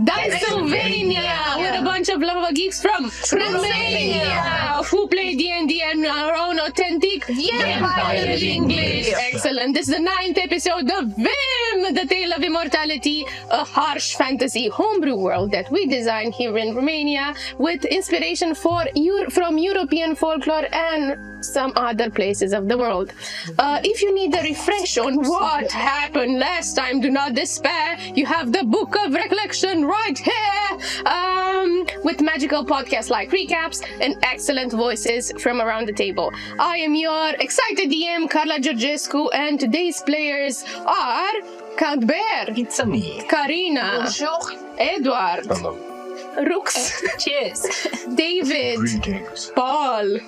Dicesylvania! We're a bunch of lava geeks from Romania who play D&D and our own authentic vampire English. Excellent. This is the 9th episode of VIM, the Tale of Immortality, a harsh fantasy homebrew world that we designed here in Romania with inspiration from European folklore and some other places of the world. If you need a refresh on what happened last time, do not despair. You have the Book of Recollections right here, with magical podcast-like recaps and excellent voices from around the table. I am your excited DM, Karla Georgescu, and today's players are Count Bear, It's me. Karina, Bonjour. Edward, Hello. Rux, Cheers. David, Greetings. Paul.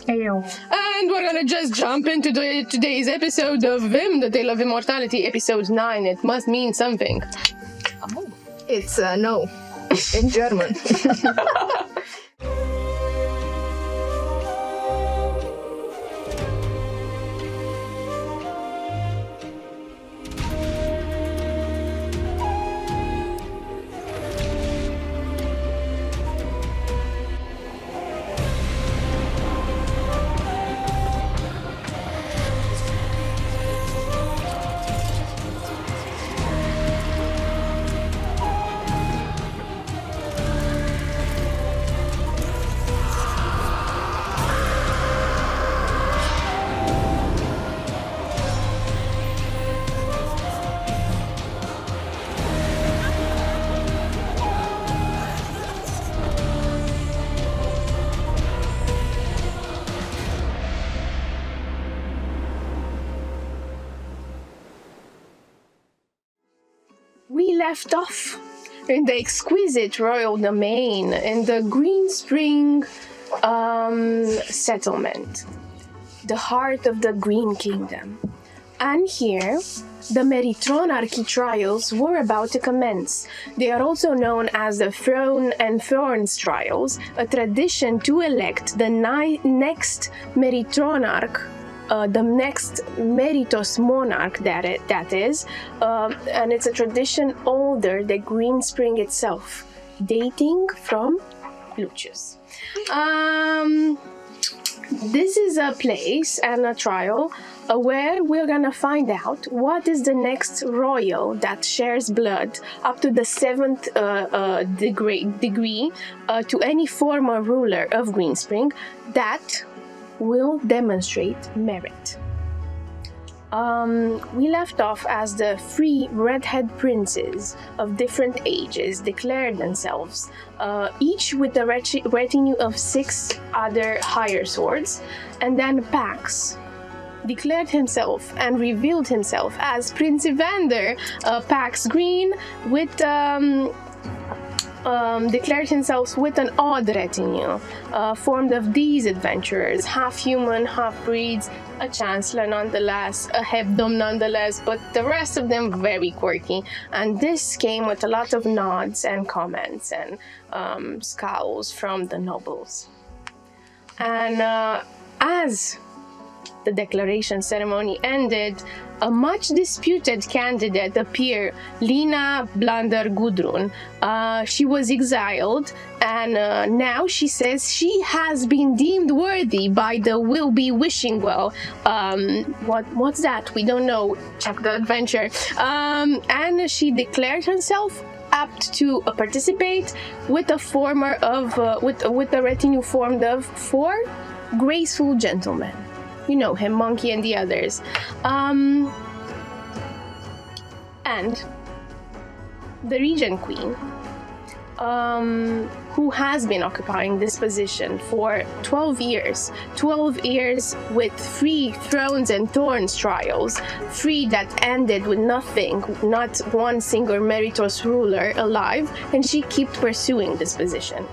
Heyo. And we're gonna just jump into today's episode of VIM, the Tale of Immortality, episode 9. It must mean something. It's no, in German. We left off in the exquisite royal domain in the Green Spring settlement, the heart of the Green Kingdom. And here, the Meritronarchy trials were about to commence. They are also known as the Throne and Thorns trials, a tradition to elect the next Meritronarch, the next Meritos monarch that is, and it's a tradition older than Green Spring itself, dating from Lucius. This is a place and a trial where we're gonna find out what is the next royal that shares blood up to the 7th degree to any former ruler of Green Spring that will demonstrate merit. We left off as the 3 redhead princes of different ages declared themselves, each with a retinue of 6 other higher swords, and then Pax declared himself and revealed himself as Prince Evander, Pax Green, with declared himself with an odd retinue, formed of these adventurers, half human, half breeds, a chancellor nonetheless, a hebdom nonetheless, but the rest of them very quirky. And this came with a lot of nods and comments and scowls from the nobles. And as the declaration ceremony ended, a much disputed candidate appeared, Lina Blander Gudrun. She was exiled, and now she says she has been deemed worthy by the will be wishing well. What's that? We don't know. Check the adventure. And she declared herself apt to participate with a with a retinue formed of 4 graceful gentlemen. You know him, Monkey and the others. And the Regent Queen, who has been occupying this position for 12 years. 12 years with 3 Thrones and Thorns trials, 3 that ended with nothing, not one single meritorious ruler alive, and she kept pursuing this position.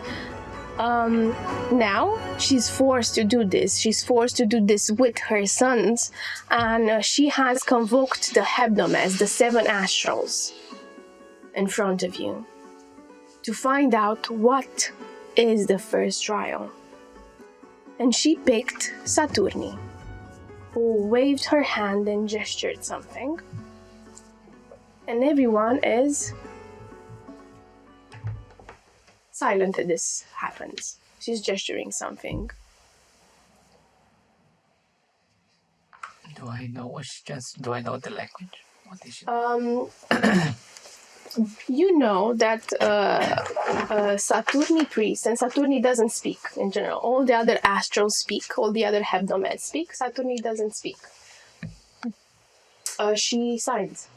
Now she's forced to do this. She's forced to do this with her sons, and she has convoked the Hebdomes, the 7 astrals, in front of you to find out what is the first trial. And she picked Saturni, who waved her hand and gestured something. And everyone is silent as this happens. She's gesturing something. Do I know what she just? Do I know the language? What is she? You know that Saturni priests, and Saturni doesn't speak in general. All the other astrals speak. All the other hebdomades speak. Saturni doesn't speak. She signs.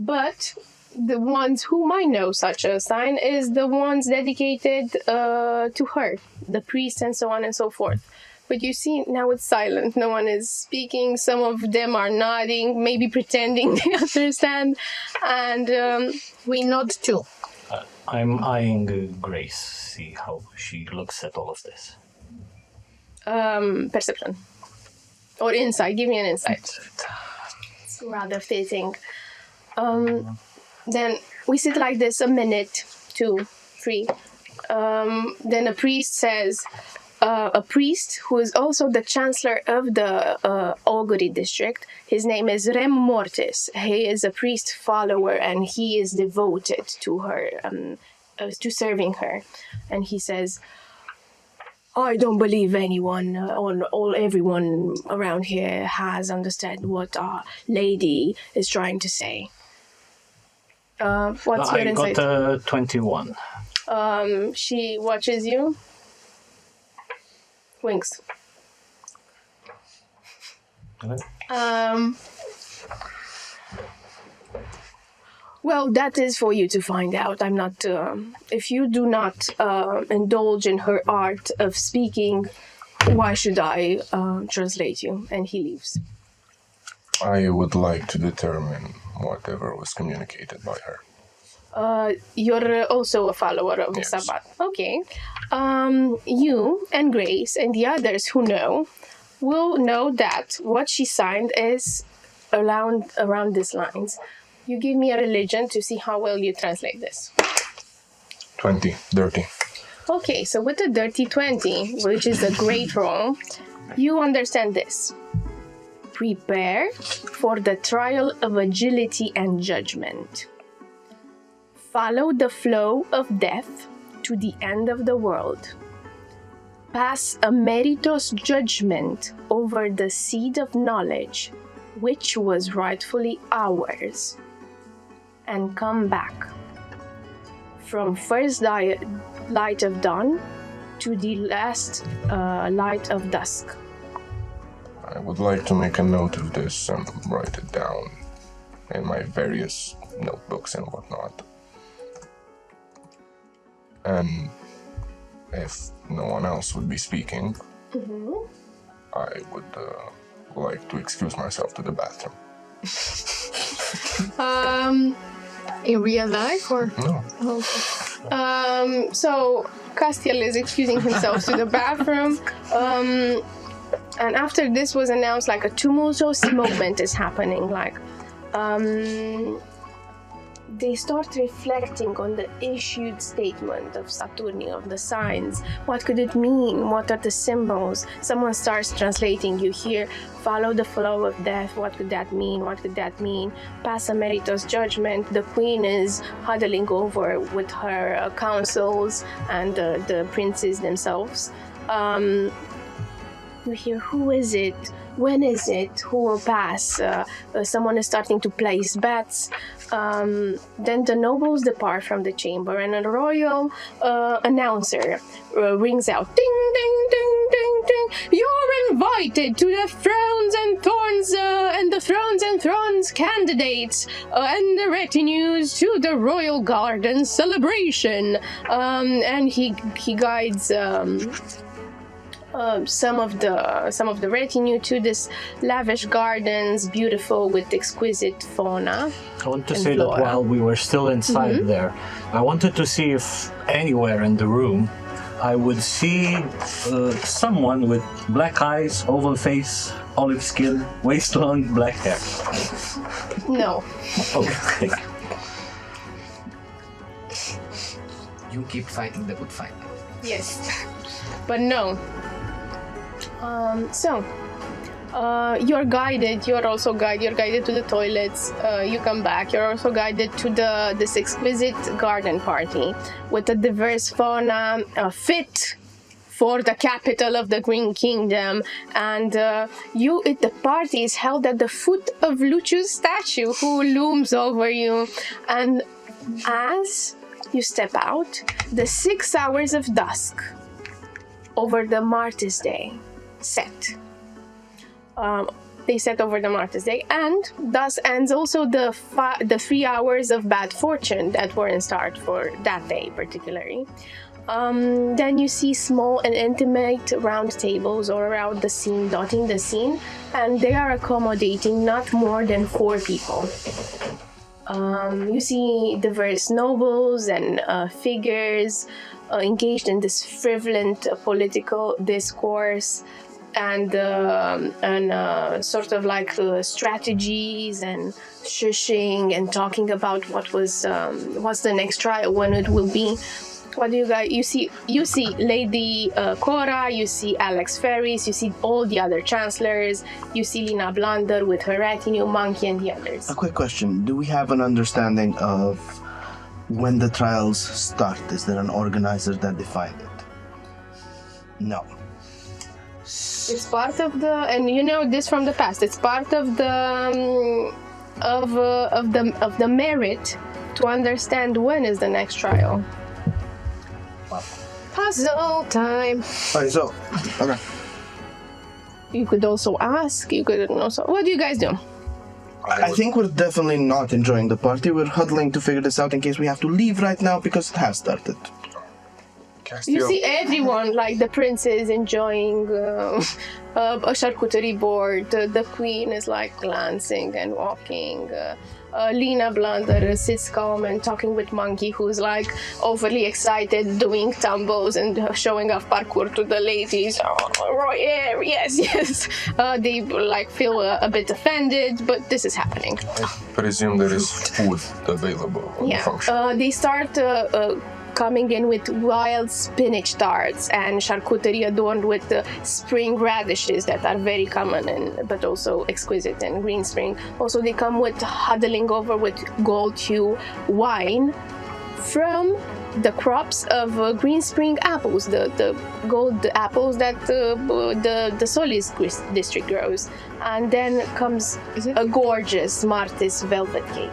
But the ones who might know such a sign is the ones dedicated to her, the priests and so on and so forth. But you see, now it's silent. No one is speaking. Some of them are nodding, maybe pretending they understand. And We nod too. I'm eyeing Grace, see how she looks at all of this. perception. Or insight. Give me an insight. It's rather fitting. Then we sit like this a minute, 2, 3. Then a priest says, a priest who is also the chancellor of the augury district. His name is Rem Mortis. He is a priest follower and he is devoted to her, to serving her. And he says, I don't believe anyone, everyone around here has understood what our lady is trying to say. What's your insight? I got 21. She watches you. Winks. Well, that is for you to find out. I'm not. If you do not indulge in her art of speaking, why should I translate you? And he leaves. I would like to determine whatever was communicated by her. You're also a follower of the Yes. Sabbath. Okay. You and Grace and the others who know will know that what she signed is around these lines. You give me a religion to see how well you translate this. 20, dirty. Okay, so with the dirty 20, which is a great roll, you understand this. Prepare for the trial of agility and judgment. Follow the flow of death to the end of the world. Pass a meritorious judgment over the seed of knowledge, which was rightfully ours, and come back. From first light of dawn to the last light of dusk. I would like to make a note of this and write it down in my various notebooks and whatnot. And if no one else would be speaking, I would like to excuse myself to the bathroom. In real life or? No. So Castiel is excusing himself to the bathroom. And after this was announced, like a tumultuous moment is happening. Like, they start reflecting on the issued statement of Saturni, of the signs. What could it mean? What are the symbols? Someone starts translating. You hear, follow the flow of death. What could that mean? What could that mean? Pass a meritorious judgment. The queen is huddling over with her councils and the princes themselves. You hear, who is it? When is it? Who will pass? Someone is starting to place bets. Then the nobles depart from the chamber and a royal announcer rings out, ding, ding, ding, ding, ding. You're invited to the Thrones and Thorns and the Thrones and Thrones candidates and the retinues to the Royal Garden celebration. And he guides some of the retinue to this lavish gardens, beautiful with exquisite fauna. I want to and say flora. that while we were still inside there, I wanted to see if anywhere in the room I would see someone with black eyes, oval face, olive skin, waist-long black hair. No. Okay. You keep fighting the good fight. Yes. But no. So, You're guided. You're also guided. You're guided to the toilets. You come back. You're also guided to this exquisite garden party with a diverse fauna fit for the capital of the Green Kingdom. And the party is held at the foot of Luciu's statue, who looms over you. And as you step out, the 6 hours of dusk over the Martyrs' Day set. They set over the Martyrs' Day, and thus ends also the 3 hours of bad fortune that were in start for that day particularly. Then you see small and intimate round tables all around the scene, dotting the scene, and they are accommodating not more than 4 people. You see diverse nobles and figures engaged in this frivolent political discourse and sort of like strategies and shushing and talking about what's the next trial, when it will be. What do you guys, you see Lady Cora, you see Alex Ferris, you see all the other chancellors, you see Lina Blander with her retinue, Monkey, and the others. A quick question. Do we have an understanding of when the trials start? Is there an organizer that defined it? No. It's part of and you know this from the past, it's part of the merit to understand when is the next trial. Puzzle time. Alright, so, okay. You could also ask, you could also... What do you guys do? I think we're definitely not enjoying the party. We're huddling to figure this out in case we have to leave right now because it has started. You see everyone, like the princes enjoying a charcuterie board. The queen is like glancing and walking. Lina Blander sits calm and talking with Monkey, who's like overly excited, doing tumbles and showing off parkour to the ladies. Oh, yeah, yes. They like feel a bit offended, but this is happening. I presume there is food available on the function. They start coming in with wild spinach tarts and charcuterie adorned with spring radishes that are very common but also exquisite in Green Spring. Also, they come with huddling over with gold hue wine from the crops of Green Spring apples, the gold apples that the Solis district grows. And then comes a gorgeous Martis velvet cake.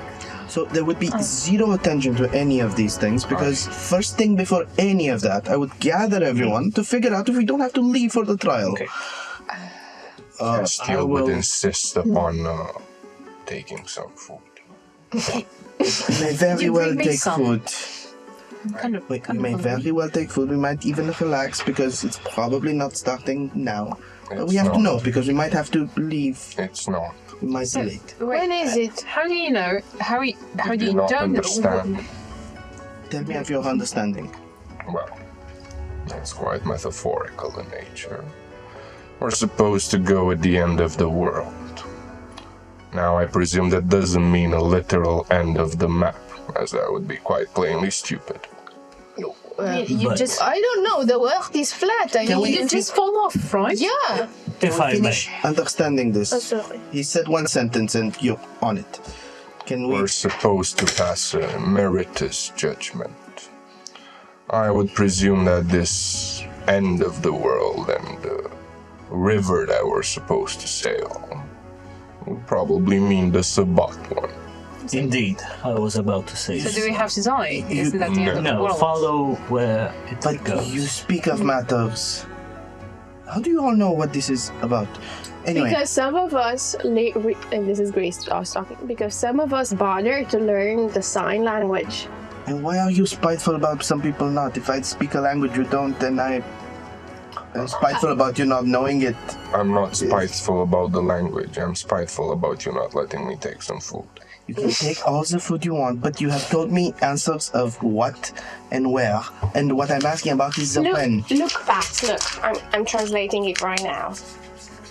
So there would be zero attention to any of these things because first thing before any of that, I would gather everyone to figure out if we don't have to leave for the trial. Okay. I still would insist upon taking some food. We may very well take food. We may very well take food. We might even relax because it's probably not starting now. But we have to know because we might have to leave. It's not. We might be late. When is it? How do you know? How do you not don't understand. Tell me of your understanding. Well, that's quite metaphorical in nature. We're supposed to go at the end of the world. Now, I presume that doesn't mean a literal end of the map, as that would be quite plainly stupid. I don't know. The world is flat. You just fall off, right? Yeah. If I may. Finish understanding this. Sorry. He said one sentence and you're on it. Can we? We're supposed to pass a meritorious judgment. I would presume that this end of the world and the river that we're supposed to sail would probably mean the Sabbat one. Indeed, I was about to say. So do we have to die? Isn't that the end of the No, world? follow where it But goes. you speak of matters. How do you all know what this is about? Anyway, Because some of us, and this is Grace I was talking, because some of us bother to learn the sign language. and why are you spiteful about some people not? If I speak a language you don't, then I'm spiteful about you not knowing it. I'm not spiteful about the language. I'm spiteful about you not letting me take some food. You can take all the food you want, but you have told me answers of what and where. And what I'm asking about is the when. Look, Pat, look. I'm translating it right now.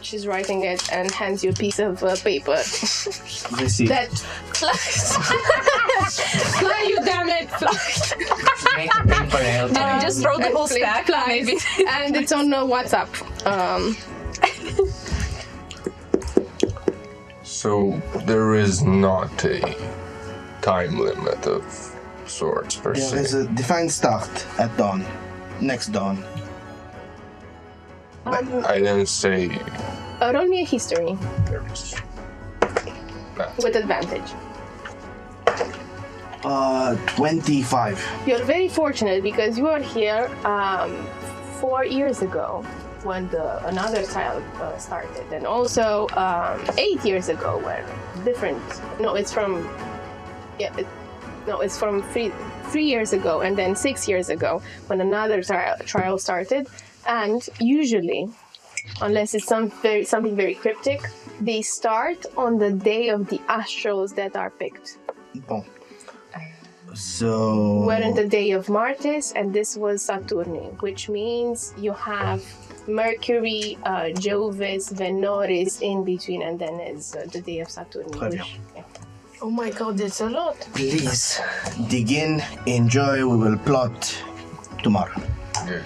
She's writing it and hands you a piece of paper. Receive. That flies. Fly, you damn it, fly. Make a paper airplane. Just throw the whole stack, maybe. And it's on WhatsApp. So there is not a time limit of sorts per There is se. a defined start at dawn. Next dawn. I didn't say Roll me a history there's that. with advantage. 25. You're very fortunate because you are here 4 years ago when another child started, and also 8 years ago when different. No, it's from. Yeah, it's from 3 years ago, and then 6 years ago when another trial started. And usually, unless it's something very cryptic, they start on the day of the astrals that are picked. Bon. So. We're in the day of Martis, and this was Saturni, which means you have Mercury, Jovis, Venoris in between, and then is the day of Saturni. Très bien. Oh my god, it's a lot. Please dig in, enjoy. We will plot tomorrow. Yeah.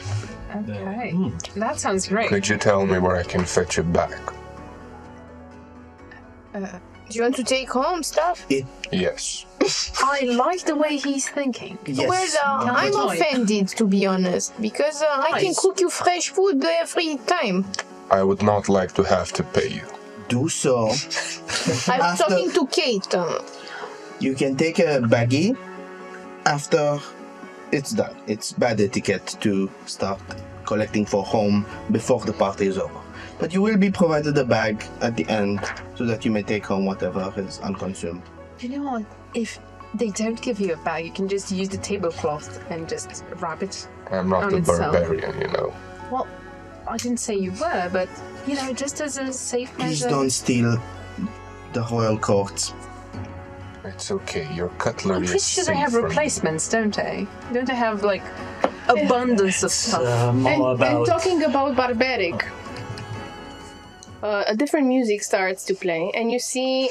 Okay. That sounds great. Could you tell me where I can fetch it back? Do you want to take home stuff? Yes. I like the way he's thinking. Yes. Well, I'm offended, to be honest, because I can Nice. cook you fresh food every time. I would not like to have to pay you. Do so. I'm After- talking to Kate. You can take a baggie after it's done. It's bad etiquette to start collecting for home before the party is over. But you will be provided a bag at the end so that you may take home whatever is unconsumed. You know what? If they don't give you a bag, you can just use the tablecloth and just wrap it. I'm not On a itself. barbarian, you know. Well, I didn't say you were, but you know, just as a safe Please measure. don't steal the royal courts. It's okay. Your I'm cutlery pretty is sure safe they have from me. replacements, don't they? Don't they have like abundance of stuff? More And about. talking about barbaric, a different music starts to play, and you see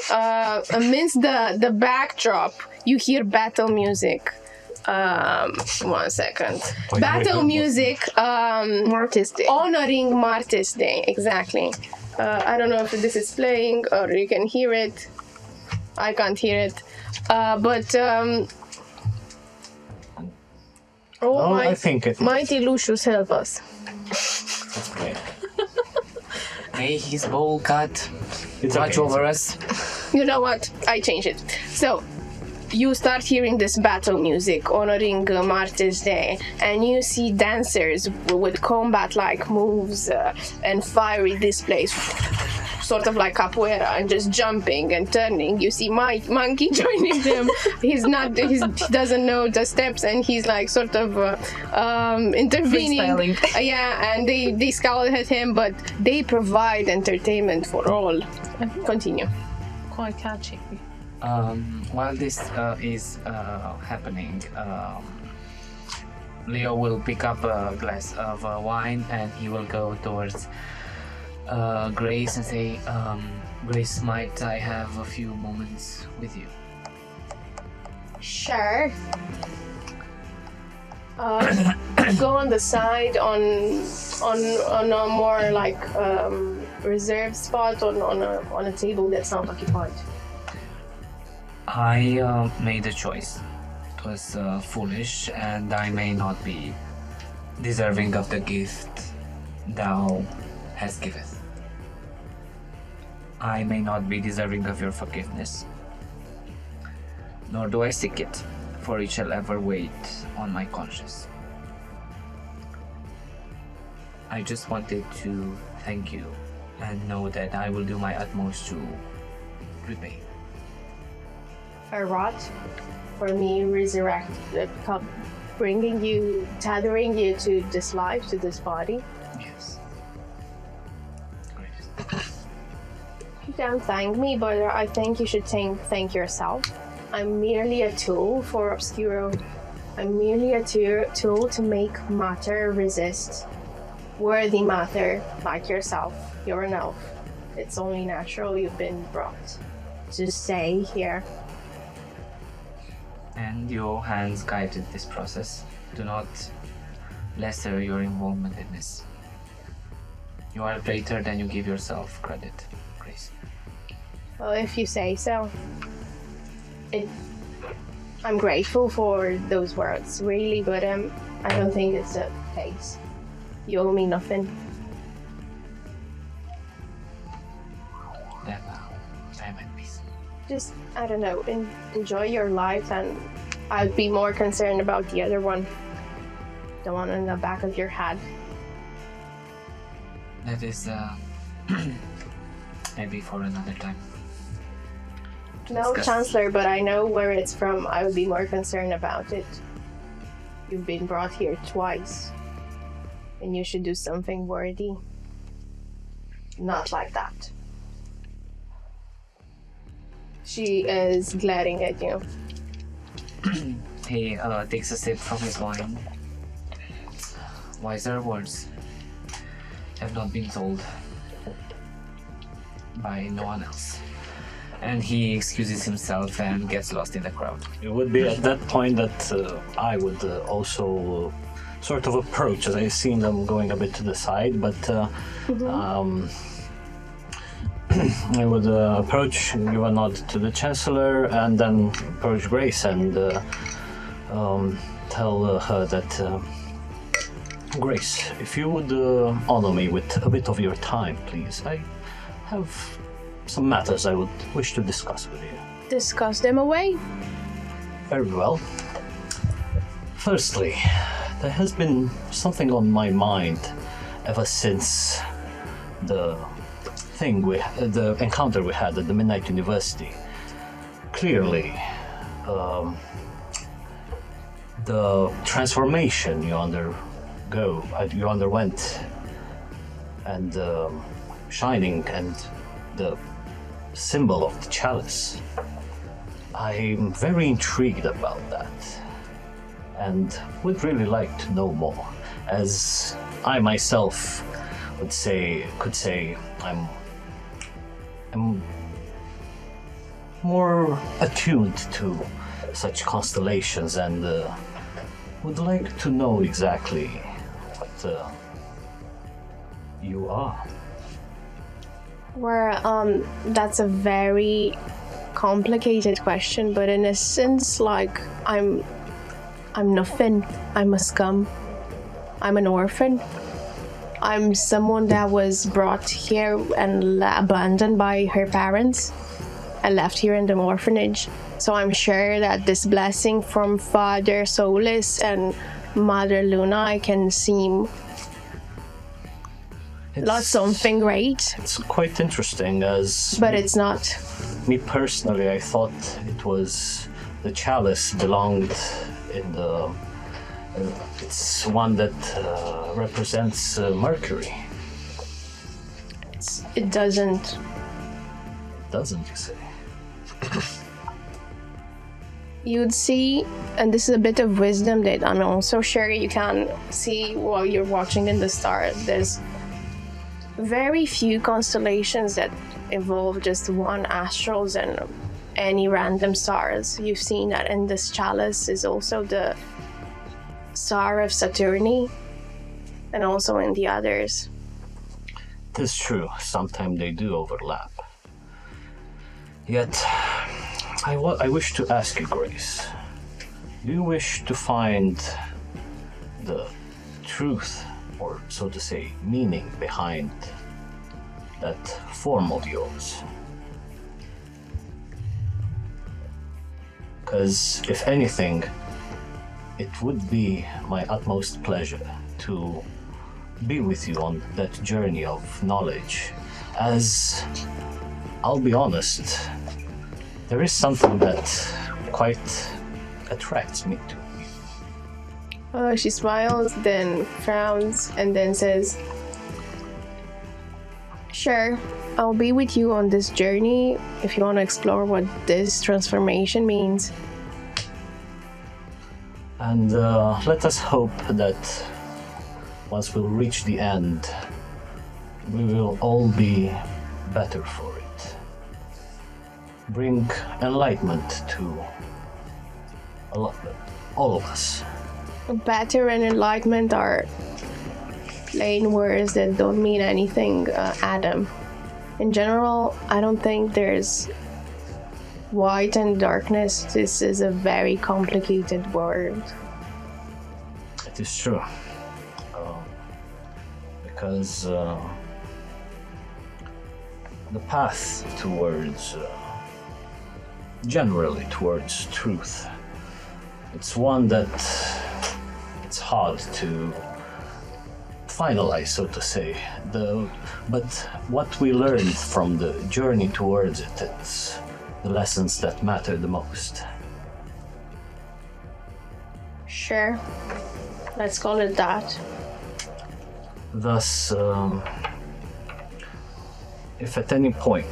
amidst the backdrop, you hear battle music. 1 second. Wait, Battle wait. music Martis Day. honoring Martis Day, exactly. I don't know if this is playing or you can hear it. I can't hear it. But Oh, I think it is. Mighty Lucius, help us. Okay. May his bowl cut It's watch okay. over us. you know what? I changed it. So you start hearing this battle music honoring Martis Day, and you see dancers with combat-like moves and fiery displays, sort of like capoeira, and just jumping and turning. You see my monkey joining them. He doesn't know the steps, and he's like sort of intervening. Freestyling. Yeah, and they scowl at him, but they provide entertainment for all. Continue. Quite catchy. While this is happening, Leo will pick up a glass of wine and he will go towards Grace and say, Grace, might I have a few moments with you? Sure. Go on the side on a more like reserved spot on a table that's not occupied. I made a choice. It was foolish, and I may not be deserving of the gift thou hast giveth. I may not be deserving of your forgiveness, nor do I seek it, for it shall ever wait on my conscience. I just wanted to thank you and know that I will do my utmost to repay. A rot for me resurrect, bringing you, tethering you to this life, to this body. Yes. Great. You don't thank me, but I think you should thank yourself. I'm merely a tool for Obscuro. I'm merely a tool to make matter resist. Worthy matter, like yourself. You're an elf. It's only natural you've been brought to stay here. And your hands guided this process. Do not lesser your involvement in this. You are greater than you give yourself credit, Grace. Well, if you say so. I'm grateful for those words, really, but I don't think it's the case. You owe me nothing. Then I might be. Just, I don't know, enjoy your life, and I'd be more concerned about the other one. The one in the back of your head. That is maybe for another time. No, Discuss. Chancellor, but I know where it's from. I would be more concerned about it. You've been brought here twice, and you should do something worthy. Not like that. She is glaring at you. He takes a sip from his wine. Wiser words have not been told by no one else. And he excuses himself and gets lost in the crowd. It would be at that point that I would also sort of approach, as I seen them going a bit to the side, but I would approach, give a nod to the Chancellor, and then approach Grace and tell her that, Grace, if you would honor me with a bit of your time, please. I have some matters I would wish to discuss with you. Discuss them away. Very well. Firstly, there has been something on my mind ever since the encounter we had at the Midnight University. Clearly, the transformation you underwent, and shining and the symbol of the chalice. I'm very intrigued about that, and would really like to know more, as I myself could say I'm more attuned to such constellations, and would like to know exactly what you are. Well, that's a very complicated question, but in a sense, like, I'm nothing. I'm a scum. I'm an orphan. I'm someone that was brought here and abandoned by her parents and left here in the orphanage. So I'm sure that this blessing from Father Solus and Mother Luna can seem like something great. It's quite interesting, as But it's not. me personally, I thought it was the chalice belonged in the. It's one that represents Mercury. It doesn't. Doesn't, you say? You'd see, and this is a bit of wisdom that I'm also sure you can see while you're watching in the stars. There's very few constellations that involve just one astrals and any random stars. You've seen that in this chalice is also the star of Saturni, and also in the others. It's true, sometimes they do overlap. Yet, I wish to ask you, Grace, do you wish to find the truth, or so to say, meaning behind that form of yours? Because, if anything, it would be my utmost pleasure to be with you on that journey of knowledge, as I'll be honest, there is something that quite attracts me to you. She smiles, then frowns, and then says, "Sure, I'll be with you on this journey if you want to explore what this transformation means." And let us hope that once we'll reach the end, we will all be better for it. Bring enlightenment to all of us. Better and enlightenment are plain words that don't mean anything, Adam. in general, I don't think there's white and darkness. This is a very complicated world. It is true. Because the path towards, generally towards truth, it's one that it's hard to finalize, so to say. But what we learned from the journey towards it, it's the lessons that matter the most. Sure. Let's call it that. Thus, if at any point,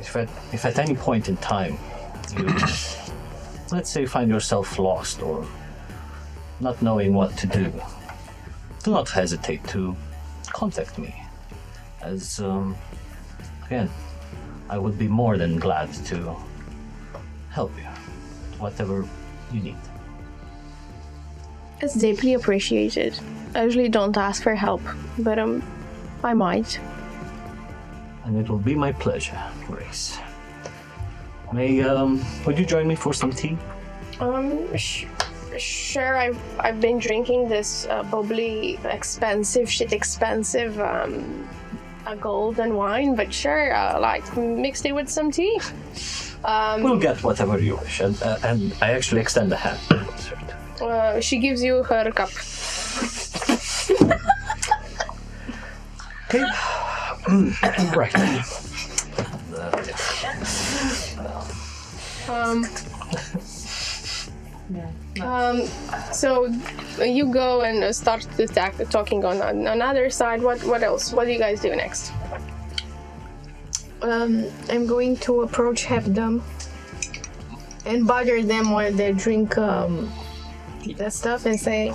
if at any point in time you, let's say, find yourself lost or not knowing what to do, do not hesitate to contact me. As again, I would be more than glad to help you, whatever you need. It's deeply appreciated. I usually don't ask for help, but I might. And it will be my pleasure, Grace. Would you join me for some tea? Sure. I've been drinking this bubbly, expensive golden wine, but sure, like mixed it with some tea. We'll get whatever you wish, and I actually extend a hand. She gives you her cup. Okay. Right. So you go and start talking on another side. What else? What do you guys do next? I'm going to approach them and bother them while they drink that stuff and say,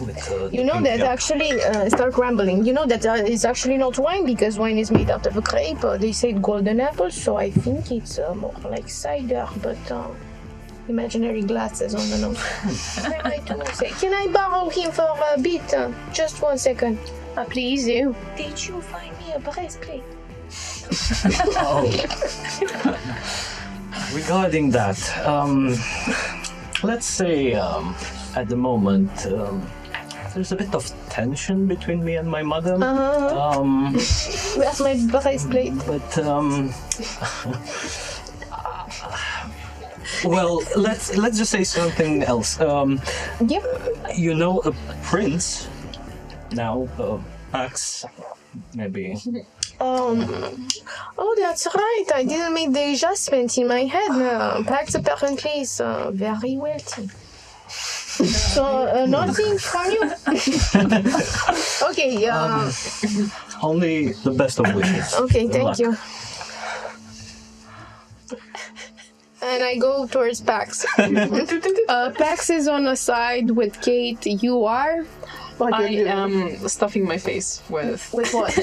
you know that actually, start rambling. You know that it's actually not wine because wine is made out of a grape. They say golden apples, so I think it's more like cider, but imaginary glasses on the nose. Can I borrow him for a bit? Just 1 second. Please do. Did you find me a breastplate? Regarding that, let's say at the moment there's a bit of tension between me and my mother. Where's my breastplate? But well, let's just say something else. Yep. You know, a prince now, Pax, maybe. Oh, that's right. I didn't make the adjustment in my head. Pax apparently is very wealthy. So, nothing from you. Okay, Only the best of wishes. Okay, Good thank luck. you. And I go towards Pax. Pax is on the side with Kate. You are? I am stuffing my face with... With what?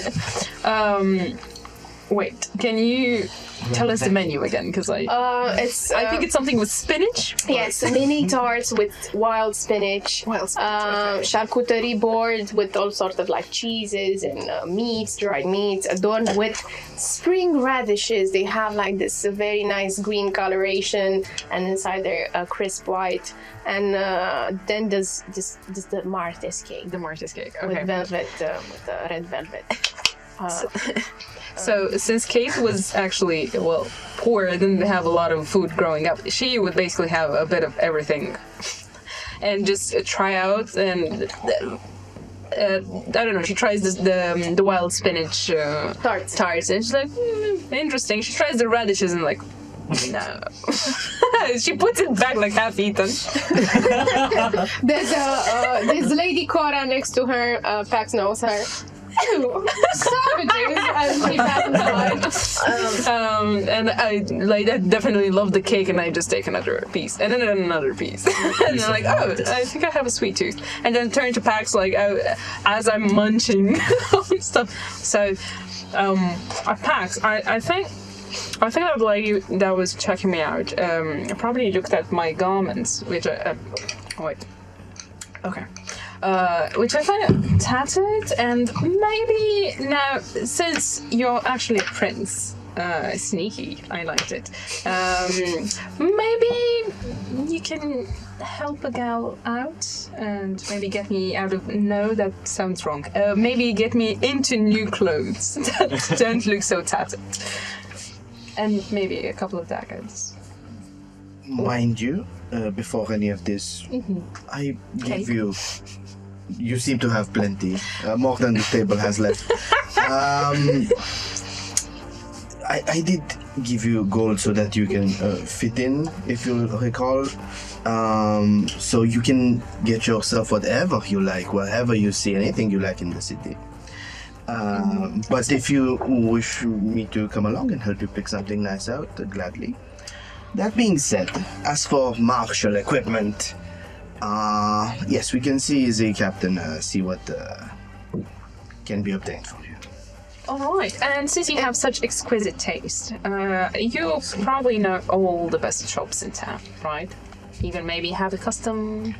Wait, can you tell us the menu again? Because I think it's something with spinach. Yes, mini tarts with wild spinach. Okay. Charcuterie board with all sorts of like cheeses and meats, dried meats, adorned with spring radishes. They have like this very nice green coloration, and inside they're crisp white. And then there's the Martha's cake. The Martha's cake. Okay. With velvet, with red velvet. So since Kate was actually, poor, didn't have a lot of food growing up, she would basically have a bit of everything and just try out and I don't know, she tries the wild spinach tarts and she's like, interesting. She tries the radishes and like, no. She puts it back like half eaten. There's Lady Cora next to her. Pax knows her. Ew, savages! And she passes by. And I definitely love the cake, and I just take another piece, and then another piece, and then like, oh, I think I have a sweet tooth, and then turn to Pax like as I'm munching on stuff. So, Pax, I think that lady that was checking me out probably looked at my garments, which which I find tattered, and maybe now, since you're actually a prince, Sneaky. I liked it. Maybe you can help a gal out and maybe get me out of... No, that sounds wrong. Maybe get me into new clothes that don't look so tattered. And maybe a couple of daggers. Mind you, before any of this, I give you... You seem to have plenty, more than the table has left. I did give you gold so that you can fit in, if you recall. So you can get yourself whatever you like, wherever you see anything you like in the city. But if you wish me to come along and help you pick something nice out, gladly. That being said, as for martial equipment, yes, we can see the captain, see what can be obtained for you. All right, and since you have such exquisite taste, you probably know all the best shops in town, right? Even maybe have a custom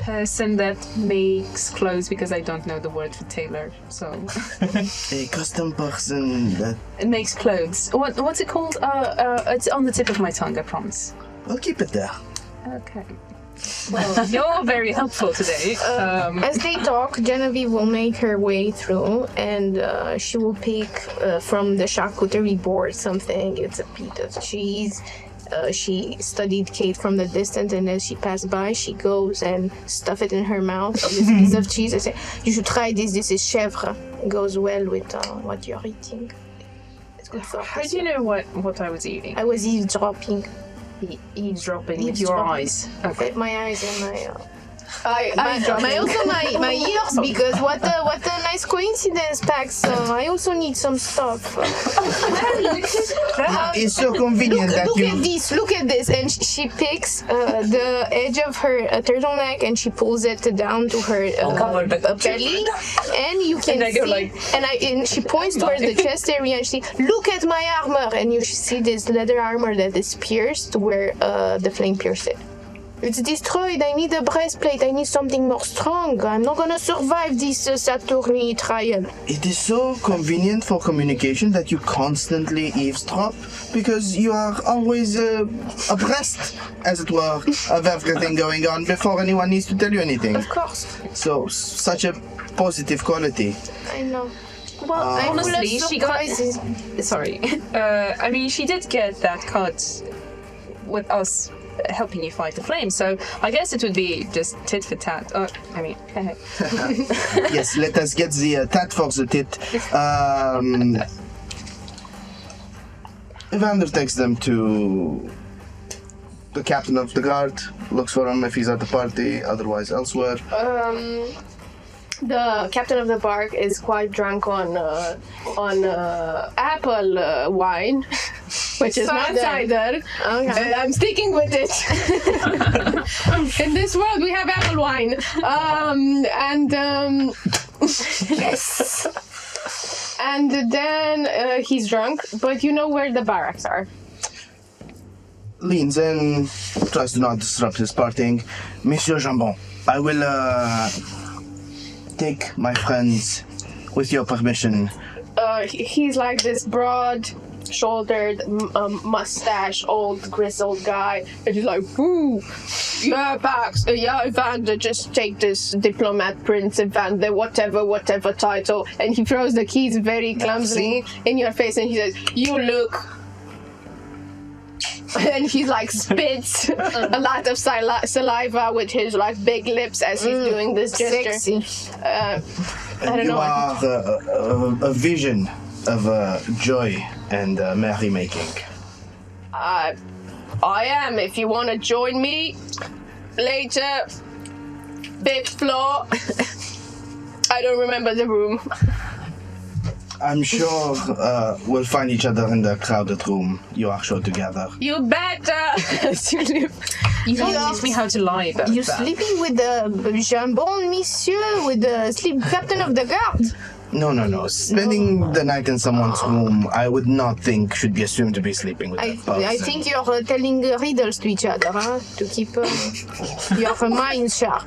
person that makes clothes, because I don't know the word for tailor, so... A custom person that... It makes clothes. What's it called? It's on the tip of my tongue, I promise. We'll keep it there. Okay. Well, you're very helpful today. As they talk, Genevieve will make her way through, and she will pick from the charcuterie board something. It's a piece of cheese. She studied Kate from the distance, and as she passed by, she goes and stuff it in her mouth. This piece of cheese. I say, "You should try this. This is chèvre. It goes well with what you're eating. It's good for." How do you know what I was eating? I was eavesdropping. Eavesdropping with your eyes. Okay. My eyes and my. I My ears, because what a nice coincidence, Pax. I also need some stuff. It's so convenient that you... Look at this, and she picks the edge of her turtleneck and she pulls it down to her belly, and you can see. And she points towards the chest area and she look at my armor, and you see this leather armor that is pierced where the flame pierced it. It's destroyed. I need a breastplate. I need something more strong. I'm not gonna survive this Saturni trial. It is so convenient for communication that you constantly eavesdrop, because you are always abreast, as it were, of everything going on before anyone needs to tell you anything. Of course. So, such a positive quality. I know. Well, honestly, she got... surprises. Sorry. I mean, she did get that cut with us helping you fight the flame, so I guess it would be just tit for tat. Yes, let us get the tat for the tit. Evander takes them to the captain of the guard, looks for him if he's at the party, otherwise elsewhere. The captain of the park is quite drunk on apple wine, which is not cider. Okay. I'm sticking with it. In this world, we have apple wine, yes. And then he's drunk, but you know where the barracks are. Leans in, tries to not disrupt his partying. Monsieur Jambon, I will take my friends with your permission. He's like this broad-shouldered, mustache, old grizzled guy, and he's like, "Ooh, yeah, Pax, yeah, Evander, just take this diplomat, Prince Evander, whatever title," and he throws the keys very clumsily in your face, and he says, "You look." And he like spits a lot of saliva with his like big lips as he's doing this gesture. Sexy. I don't know. You are a vision of joy and merrymaking. I am. If you want to join me later, 5th floor. I don't remember the room. I'm sure we'll find each other in the crowded room. You are sure together. You better. You don't teach me how to lie about You're that. sleeping with the jambon, monsieur, with the captain of the guard. No. Spending the night in someone's room, I would not think should be assumed to be sleeping with that person. I think you're telling riddles to each other, huh? To keep your mind sharp.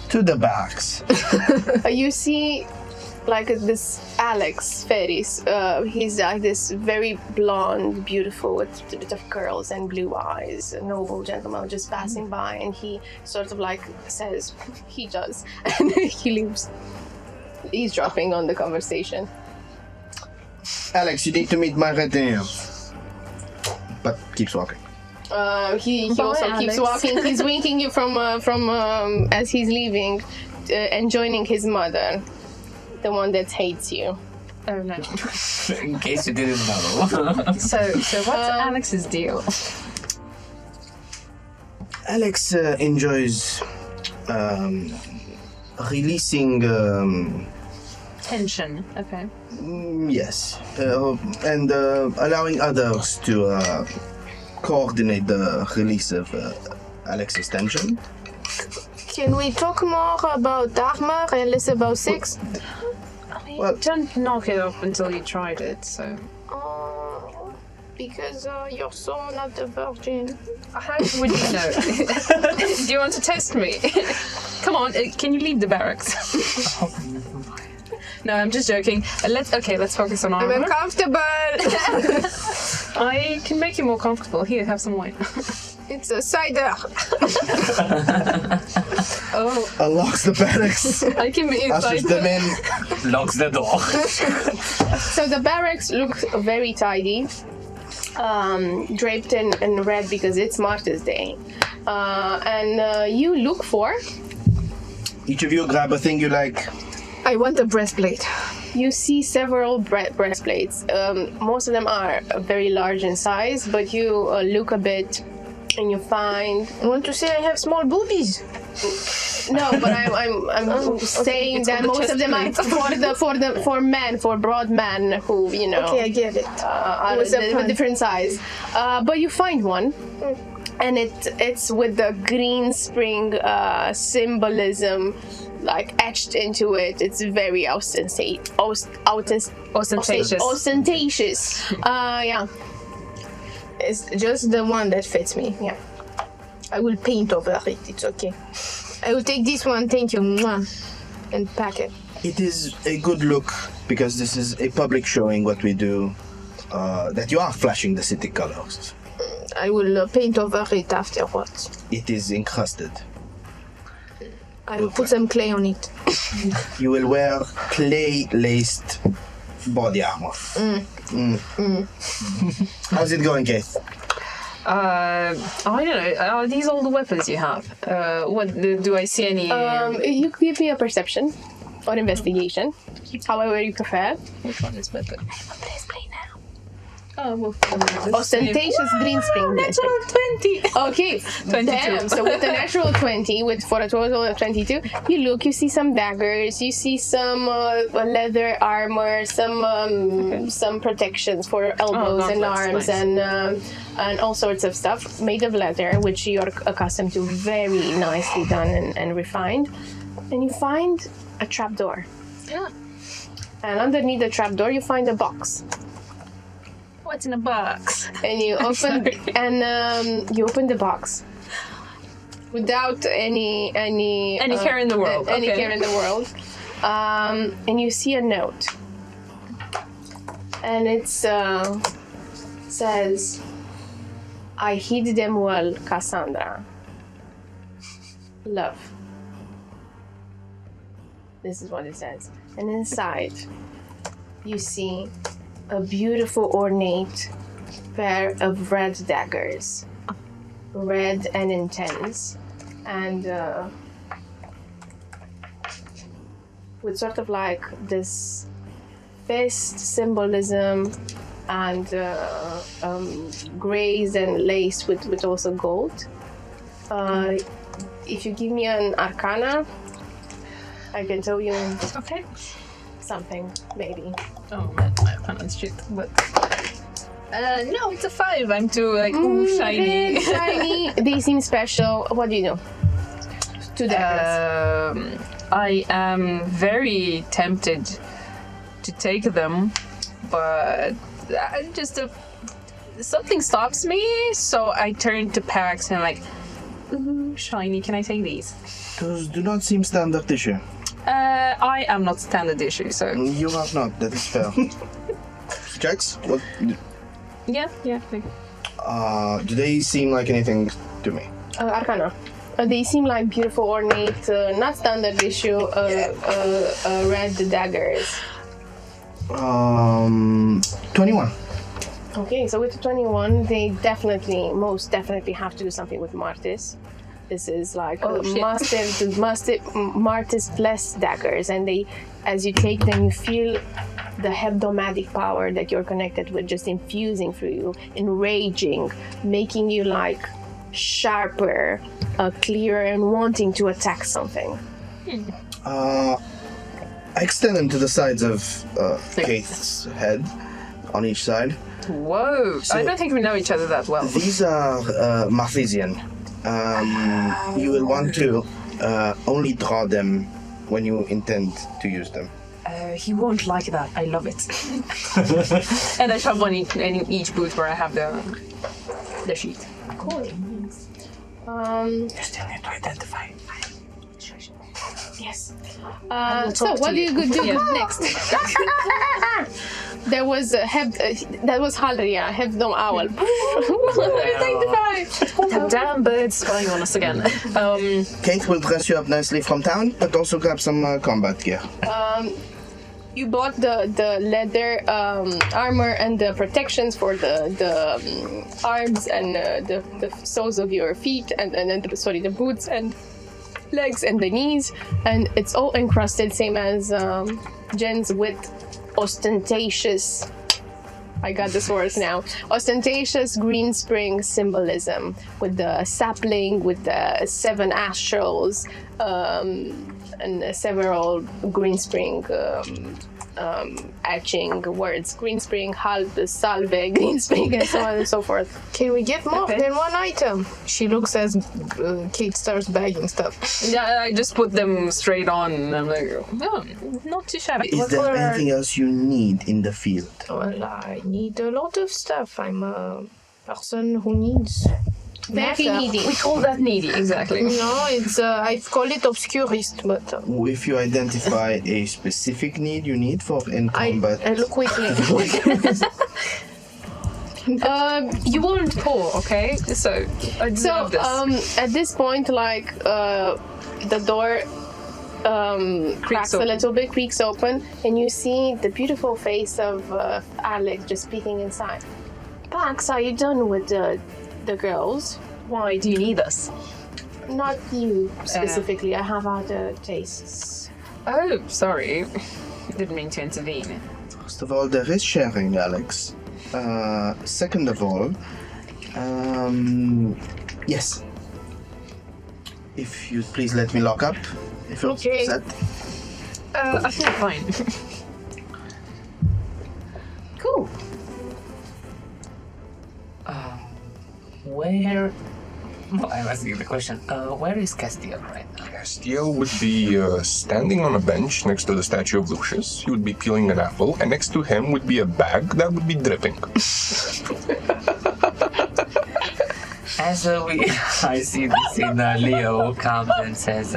To the barracks. You see like this Alex Ferris. He's like this very blonde, beautiful, with a bit of curls and blue eyes, a noble gentleman just passing by, and he sort of like says, he does, and he leaves, eavesdropping on the conversation. Alex, you need to meet my retinue. But keeps walking. He also keeps walking. He's winking you from as he's leaving, and joining his mother, the one that hates you. Oh no. In case you didn't know. So what's Alex's deal? Alex enjoys releasing. Tension. Okay. Yes, and allowing others to coordinate the release of Alex's tension. Can we talk more about armor and less about sex? Well, Don't knock it off until you tried it. So. Because you're so not a virgin. How would you know? Do you want to test me? Come on, can you leave the barracks? No, I'm just joking. Let's focus on armor. I'm uncomfortable. I can make you more comfortable. Here, have some wine. It's a cider. Oh, unlocks the barracks. I can be inside. Ushers them in. Locks the door. So the barracks look very tidy, draped in red because it's Martyrs' Day, and you look for. Each of you grab a thing you like. I want a breastplate. You see several breastplates. Most of them are very large in size, but you look a bit and you find. I want to say I have small boobies. No, but I'm saying that most of them are for men, for broad men who Okay, I get it. are with different size. But you find one. And it's with the green spring symbolism like etched into it. It's very ostentatious. Yeah. It's just the one that fits me. Yeah. I will paint over it. It's okay. I will take this one. Thank you. Mwah, and pack it. It is a good look because this is a public showing what we do. That you are flashing the city colors. I will paint over it afterwards. It is encrusted. I will put some clay on it. You will wear clay-laced body armor. How's it going, Keith? I don't know. Are these all the weapons you have? What do I see any? You give me a perception or investigation, however you prefer. Which one is better? Breastplate now. Oh, well, Ostentatious green spring breastplate. Natural 20. Okay, 22. damn. So with a natural 20, for a total of 22, you see some daggers, you see some leather armor, some protections for elbows and arms, nice. and all sorts of stuff made of leather, which you're accustomed to, very nicely done and refined. And you find a trapdoor. Yeah. And underneath the trapdoor, you find a box. What's in a box? And you open you open the box without any care in the world. Any Okay. care in the world, and you see a note, and it says, "I heed them well, Cassandra. Love." This is what it says, and inside you see a beautiful ornate pair of red daggers, red and intense, and with sort of like this fist symbolism and grays and laced with also gold. If you give me an arcana, I can tell you Okay. something, maybe. Oh man, my opponent's shit. But no, it's a 5. I'm too like shiny. Shiny. They seem special. What do you do? 2 daggers. I am very tempted to take them, but something stops me. So I turn to Pax and I'm like, ooh, shiny. Can I take these? Those do not seem standard tissue. I am not standard issue, so You are not. That is fair. Jax, what? yeah. Do they seem like anything to me? Arcana. They seem like beautiful, ornate, not standard issue, red daggers. 21. Okay, so with the 21, they most definitely have to do something with Martis. This is like Martis blessed daggers, and they, as you take them, you feel the hebdomadic power that you're connected with just infusing through you, enraging, making you like sharper, clearer, and wanting to attack something. I extend them to the sides of Kate's head, on each side. Whoa! I don't think we know each other that well. These are Marthesian. You will want to only draw them when you intend to use them. He won't like that. I love it. And I shove one in each boot where I have the sheet. Cool. You still need to identify. Yes. So what do you do next? There was that was Halria, Hebdom Owl. The damn birds spying on us again. Kate will dress you up nicely from town, but also grab some combat gear. You bought the leather armor and the protections for the arms and the soles of your feet and the boots and legs and the knees, and it's all encrusted, same as Jen's, with ostentatious. I got the source now. Ostentatious green spring symbolism with the sapling, with the 7 astrals, and several green spring etching words. Green spring, halve, salve, green spring, and so on and so forth. Can we get more than one item? She looks as Kate starts bagging stuff. Yeah, I just put them straight on, and I'm like, oh, not too shabby. Is there anything else you need in the field? Well, I need a lot of stuff. I'm a person who needs. Very matter. needy. We call that needy, exactly. No, it's I call it obscurist, but If you identify a specific need you need for in combat, I look quickly. You weren't poor, okay? So I deserve this. At this point, like the door cracks a little bit, creaks open, and you see the beautiful face of Alex just peeking inside. Pax, are you done with the girls? Why do you need us? Not you specifically. I have other tastes. Oh, sorry. Didn't mean to intervene. first of all, there is sharing, Alex. Second of all, yes. If you'd please let me lock up. If you're Okay. set. I feel fine. Cool. Where? Well, I'm asking the question. Where is Castiel right now? Castiel would be standing on a bench next to the statue of Lucius. He would be peeling an apple, and next to him would be a bag that would be dripping. As I see this in Leo comes and says,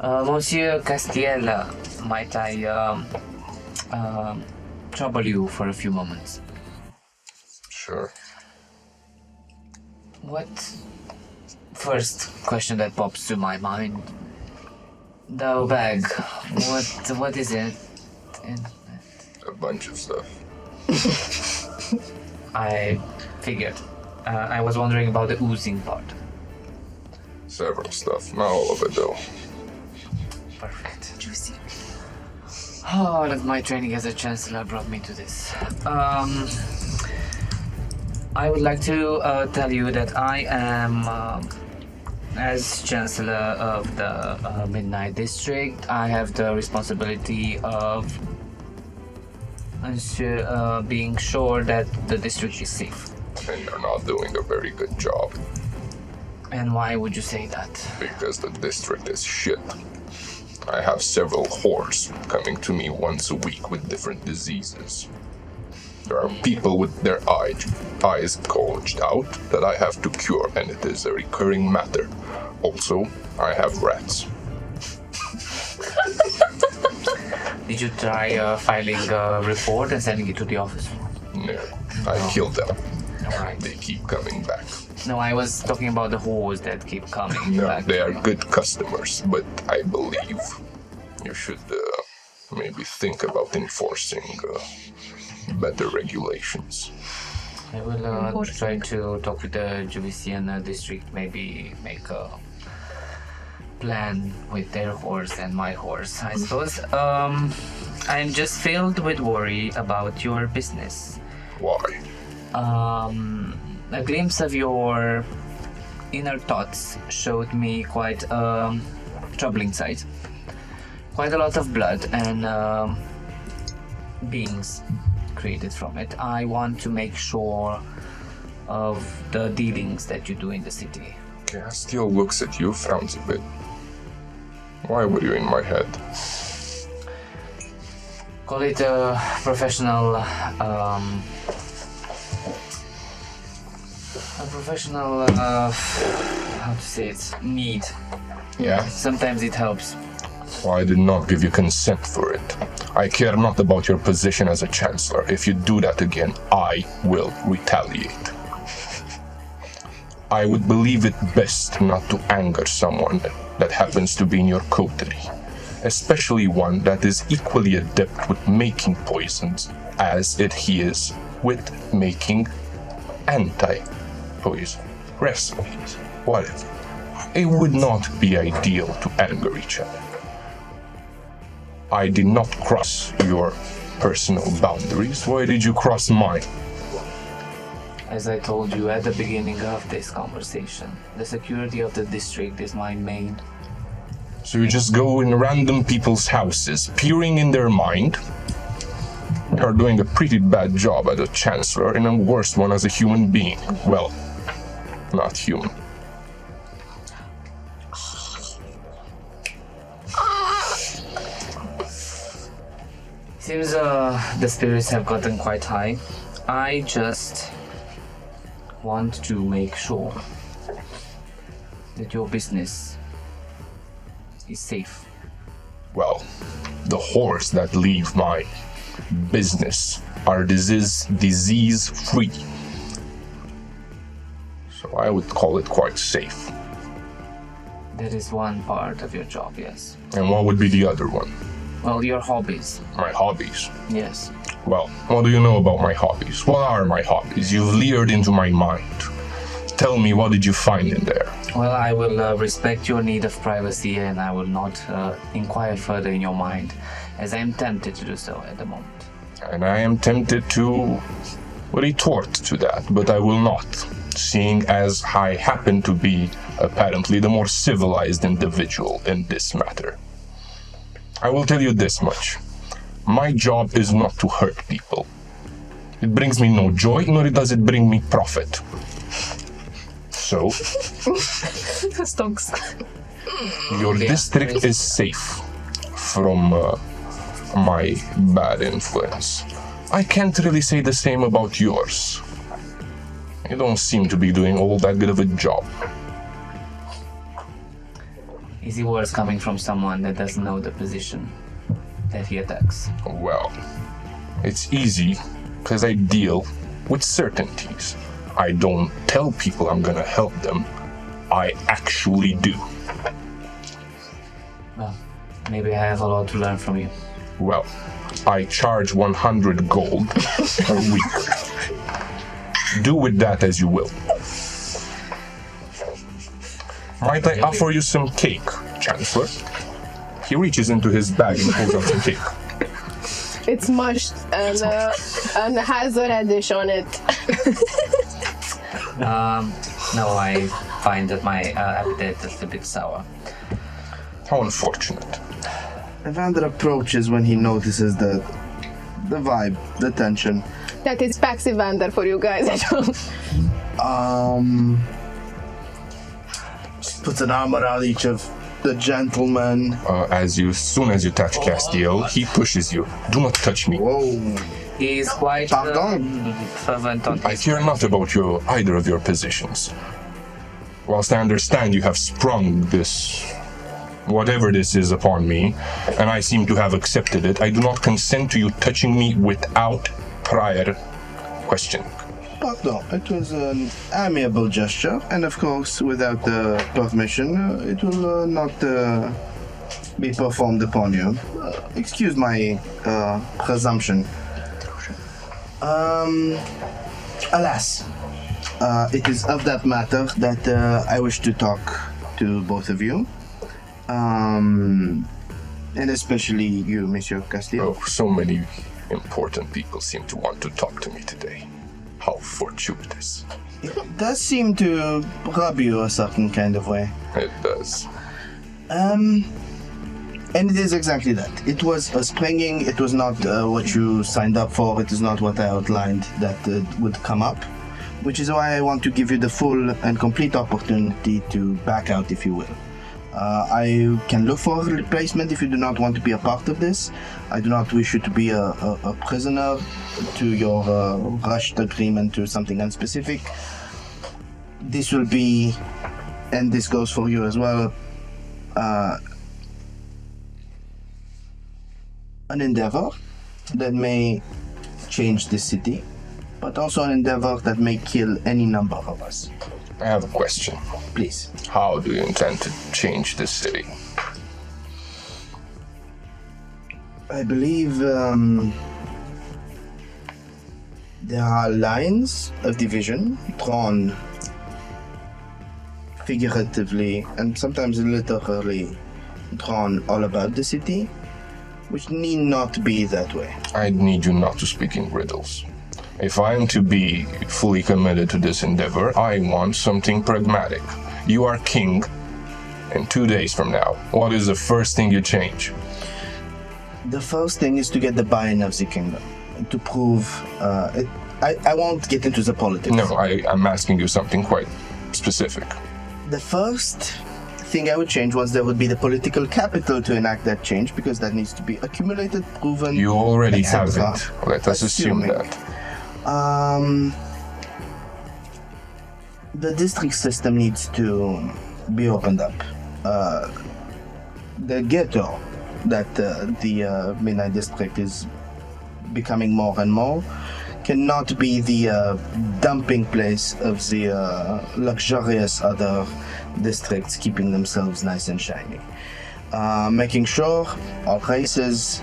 Monsieur Castiel, might I trouble you for a few moments? Sure. What first question that pops to my mind? The bag. What is it? A bunch of stuff. I figured. I was wondering about the oozing part. Several stuff. Not all of it, though. Perfect. Juicy. Oh, that my training as a chancellor brought me to this. I would like to tell you that I am, as chancellor of the Midnight District, I have the responsibility of being sure that the district is safe. And you're not doing a very good job. And why would you say that? Because the district is shit. I have several hordes coming to me once a week with different diseases. There are people with their eyes gouged out that I have to cure, and it is a recurring matter. Also, I have rats. Did you try filing a report and sending it to the office? No, I killed them. Alright. They keep coming back. No, I was talking about the whores that keep coming No, back. they are good customers, but I believe you should maybe think about enforcing better regulations. I will try to talk with the Juvician district, maybe make a plan with their horse and my horse, I suppose. I'm just filled with worry about your business. Why? A glimpse of your inner thoughts showed me quite a troubling sight. Quite a lot of blood and beings created from it. I want to make sure of the dealings that you do in the city. Castiel looks at you, frowns a bit. Why were you in my head? Call it a professional, how to say it, need. Yeah? Sometimes it helps. Well, I did not give you consent for it. I care not about your position as a chancellor. If you do that again, I will retaliate. I would believe it best not to anger someone that happens to be in your coterie, especially one that is equally adept with making poisons as he is with making anti-poison recipes, whatever. It would not be ideal to anger each other. I did not cross your personal boundaries. Why did you cross mine? As I told you at the beginning of this conversation, the security of the district is my main. So you just go in random people's houses, peering in their mind. You are doing a pretty bad job as a chancellor and a worse one as a human being. Well, not human. Seems the spirits have gotten quite high. I just want to make sure that your business is safe. Well, the whores that leave my business are disease-free. So I would call it quite safe. That is one part of your job, yes. And what would be the other one? Well, your hobbies. My hobbies. Yes. Well, what do you know about my hobbies? What are my hobbies? You've leered into my mind. Tell me, what did you find in there? Well, I will respect your need of privacy and I will not inquire further in your mind, as I am tempted to do so at the moment. And I am tempted to retort to that, but I will not, seeing as I happen to be apparently the more civilized individual in this matter. I will tell you this much. My job is not to hurt people. It brings me no joy, nor does it bring me profit. So, Stonks. your district is safe from my bad influence. I can't really say the same about yours. You don't seem to be doing all that good of a job. Easy words coming from someone that doesn't know the position that he attacks. Well, it's easy because I deal with certainties. I don't tell people I'm gonna help them. I actually do. Well, maybe I have a lot to learn from you. Well, I charge 100 gold a week. Do with that as you will. Might I offer you some cake, Chancellor? He reaches into his bag and pulls out some cake. It's mushed and has a radish on it. No, I find that my appetite is a bit sour. How unfortunate. Evander approaches when he notices the vibe, the tension. That is Pax Evander for you guys at home. Puts an arm around each of the gentlemen. As soon as you touch Castiel, he pushes you. Do not touch me. Whoa. He is quite Pardon? fervent on I his care not about either of your positions. Whilst I understand you have sprung this whatever this is upon me, and I seem to have accepted it. I do not consent to you touching me without prior question. Pardon, it was an amiable gesture, and of course, without the permission, it will not be performed upon you. Excuse my presumption. Alas, it is of that matter that I wish to talk to both of you. And especially you, Monsieur Castillo. Oh, so many important people seem to want to talk to me today. How fortuitous. It does seem to rub you a certain kind of way. It does. And it is exactly that. It was a springing, it was not what you signed up for, it is not what I outlined that would come up, which is why I want to give you the full and complete opportunity to back out, if you will. I can look for a replacement if you do not want to be a part of this. I do not wish you to be a prisoner to your rushed agreement to something unspecific. This will be, and this goes for you as well, an endeavor that may change the city, but also an endeavor that may kill any number of us. I have a question. Please. How do you intend to change this city? I believe there are lines of division drawn figuratively and sometimes literally drawn all about the city, which need not be that way. I need you not to speak in riddles. If I am to be fully committed to this endeavor, I want something pragmatic. You are king in 2 days from now. What is the first thing you change? The first thing is to get the buy-in of the kingdom, to prove it. I won't get into the politics. No, I'm asking you something quite specific. The first thing I would change was there would be the political capital to enact that change, because that needs to be accumulated, proven. You already have etc. it. Let us assume that. The district system needs to be opened up. The ghetto that the Midnight District is becoming more and more cannot be the dumping place of the luxurious other districts keeping themselves nice and shiny. Making sure all races,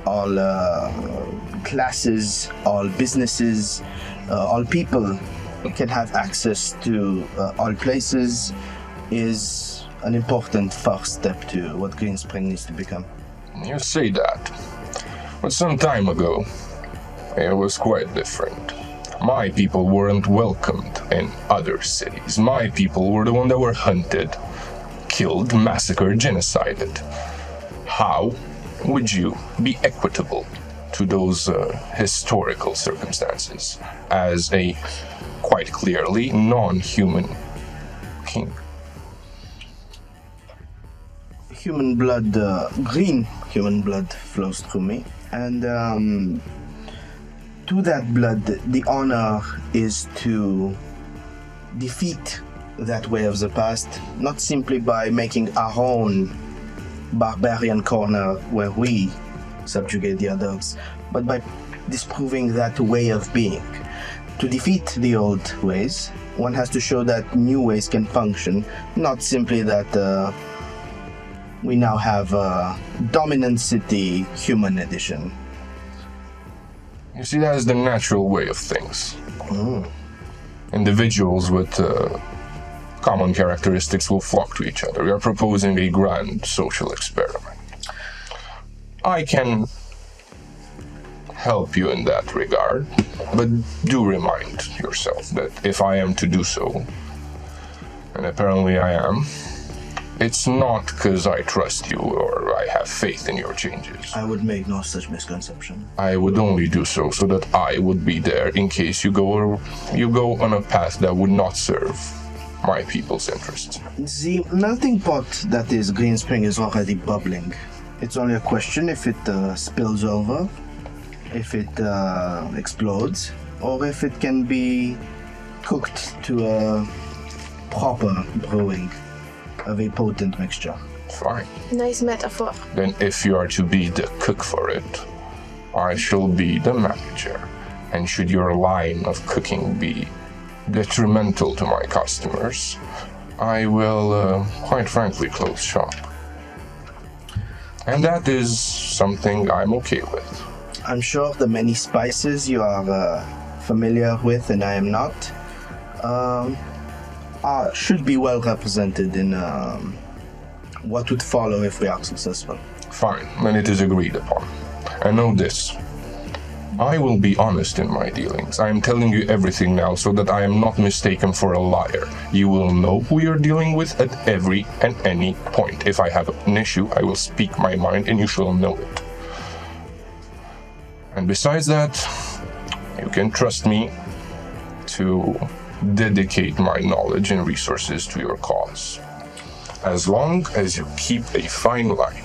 all classes, all businesses, all people can have access to all places is an important first step to what Green Spring needs to become. You say that, but some time ago, it was quite different. My people weren't welcomed in other cities. My people were the ones that were hunted, killed, massacred, genocided. How would you be equitable to those historical circumstances as a quite clearly non-human king? Human blood, green human blood flows through me, and to that blood, the honor is to defeat that way of the past, not simply by making our own barbarian corner where we subjugate the others, but by disproving that way of being. To defeat the old ways, one has to show that new ways can function, not simply that we now have a dominant city human edition. You see, that is the natural way of things. Individuals with common characteristics will flock to each other. We are proposing a grand social experiment. I can help you in that regard, but do remind yourself that if I am to do so, and apparently I am, it's not because I trust you or I have faith in your changes. I would make no such misconception. I would only do so that I would be there in case you go on a path that would not serve my people's interests. The melting pot that is Green Spring is already bubbling. It's only a question if it spills over, if it explodes, or if it can be cooked to a proper brewing of a potent mixture. Fine. Nice metaphor. Then if you are to be the cook for it, I shall be the manager. And should your line of cooking be detrimental to my customers, I will, quite frankly, close shop. And that is something I'm okay with. I'm sure the many spices you are familiar with and I am not should be well represented in what would follow if we are successful. Fine, then it is agreed upon. And know this. I will be honest in my dealings. I am telling you everything now so that I am not mistaken for a liar. You will know who you're dealing with at every and any point. If I have an issue, I will speak my mind and you shall know it. And besides that, you can trust me to dedicate my knowledge and resources to your cause. As long as you keep a fine line.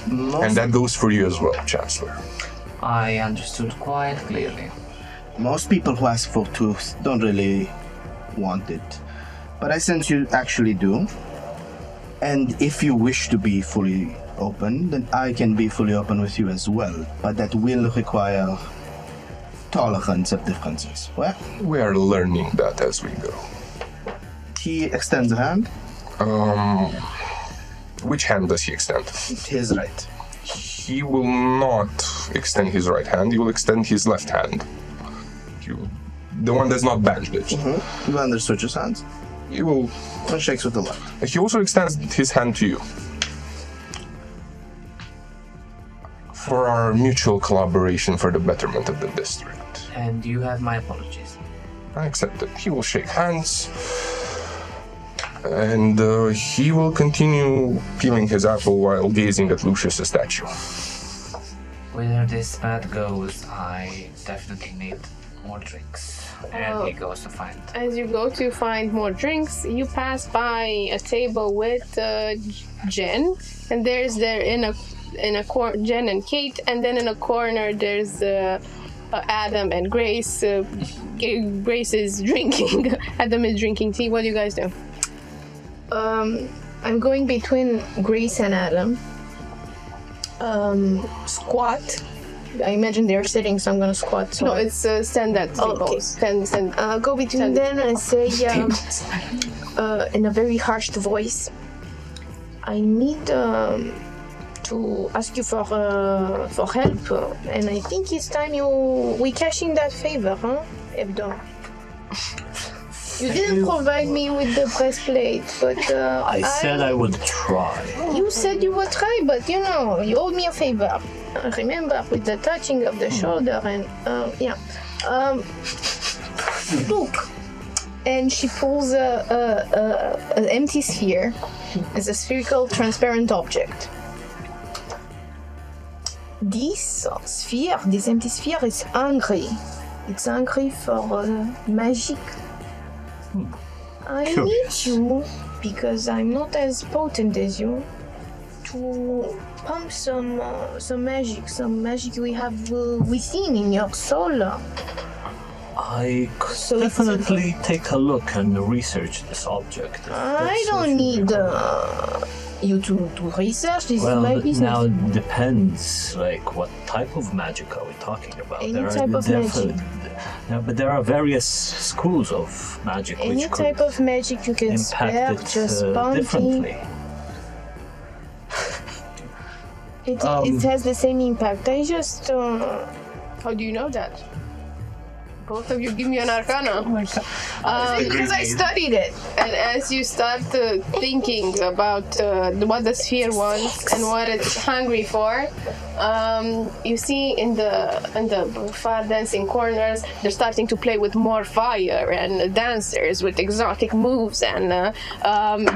And that goes for you as well, Chancellor. I understood quite clearly. Most people who ask for truth don't really want it. But I sense you actually do. And if you wish to be fully open, then I can be fully open with you as well. But that will require tolerance of differences. Well, We are learning that as we go. he extends a hand. Which hand does he extend? His right. He will not extend his right hand, he will extend his left hand. The one that's not bandaged. Vander switches hands He will. and shakes with the left. He also extends his hand to you. For our mutual collaboration for the betterment of the district. And you have my apologies. I accept it. He will shake hands. And he will continue peeling his apple while gazing at Lucius' statue. Where this path goes, I definitely need more drinks. And he goes to find. As you go to find more drinks, you pass by a table with Jen, and there's Jen and Kate, and then in a corner there's Adam and Grace. Grace is drinking. Adam is drinking tea. What do you guys do? I'm going between Grace and Adam. Squat. I imagine they're sitting, so I'm gonna squat. So No, it's stand at Oh, okay. tables. Stand. go between them and say in a very harsh voice, I need to ask you for help, and I think it's time we cash in that favor, huh, Hebdo? You didn't provide me with the breastplate, but I said I would try. You said you would try, but you owed me a favor. Remember, with the touching of the shoulder and yeah. Look, and she pulls an empty sphere. It's a spherical, transparent object. This empty sphere is hungry. It's hungry for magic. I need you, because I'm not as potent as you, to pump some magic we have within in your soul. I could So it's- definitely take a look and research this object. if I that's don't what you need want. you to research. This Well, is my business. now it depends, like, what type of magic are we talking about? Any type of magic. Yeah, but there are various schools of magic Any which could type of magic you can spare, impact it just bounty. differently. It has the same impact. I just How do you know that? Both of you give me an arcana. because I studied it. And as you start thinking about what the sphere wants and what it's hungry for, you see in the far dancing corners, they're starting to play with more fire and dancers with exotic moves and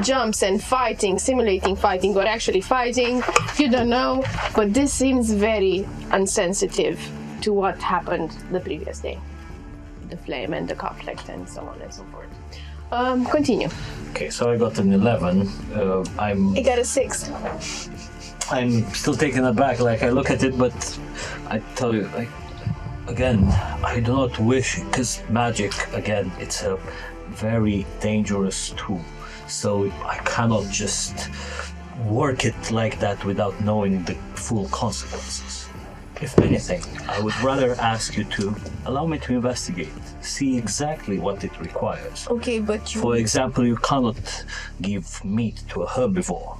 jumps and fighting, simulating fighting or actually fighting. You don't know, but this seems very unsensitive to what happened the previous day. The flame and the conflict and so on and so forth. Continue. Okay, so I got an 11. I got a 6. I'm still taken aback. Like, I look at it, but I tell you, like, again, I do not wish, because magic, again, it's a very dangerous tool. So I cannot just work it like that without knowing the full consequences. If anything, I would rather ask you to allow me to investigate, see exactly what it requires. Okay, but you... For example, you cannot give meat to a herbivore.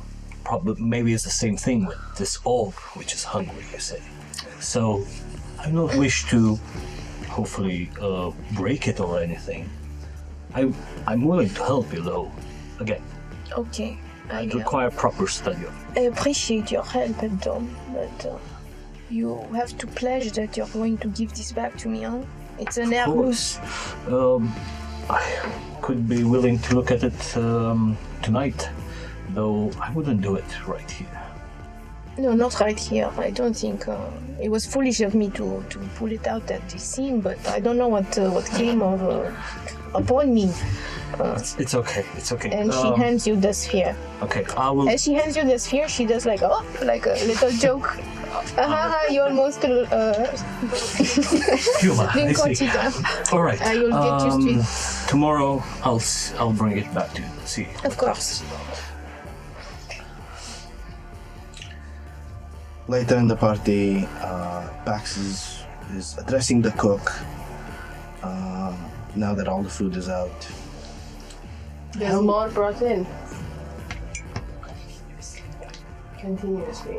Maybe it's the same thing with this orc, which is hungry, you say. So, I don't wish to, hopefully, break it or anything. I'm willing to help you, though. Again, Okay. I require proper study of it. I appreciate your help, Tom, but you have to pledge that you're going to give this back to me, huh? It's an Of course. I could be willing to look at it tonight, though I wouldn't do it right here. No, not right here. I don't think it was foolish of me to pull it out at this scene, but I don't know what came upon me. It's okay. It's okay. And she hands you the sphere. Okay, I will. As she hands you the sphere, she does like a little joke. You almost Humor. I didn't see. catch it. All right. You'll get used to it. Tomorrow, I'll bring it back to you. See. Of course. Later in the party, Pax is addressing the cook. Now that all the food is out. There's more brought in. Continuously.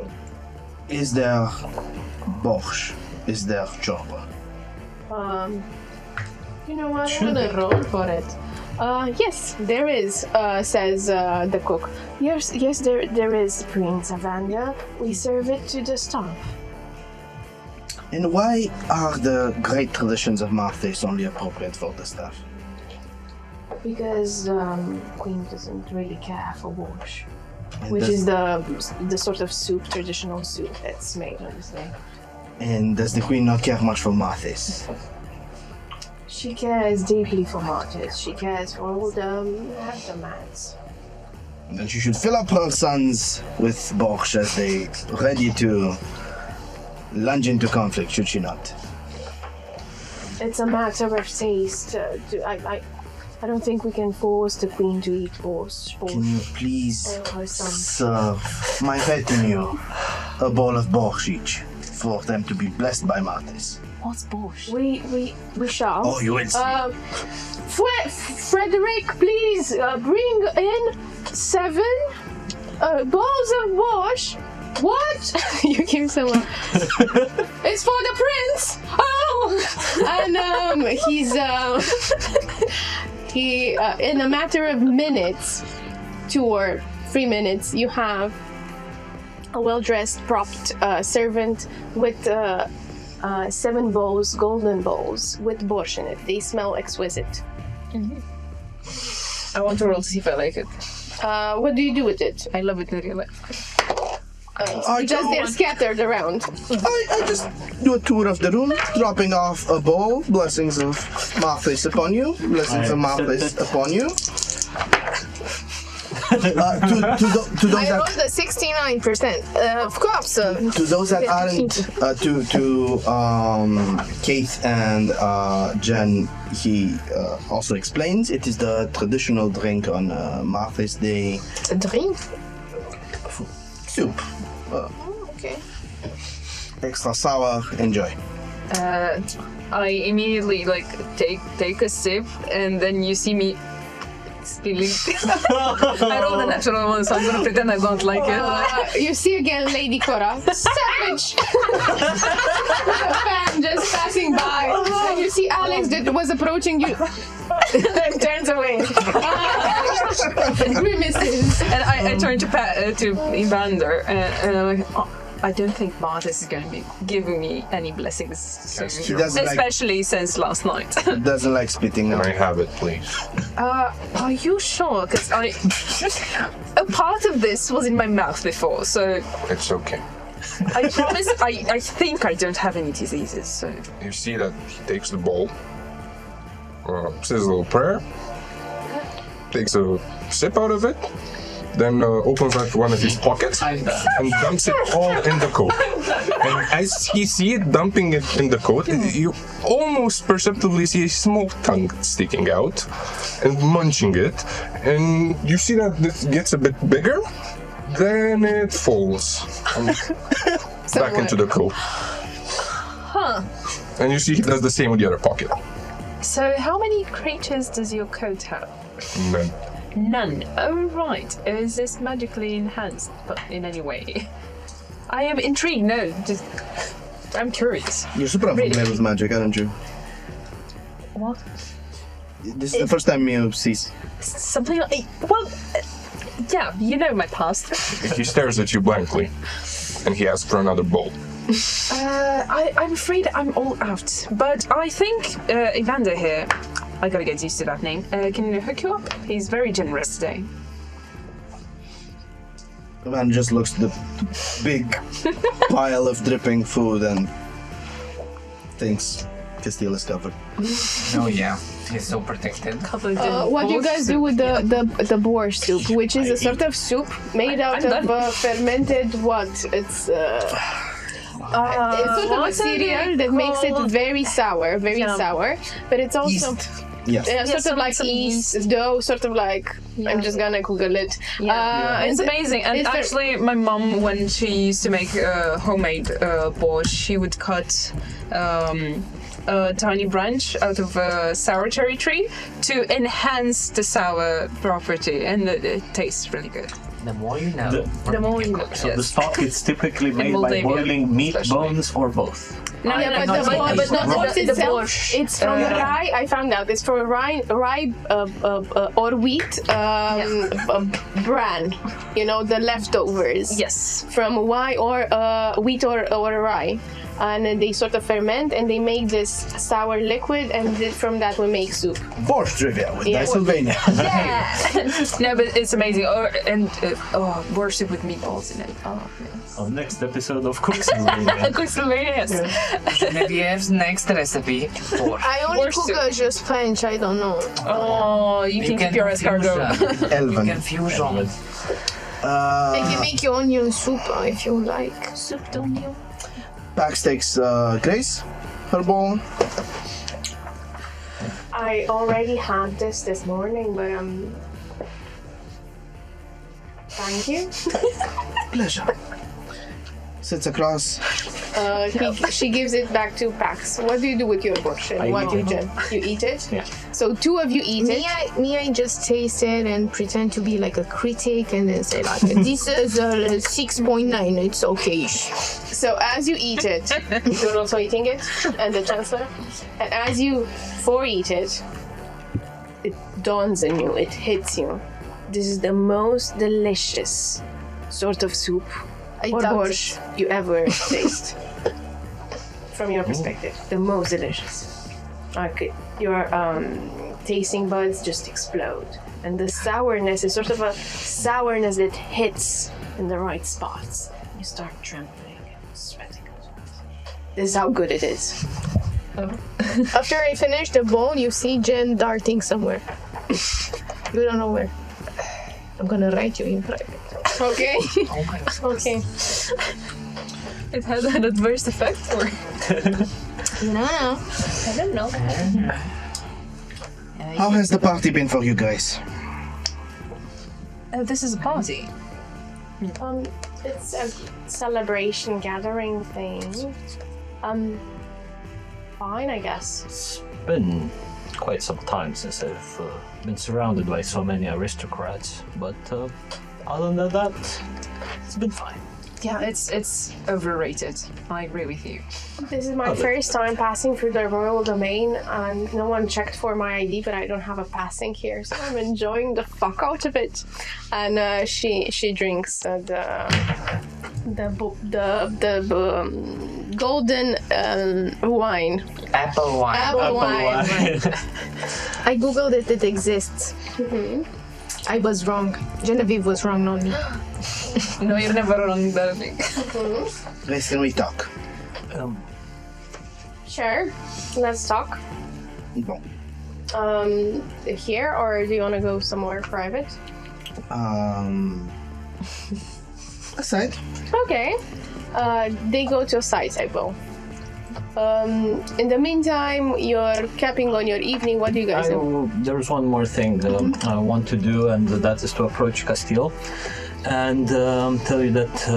Is there borscht? Is there chorba? You know what? I'm gonna roll for it. Yes, there is, says the cook. Yes, there is, Dicesylvania. We serve it to the staff. And why are the great traditions of Marthes only appropriate for the staff? Because Queen doesn't really care for borscht, And which does- is the sort of soup, traditional soup that's made on this day. And does the queen not care much for Marthes? She cares deeply for martyrs. She cares for all the aftermaths. Then she should fill up her sons with borscht as they ready to lunge into conflict, should she not? It's a matter of taste. I don't think we can force the queen to eat borscht. Can you please Or some. serve my retinue a bowl of borscht each for them to be blessed by Marthes? What's borscht? We shall. Oh, you will see. Frederick, please bring in 7 bowls of borscht. What? You give someone. It's for the prince. Oh, and he's in a matter of minutes, 2 or 3 minutes, you have a well-dressed, propped servant with 7 bowls, golden bowls with borscht in it. They smell exquisite. I want to roll to see if I like it. What do you do with it? I love it in real life. Because they're scattered around. I just do a tour of the room, dropping off a bowl, blessings of Marthes upon you, blessings of Marthes upon you. To those I that rolled a 69%. Of course. to those that aren't Keith and Jen, he also explains it is the traditional drink on Marthes Day. A drink? Soup. Okay. Extra sour. Enjoy. I immediately take a sip, and then you see me spilling. I rolled a natural one, so I'm gonna pretend I don't like it. You see again Lady Cora. Savage! Fan just passing by. And you see Alex that was approaching you. And turns away. Grimaces. And I turn to Evander, and I'm like, oh, I don't think Marthes is going to be giving me any blessings soon. He doesn't like- Especially since last night. Doesn't like spitting Can out. I have it, please? Are you sure? Because a part of this was in my mouth before, so It's okay. I promise. I think I don't have any diseases. So You see that he takes the bowl, says a little prayer, takes a sip out of it, then opens up one of his pockets and dumps it all in the coat. And as he see it dumping it in the coat, you almost perceptibly see a small tongue sticking out and munching it. And you see that this gets a bit bigger, then it falls back into the coat. Huh. And you see he does the same with the other pocket. So how many creatures does your coat have? None. None. Oh, right. Is this magically enhanced but in any way? I am intrigued. No, just... I'm curious. You're super familiar with magic, aren't you? What? This is the first time you see. Something like... Well, yeah, you know my past. He stares at you blankly, and he asks for another bowl. I'm afraid I'm all out. But I think Evander here, I gotta get used to that name, can hook you up. He's very generous today. The man just looks at the big pile of dripping food and thinks Castile is covered. Oh yeah, he's so protected. Covered in What do you borscht guys do with the borscht soup, which is a sort of soup made out I'm of fermented what? It's sort of a cereal that makes it very sour, sour. But it's also Yes. sort of like some yeast dough, sort of like. I'm just gonna Google it. It's amazing. And it's actually, my mom, when she used to make homemade borscht, she would cut a tiny branch out of a sour cherry tree to enhance the sour property, and it tastes really good. The more you know. The more you know. So the stock is typically made by Moldavia, boiling meat, especially. bones, or both. No, but no, the borscht itself, borscht. it's from rye. I found out it's from rye or wheat bran. You know, the leftovers. Yes. From wheat or rye. And then they sort of ferment and they make this sour liquid, and from that we make soup. Borscht trivia with Yeah. Dicesylvania. No, but it's amazing. Borscht soup with meatballs in it. Oh, yes. On next episode of Cooksylvania. Cosma, yes. Genevieve's next recipe for I only Borscht cook just French, I don't know. Oh, you can keep your escargot. Elven. Confusion. I can make you onion soup if you like. Soup d'oignon. Pax takes Grace, her bowl. I already had this morning, but thank you. Pleasure. Sits across. She gives it back to Pax. What do you do with your borscht? What do you do? You eat it? Yeah. So two of you eat it. I just taste it and pretend to be like a critic and then say like, this is a 6.9, it's okay. So as you eat it, you're also eating it, and the Chancellor. And as you eat it, it dawns on you, it hits you. This is the most delicious sort of soup or borscht you ever taste. From your perspective, the most delicious. Okay, your tasting buds just explode, and the sourness is sort of a sourness that hits in the right spots. You start trembling and sweating. This is how good it is. After I finish the bowl, you see Jen darting somewhere. You don't know where. I'm gonna write you in private. Okay. Okay. It has an adverse effect, or No. I don't know. How has the party been for you guys? This is a party. It's a celebration gathering thing. Fine, I guess. It's been quite some time since I've been surrounded by so many aristocrats, but other than that, it's been fine. Yeah, it's overrated. I agree with you. This is my first time passing through the royal domain, and no one checked for my ID, but I don't have a passing here, so I'm enjoying the fuck out of it. And she drinks the golden wine. apple wine. Apple wine. I googled it, it exists. I was wrong. Genevieve was wrong, not me. No, you're never wrong, darling. Grace, can we talk? Sure, let's talk. Bon. Here, or do you want to go somewhere private? Aside. Okay. They go to a side table. In the meantime, you're capping on your evening. What do you guys do? There's one more thing I want to do, and that is to approach Castile and tell you that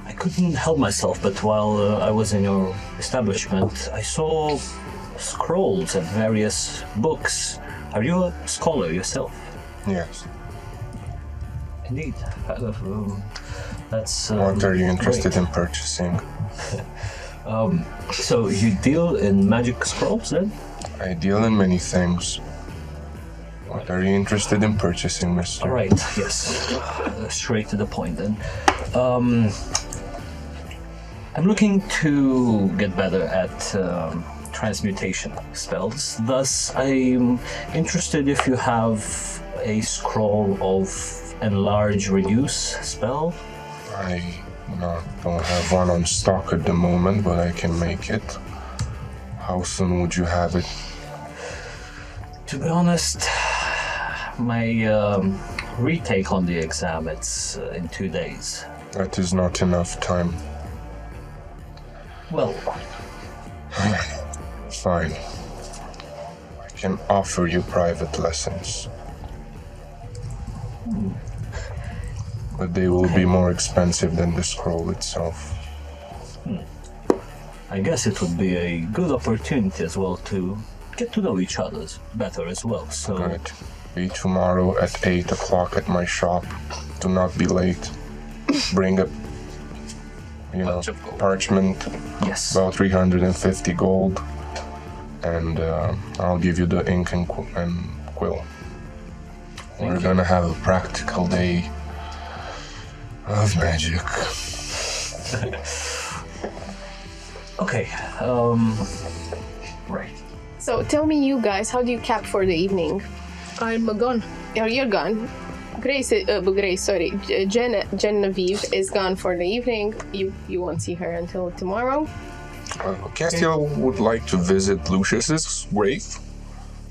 I couldn't help myself, but while I was in your establishment, I saw scrolls and various books. Are you a scholar yourself? Yes. Indeed. That's. What are you interested great. in purchasing? So you deal in magic scrolls then? I deal in many things. What are you interested in purchasing, mister? All right. Yes. Straight to the point then. I'm looking to get better at transmutation spells. Thus, I'm interested if you have a scroll of enlarge reduce spell. I don't have one on stock at the moment, but I can make it. How soon would you have it? To be honest, my retake on the exam, it's in 2 days. That is not enough time. Well, Fine. I can offer you private lessons. But they will be more expensive than the scroll itself. I guess it would be a good opportunity as well to get to know each other better as well. So, Good. Be tomorrow at 8 o'clock at my shop. Do not be late. Bring a Bunch of gold. parchment, yes. about 350 gold, and I'll give you the ink and quill. We're gonna have a practical day of magic. Okay. Right. So tell me, you guys, how do you cap for the evening? I'm gone. You're gone. Genevieve is gone for the evening. You won't see her until tomorrow. Castiel would like to visit Lucius's grave.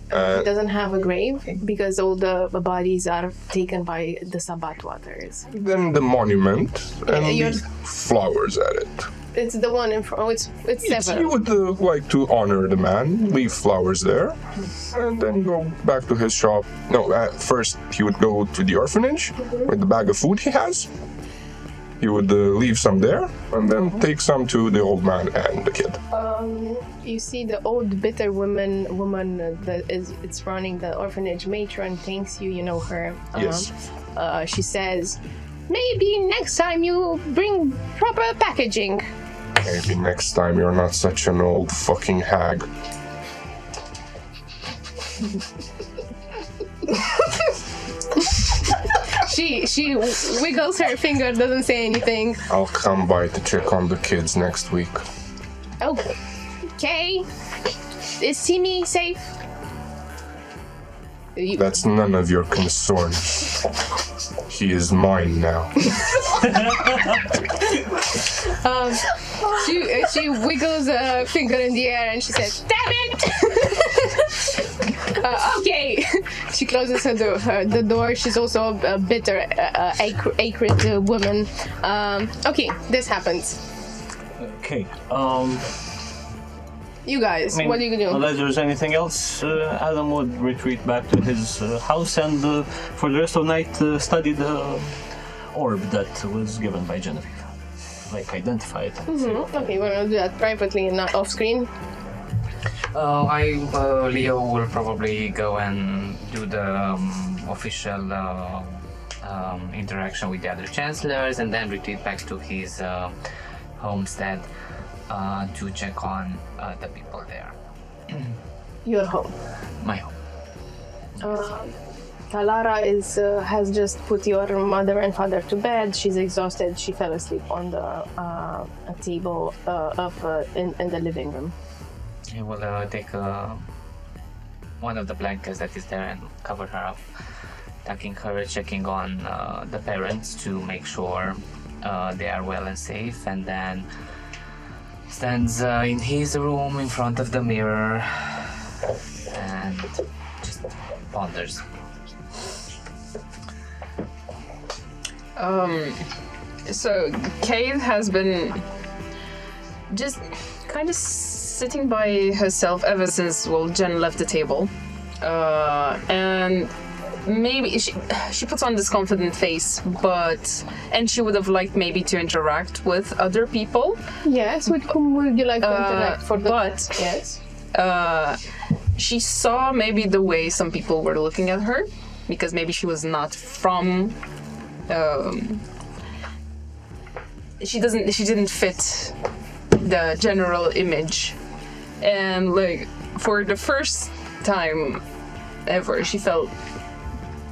He doesn't have a grave because all the bodies are taken by the Sabbat waters. Then the monument and you're- the flowers at it. It's the one in front. Oh, it's Yes, seven. you would like to honor the man, leave flowers there, and then go back to his shop. No, first he would go to the orphanage with the bag of food he has. He would leave some there, and then take some to the old man and the kid. You see the old bitter woman that it's running the orphanage matron thanks you. You know her. Yes. She says, maybe next time you bring proper packaging. Maybe next time you're not such an old fucking hag. She wiggles her finger, doesn't say anything. I'll come by to check on the kids next week. Oh, okay. Is Timmy safe? That's none of your concern. He is mine now. She wiggles a finger in the air and she says, "Damn it!" Okay. She closes the door. She's also a bitter, acrid woman. Okay, this happens. Okay. You guys, what are you gonna do? Unless there's anything else, Adam would retreat back to his house and for the rest of the night study the orb that was given by Genevieve. Like, identify it. Okay, we're gonna do that privately and not off screen. Leo will probably go and do the official interaction with the other chancellors and then retreat back to his homestead to check on the people there. Your home. My home. Talara has just put your mother and father to bed. She's exhausted. She fell asleep on the table in the living room. He will take one of the blankets that is there and cover her up, tucking her, checking on the parents to make sure they are well and safe, and then stands in his room in front of the mirror and just ponders. So Kate has been just kind of sitting by herself ever since Jen left the table, and maybe she puts on this confident face, and she would have liked maybe to interact with other people. Yes, with whom would you like to interact for the... Yes. She saw maybe the way some people were looking at her, because maybe she was not from... she didn't fit the general image. And like, for the first time ever, she felt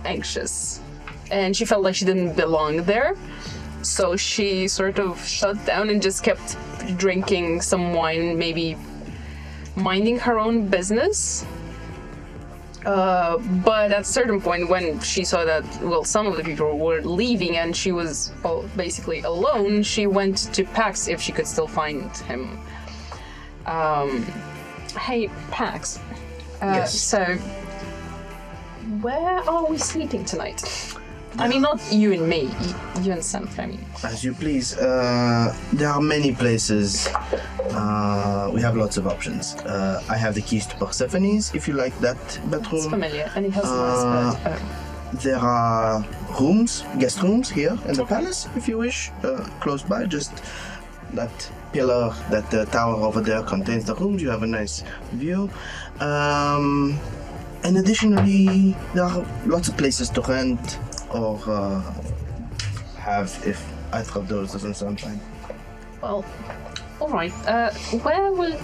anxious. And she felt like she didn't belong there. So she sort of shut down and just kept drinking some wine, maybe minding her own business. But at a certain point, when she saw that, well, some of the people were leaving and she was basically alone, she went to Pax if she could still find him. Hey, Pax. Yes. So, where are we sleeping tonight? I mean, not you and me, you and Sam, I mean. As you please. There are many places. We have lots of options. I have the keys to Persephone's, if you like that bedroom. It's familiar, and it has a nice bed. There are rooms, guest rooms here in the palace, if you wish, close by. Just that pillar, that tower over there contains the rooms. You have a nice view. And additionally, there are lots of places to rent or have if either of those doesn't sound fine. Well, all right. Where will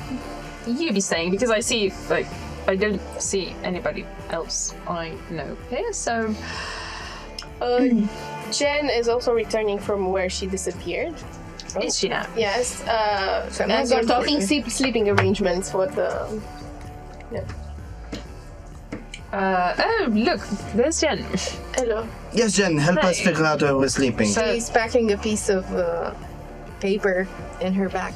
you be staying? Because I see, like, I don't see anybody else I know here, so... Jen is also returning from where she disappeared. Is she now? Yes. So And we're talking sleeping arrangements for the... Yeah. Oh, look, there's Jen. Hello. Yes, Jen, help us Hey. figure out where we're sleeping. She's packing a piece of paper in her bag.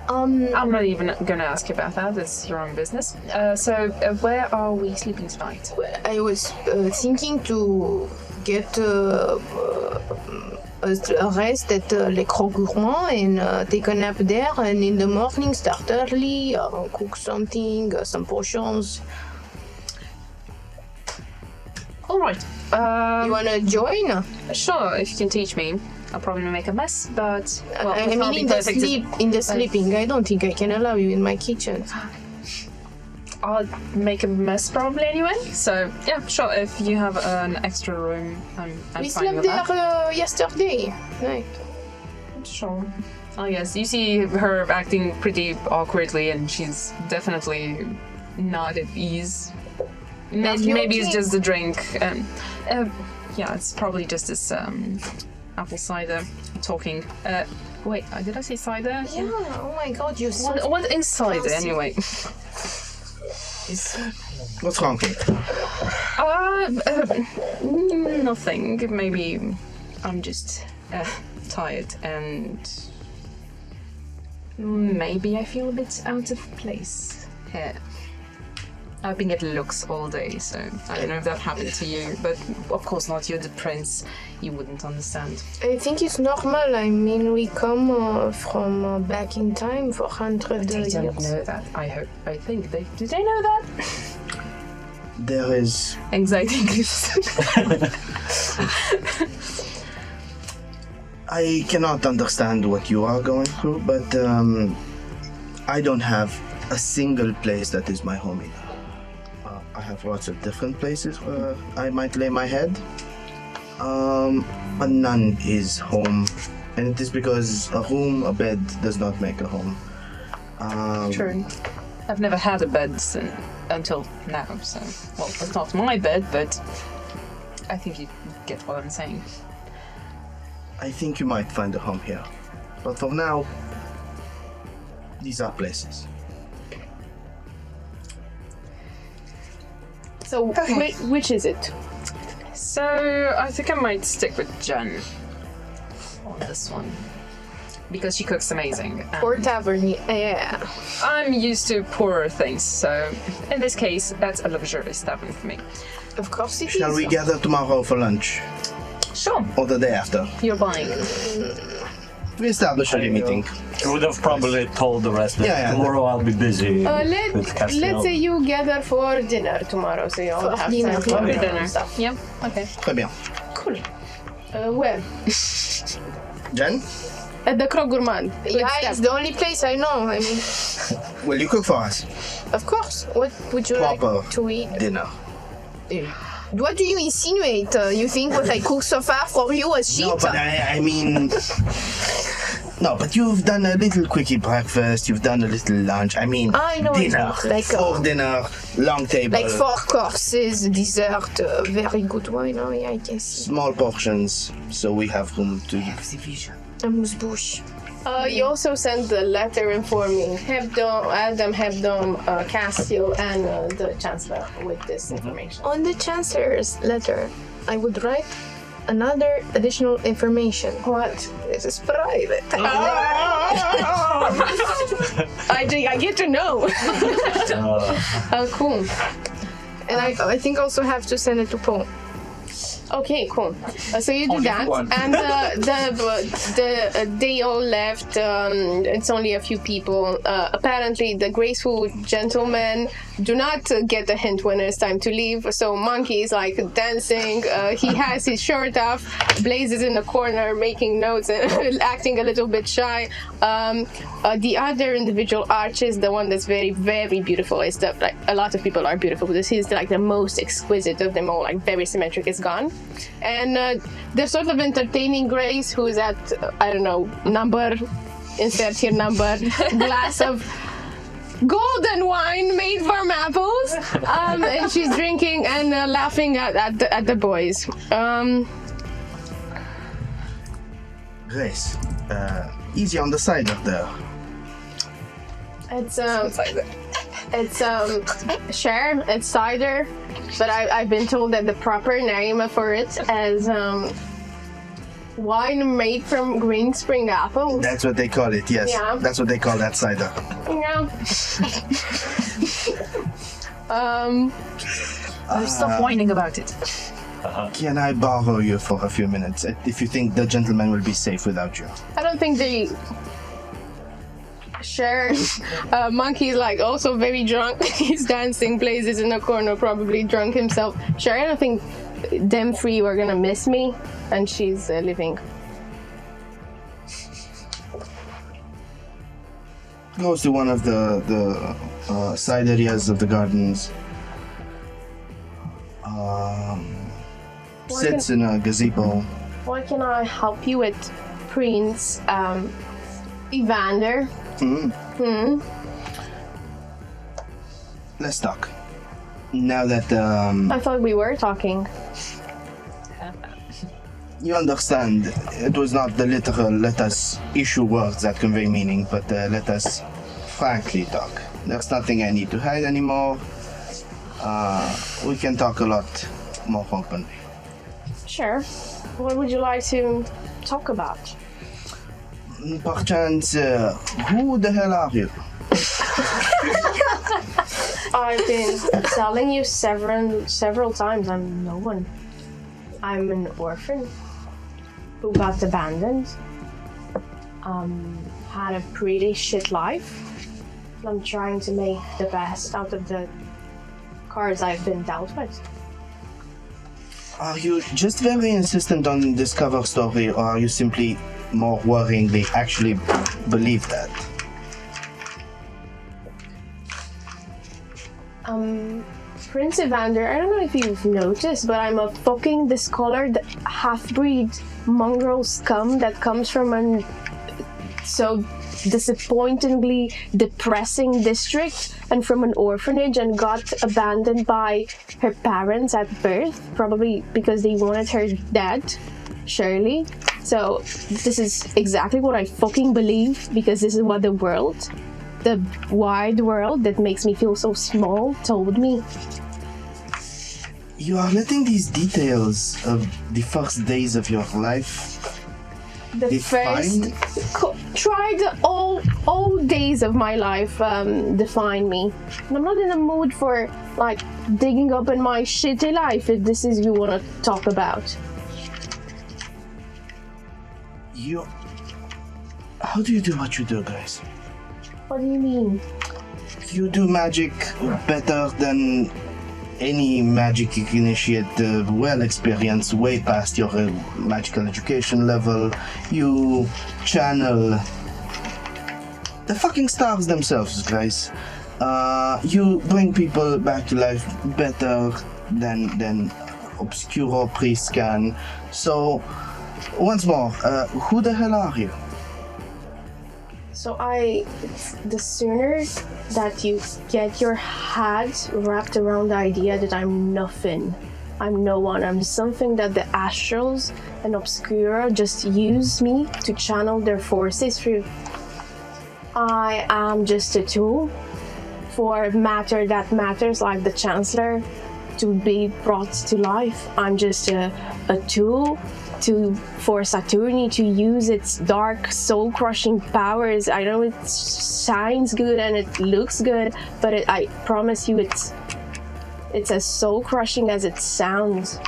I'm not even gonna ask you about that, it's your own business. So, where are we sleeping tonight? I was thinking to get a rest at Le Croque Gourmand and take a nap there, and in the morning start early, cook something, some portions. All right. You wanna join? Sure, if you can teach me. I'll probably make a mess, but well, I we can't mean, be in the perfect. in the sleeping, I don't think I can allow you in my kitchen. I'll make a mess probably anyway. So yeah, sure. If you have an extra room, I'm We fine slept with there that. yesterday. Right. Sure. I guess you see her acting pretty awkwardly, and she's definitely not at ease. Maybe it's just the drink. Yeah, it's probably just this apple cider talking. Wait, did I say cider? Yeah. Oh my God, you're so. What is cider anyway? What's wrong with you? Nothing. Maybe I'm just tired and maybe I feel a bit out of place here. I've been getting looks all day, so I don't know if that happened to you, but of course not. You're the prince. You wouldn't understand. I think it's normal. I mean, we come from back in time for 100 They years. don't know that. I think they... Do they know that? There is... Anxiety increases. I cannot understand what you are going through, but I don't have a single place that is my home either. I have lots of different places where I might lay my head. But none is home. And it is because a room, a bed, does not make a home. True. I've never had a bed until now, so... Well, it's not my bed, but I think you get what I'm saying. I think you might find a home here. But for now, these are places. So, which is it? So, I think I might stick with Jen on this one. Because she cooks amazing. Or tavern, yeah. I'm used to poorer things, so in this case, that's a luxurious tavern for me. Of course it is. Shall we gather tomorrow for lunch? Sure, Or the day after? you're buying. We established a meeting. I would have probably told the rest that Yeah. tomorrow I'll be busy with Castiel. Let's say you gather for dinner tomorrow, so you all have dinner. time for Dinner. stuff. Yep. Okay. Très bien. Cool. Where? Jen, At the Krog Gourmand. Good Yeah, step. it's the only place I know. I mean, will you cook for us? of course. What would you Proper like to eat? dinner. What do you insinuate? You think what I cook so far for you was shit? No, but I mean... No, but you've done a little quickie breakfast, you've done a little lunch. I mean, I know, dinner. like, For dinner, long table. Like 4 courses, dessert, very good wine. Oh, yeah, I guess. Small portions, so we have room to... Amuse-bouche. You also sent the letter informing Adam Hebdom, Castiel, and the Chancellor with this information. On the Chancellor's letter, I would write another additional information. What? This is private. I get to know. Cool. And I think also have to send it to Paul. Okay, cool. So you do that, and they all left. It's only a few people. Apparently, the graceful gentlemen do not get a hint when it's time to leave. So Monkey is like dancing. He has his shirt off. Blaze is in the corner making notes and acting a little bit shy. The other individual, Arch, is the one that's very, very beautiful. It's like a lot of people are beautiful, but he's like the most exquisite of them all. Like very symmetric. Is gone. And the sort of entertaining Grace, who's at, I don't know, insert here number, glass of golden wine made from apples. And she's drinking and laughing at the boys. Grace, easy on the side up there. It's Share, it's cider, but I've been told that the proper name for it is wine made from green spring apples. That's what they call it, yes. Yeah. That's what they call that cider. Yeah. Stop whining about it. Can I borrow you for a few minutes if you think the gentleman will be safe without you? I don't think they. Sure. Monkey's like also very drunk. He's dancing, Blazes in the corner, probably drunk himself. Sure, I don't think them three were gonna miss me, and she's leaving. Goes to one of the side areas of the gardens. Sits in a gazebo. Why can I help you with Prince Evander? Let's talk. Now that I thought we were talking. you understand, it was not the literal let us issue words that convey meaning, but let us frankly talk. There's nothing I need to hide anymore. We can talk a lot more openly. Sure. What would you like to talk about? Perchance, who the hell are you? I've been telling you several times I'm no one. I'm an orphan who got abandoned. Had a pretty shit life. I'm trying to make the best out of the cards I've been dealt with. Are you just very insistent on this cover story, or are you simply more worrying they actually believe that? Prince Evander, I don't know if you've noticed, but I'm a fucking discolored half-breed mongrel scum that comes from an so disappointingly depressing district and from an orphanage and got abandoned by her parents at birth, probably because they wanted her dead, surely. So this is exactly what I fucking believe, because this is what the wide world that makes me feel so small told me. You are letting these details of the first days of your life Try the all days of my life define me. And I'm not in the mood for like digging up in my shitty life if this is you want to talk about. How do you do what you do, guys? What do you mean? You do magic better than any magic initiate, well experienced, way past your magical education level. You channel the fucking stars themselves, guys. You bring people back to life better than obscure priests can. So, once more, who the hell are you? So the sooner that you get your head wrapped around the idea that I'm nothing, I'm no one, I'm something that the astrals and obscura just use me to channel their forces through. I am just a tool for matter that matters, like the Chancellor, to be brought to life. I'm just a tool for Saturni to use its dark soul-crushing powers. I know it shines good and it looks good, but I promise you it's as soul-crushing as it sounds.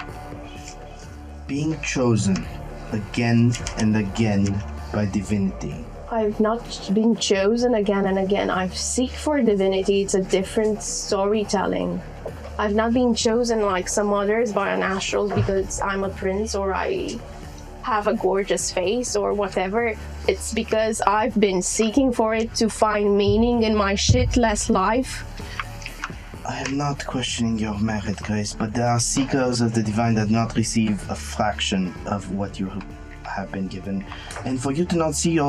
Being chosen again and again by divinity. I've not been chosen again and again. I've seek for divinity. It's a different storytelling. I've not been chosen like some others by an astral because I'm a prince or I have a gorgeous face or whatever. It's because I've been seeking for it to find meaning in my shitless life. I am not questioning your merit, Grace, but there are seekers of the divine that not receive a fraction of what you have been given. And for you to not see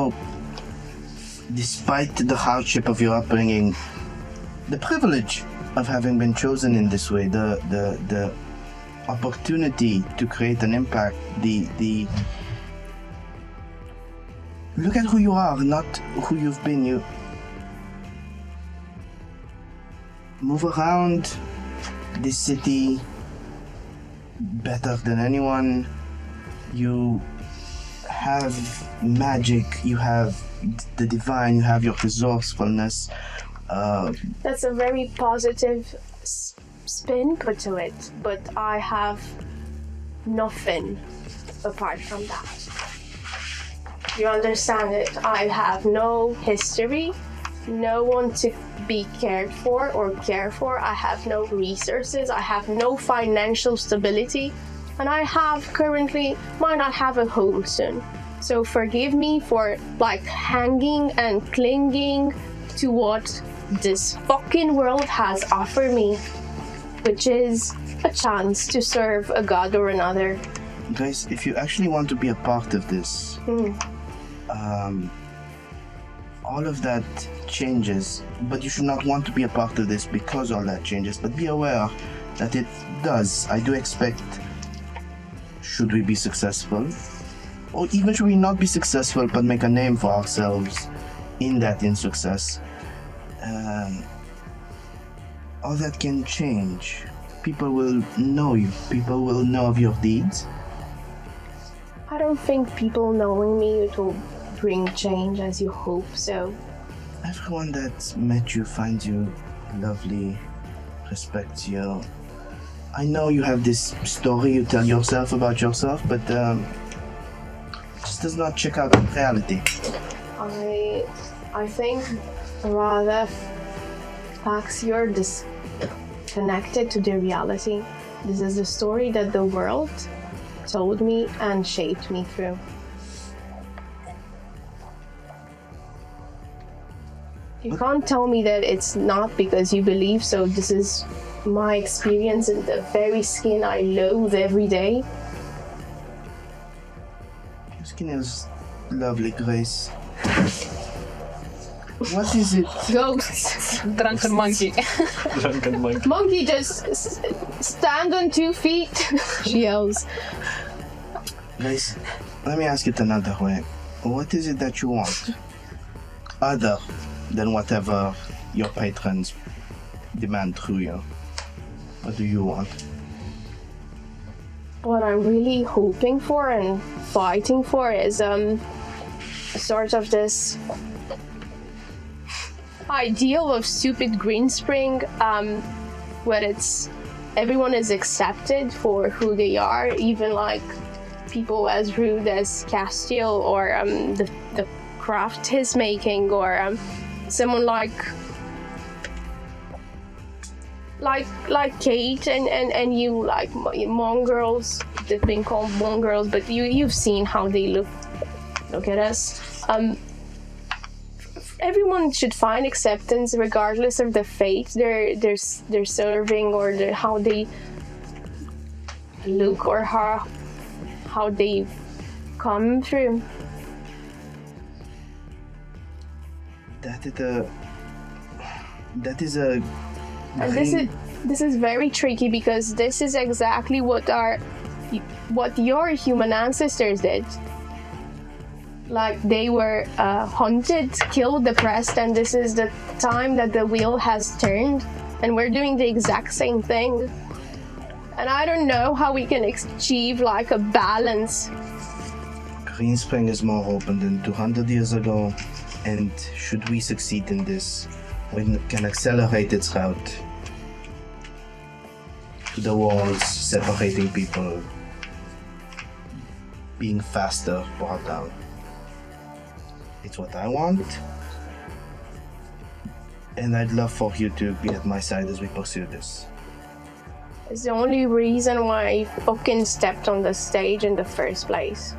despite the hardship of your upbringing, the privilege of having been chosen in this way, the opportunity to create an impact, the look at who you are, not who you've been. You move around this city better than anyone. You have magic, you have the divine, you have your resourcefulness. That's a very positive spin put to it, but I have nothing apart from that. You understand it? I have no history, no one to be cared for or care for. I have no resources, I have no financial stability, and I might not have a home soon. So forgive me for hanging and clinging to what this fucking world has offered me, which is a chance to serve a god or another. Guys, if you actually want to be a part of this, all of that changes, but you should not want to be a part of this because all that changes, but be aware that it does. I do expect, should we be successful, or even should we not be successful but make a name for ourselves in that insuccess, all that can change. People will know you. People will know of your deeds. I don't think people knowing me it will bring change as you hope so. Everyone that's met you finds you lovely, respects you. I know you have this story you tell yourself about yourself, but just does not check out reality. I think rather Pax, you're disconnected to the reality. This is the story that the world told me and shaped me through. You can't tell me that it's not because you believe so. This is my experience in the very skin I loathe every day. Your skin is lovely, Grace. What is it? Ghosts. Drunken monkey. Drunken monkey. Monkey just stand on 2 feet. She yells. Grace, let me ask it another way. What is it that you want? Other than whatever your patrons demand through you. What do you want? What I'm really hoping for and fighting for is sort of this ideal of stupid Green Spring, where everyone is accepted for who they are, even people as rude as Castiel or the craft his making, or someone like Kate and you, like mongrels. They've been called mongrels, but you've seen how they look at us. Everyone should find acceptance regardless of the faith they're serving, or how they look, or how they come through. That is a And this is very tricky, because this is exactly what your human ancestors did. Like, they were hunted, killed, depressed, and this is the time that the wheel has turned, and we're doing the exact same thing. And I don't know how we can achieve like a balance. Green Spring is more open than 200 years ago, and should we succeed in this, we can accelerate its route to the walls separating people, being faster brought down. It's what I want, and I'd love for you to be at my side as we pursue this. It's the only reason why I fucking stepped on the stage in the first place.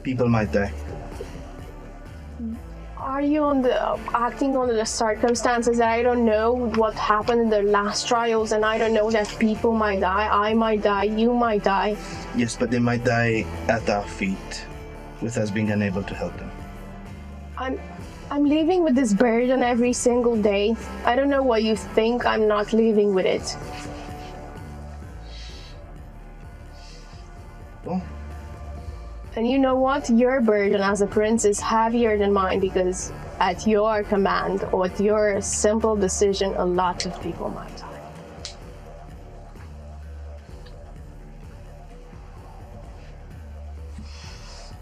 People might die. Are you acting under the circumstances that I don't know what happened in the last trials, and I don't know that people might die, I might die, you might die. Yes, but they might die at our feet, with us being unable to help them. I'm living with this burden every single day. I don't know why you think I'm not living with it. Well, and you know what? Your burden as a prince is heavier than mine, because at your command, or at your simple decision, a lot of people might die.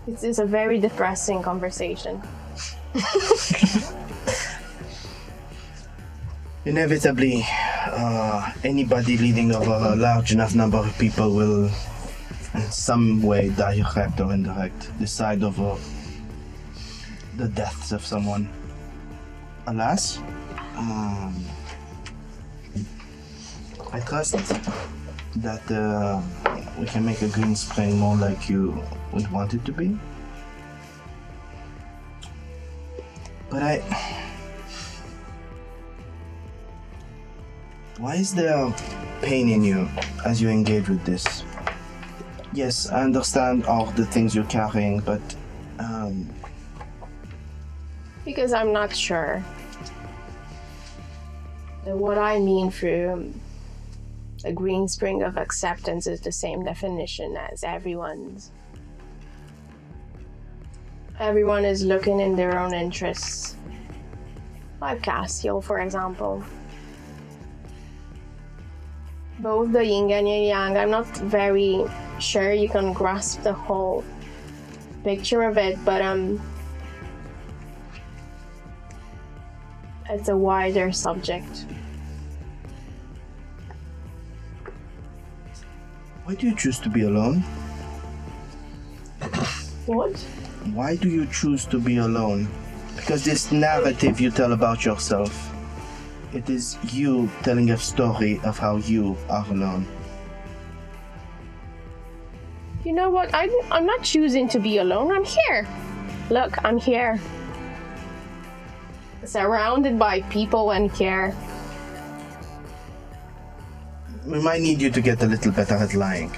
It's a very depressing conversation. Inevitably, anybody leading over a large enough number of people will in some way, direct or indirect, decide over the deaths of someone. Alas, I trust that we can make a Green Spring more like you would want it to be. But why is there pain in you as you engage with this? Yes, I understand all the things you're carrying, but because I'm not sure that what I mean through a green spring of acceptance is the same definition as everyone's. Everyone is looking in their own interests. Like Castiel, for example. Both the yin and yang, I'm not very sure you can grasp the whole picture of it, but it's a wider subject. Why do you choose to be alone? What? Why do you choose to be alone? Because this narrative you tell about yourself, it is you telling a story of how you are alone. You know what? I'm not choosing to be alone. I'm here. Look, I'm here. Surrounded by people and care. We might need you to get a little better at lying.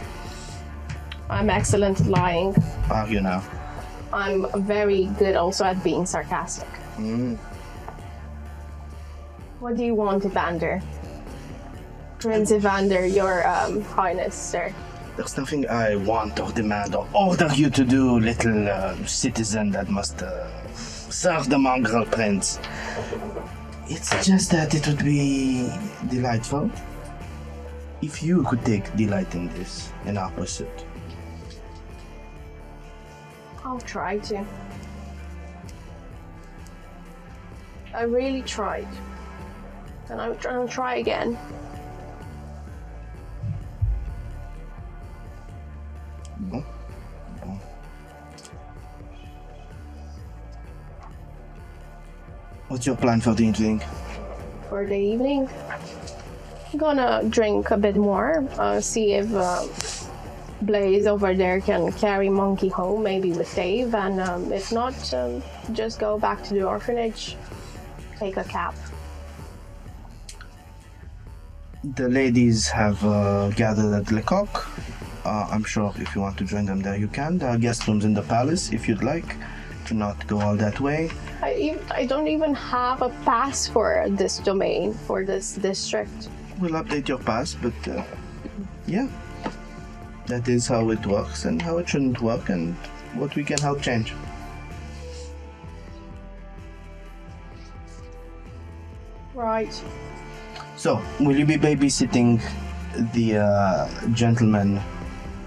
I'm excellent at lying. Are you now? I'm very good also at being sarcastic. What do you want, Evander? Prince Evander, your highness, sir. There's nothing I want or demand or order you to do, little citizen that must serve the mongrel prince. It's just that it would be delightful if you could take delight in this, in our pursuit. I'll try to. I really tried. And I'll try again. What's your plan for the evening? For the evening, I'm gonna drink a bit more, see if Blaze over there can carry Monkey home, maybe with Dave, and if not, just go back to the orphanage, take a cab. The ladies have gathered at Le Coq. I'm sure if you want to join them there, you can. There are guest rooms in the palace if you'd like. Do not go all that way. I don't even have a pass for this domain, for this district. We'll update your pass, but yeah. That is how it works and how it shouldn't work and what we can help change. Right. So, will you be babysitting the gentleman,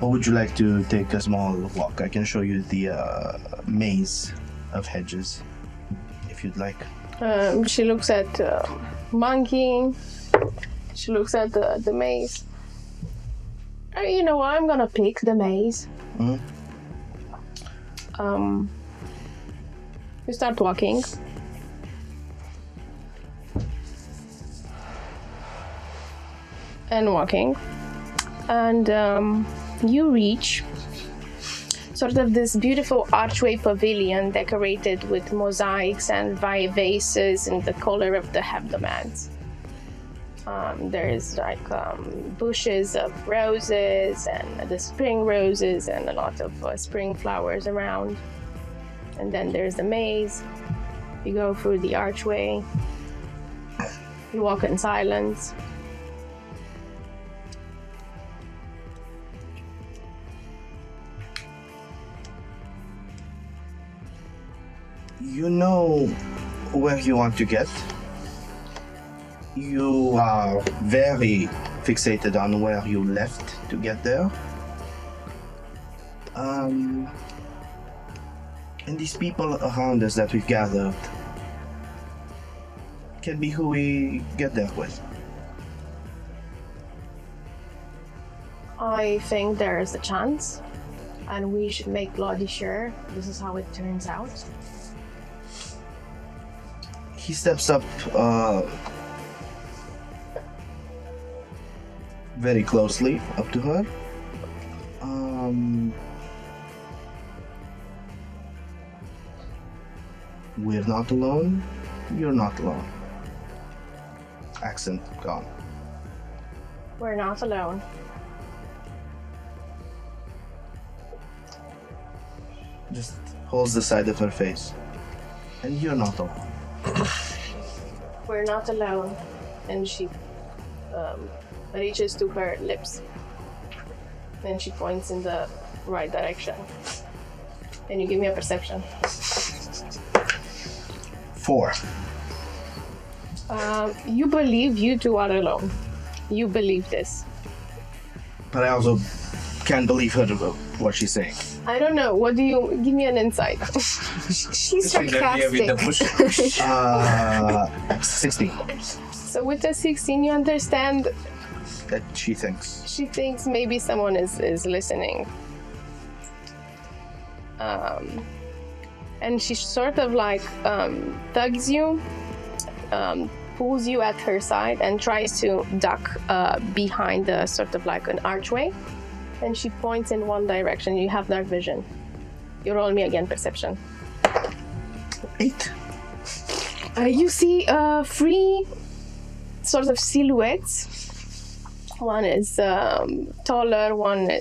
or would you like to take a small walk? I can show you the maze of hedges, if you'd like. She looks at Monkey. She looks at the maze. You know what? I'm gonna pick the maze. Mm-hmm. You start walking. And walking. And you reach sort of this beautiful archway pavilion decorated with mosaics and vases in the color of the hebdomads. There's like bushes of roses and the spring roses and a lot of spring flowers around. And then there's the maze. You go through the archway. You walk in silence. You know where you want to get. You are very fixated on where you left to get there. And these people around us that we've gathered can be who we get there with. I think there is a chance, and we should make bloody sure this is how it turns out. He steps up very closely up to her. We're not alone. You're not alone. Accent gone. We're not alone. Just holds the side of her face. And you're not alone. We're not alone. And she reaches to her lips. And she points in the right direction. And you give me a perception. 4. You believe you two are alone. You believe this. But I also can't believe her what she's saying. I don't know. What do you... Give me an insight. She's sarcastic. 16. So with the 16, you understand That she thinks. she thinks maybe someone is listening. And she sort of like tugs you, pulls you at her side and tries to duck behind the sort of like an archway. And she points in one direction. You have dark vision. You roll me again perception. 8. You see 3 sort of silhouettes. One is taller,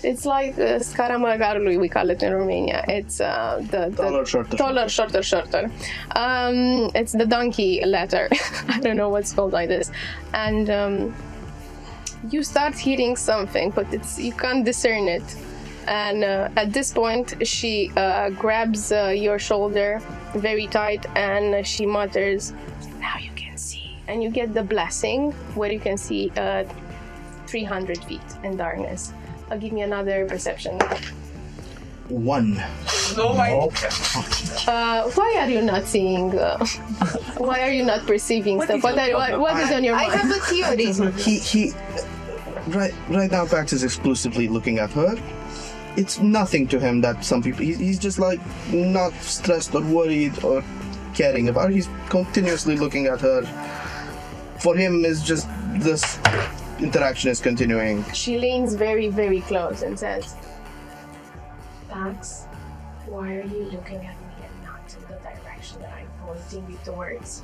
it's like scaramăgarului, we call it in Romania. It's the Taller, shorter. Taller, shorter. It's the donkey letter. I don't know what's called like this. And you start hearing something, but you can't discern it. And at this point, she grabs your shoulder very tight and she mutters, "Now you can see." And you get the blessing where you can see 300 feet in darkness. Give me another perception. 1. Oh my Why are you not seeing? Why are you not perceiving stuff? What is on your I mind? have a theory. He right now practices exclusively looking at her. It's nothing to him that some people. He's just like not stressed or worried or caring about. He's continuously looking at her. For him, is just this interaction is continuing. She leans very, very close and says, Max, why are you looking at me and not in the direction that I'm pointing you towards?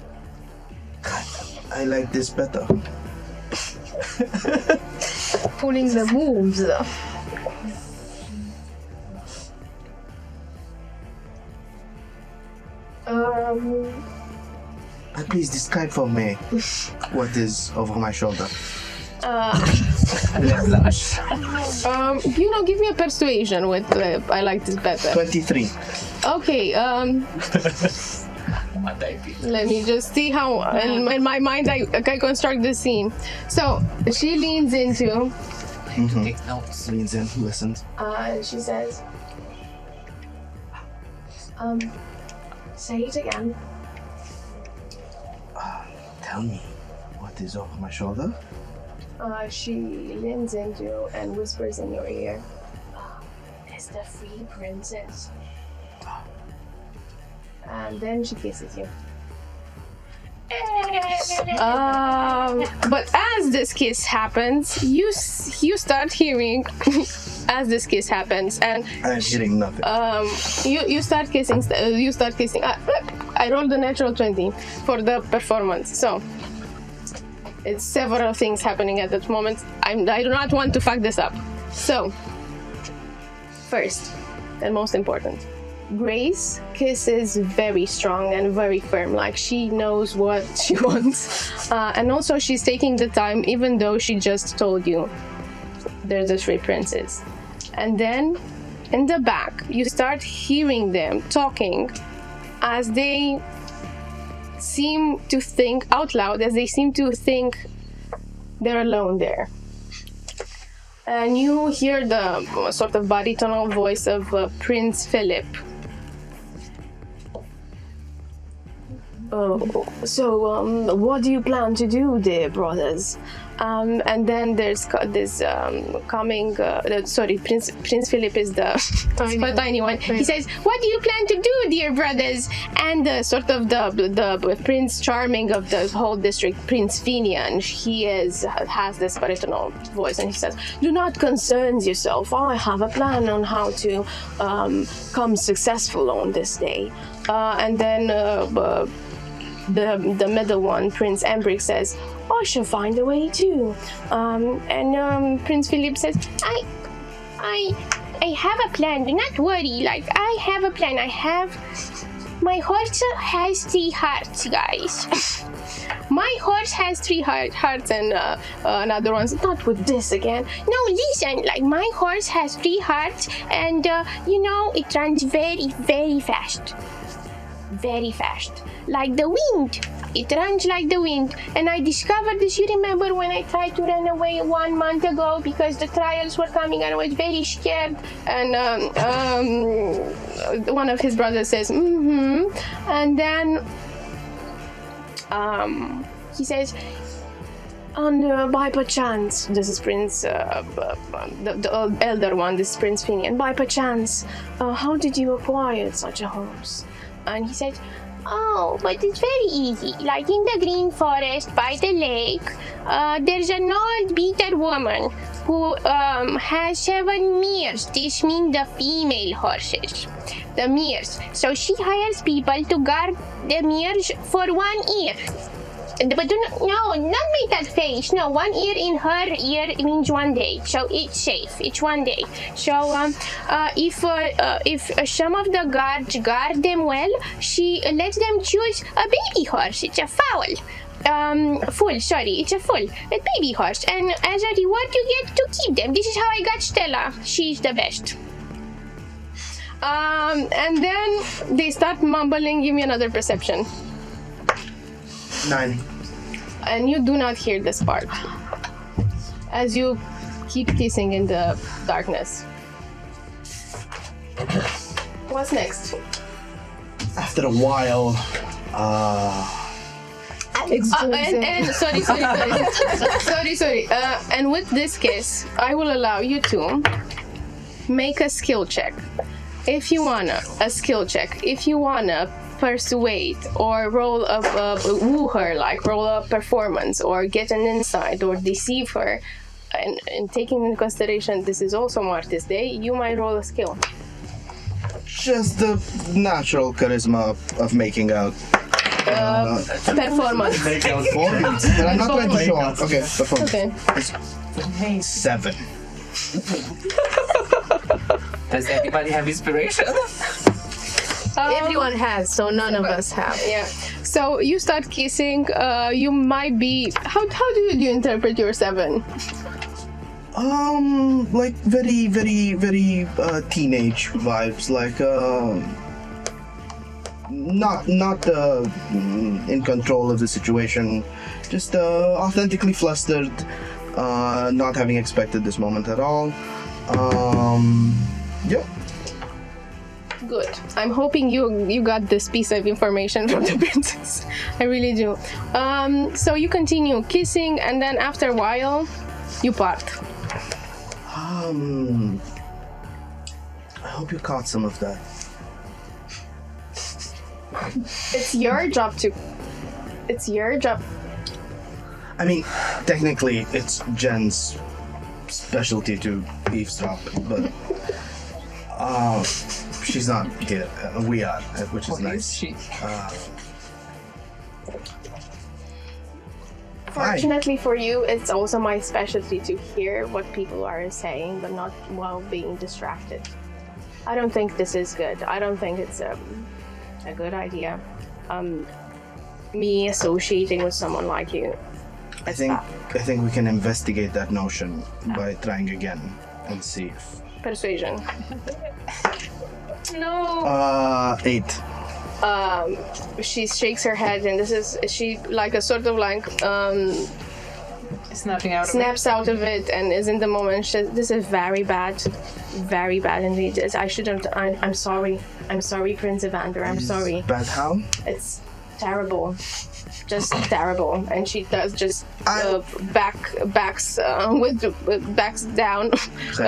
I like this better. Pulling the moves. Please describe for me what is over my shoulder. Give me a persuasion with I like this better. 23. Okay, let me just see how in my mind I construct the scene. So she leans into Take notes. Leans in, listens. and she says, say it again. Tell me, what is over my shoulder? She leans into and whispers in your ear, it's the free princess. And then she kisses you. But as this kiss happens, you start hearing as this kiss happens, and I'm hearing nothing. you start kissing. I rolled a natural 20 for the performance, so it's several things happening at that moment. I do not want to fuck this up. So, first and most important, Grace kisses very strong and very firm, like she knows what she wants. And also she's taking the time, even though she just told you there's a three princes. And then in the back, you start hearing them talking as they seem to think out loud, as they seem to think they're alone there. And you hear the sort of baritonal voice of Prince Philip. So what do you plan to do, dear brothers? And then there's this Prince Philip is the tiny one. He says, "What do you plan to do, dear brothers?" And the Prince Charming of the whole district, Prince Finian, he has this baritonal voice, and he says, "Do not concern yourself. I have a plan on how to come successful on this day." And then the middle one, Prince Embrick, says, "I shall find a way too." And Prince Philip says, I have a plan. Do not worry. Like, I have a plan. My horse has 3 hearts, guys. My horse has 3 hearts, and another one's not with this again. No, listen. Like, my horse has 3 hearts, and it runs very, very fast. Very fast. Like the wind. It runs like the wind. And I discovered this. You remember when I tried to run away 1 month ago because the trials were coming and I was very scared? And one of his brothers says, And then he says, and by perchance, this is Prince, the elder one, this is Prince Finian, by perchance, how did you acquire such a horse? And he said, "Oh, but it's very easy. Like in the green forest by the lake, there's an old bitter woman who has 7 mares. This means the female horses, the mares. So she hires people to guard the mares for 1 year. But not make that face. No, 1 ear in her ear means 1 day. So it's safe. It's 1 day. So if some of the guards guard them well, she lets them choose a baby horse. It's a foal. It's a baby horse. And as a reward, you get to keep them. This is how I got Stella. She's the best. And then they start mumbling. Give me another perception. 9. And you do not hear this part as you keep kissing in the darkness. What's next? After a while, Sorry. And with this kiss, I will allow you to make a skill check. If you wanna, a skill check. If you wanna persuade or roll a woo her, like roll a performance or get an insight or deceive her. And taking into consideration this is also Marty's Day, you might roll a skill. Just the natural charisma of making out. Performance. Performance. But I'm not going to show off. Okay, performance. Okay. 7. Does anybody have inspiration? Everyone has, so none of us have. Yeah. So you start kissing. You might be. How do you interpret your 7? Like very, very, very teenage vibes. Like not in control of the situation. Just authentically flustered. Not having expected this moment at all. Yeah. Good. I'm hoping you got this piece of information from the princess. I really do. So you continue kissing, and then after a while, you part. I hope you caught some of that. It's your job to. It's your job. I mean, technically, it's Jen's specialty to eavesdrop, but she's not here. We are, which is nice. Fortunately for you, it's also my specialty to hear what people are saying, but not while being distracted. I don't think this is good. I don't think it's a good idea. Me associating with someone like you. I think we can investigate that notion by trying again and see if. Persuasion. No. 8. She shakes her head, and she like a sort of like snaps out of it, and is in the moment. This is very bad indeed. I shouldn't. I'm sorry. I'm sorry, Prince Evander. I'm sorry. Bad how? It's terrible. Just terrible. And she does just backs down,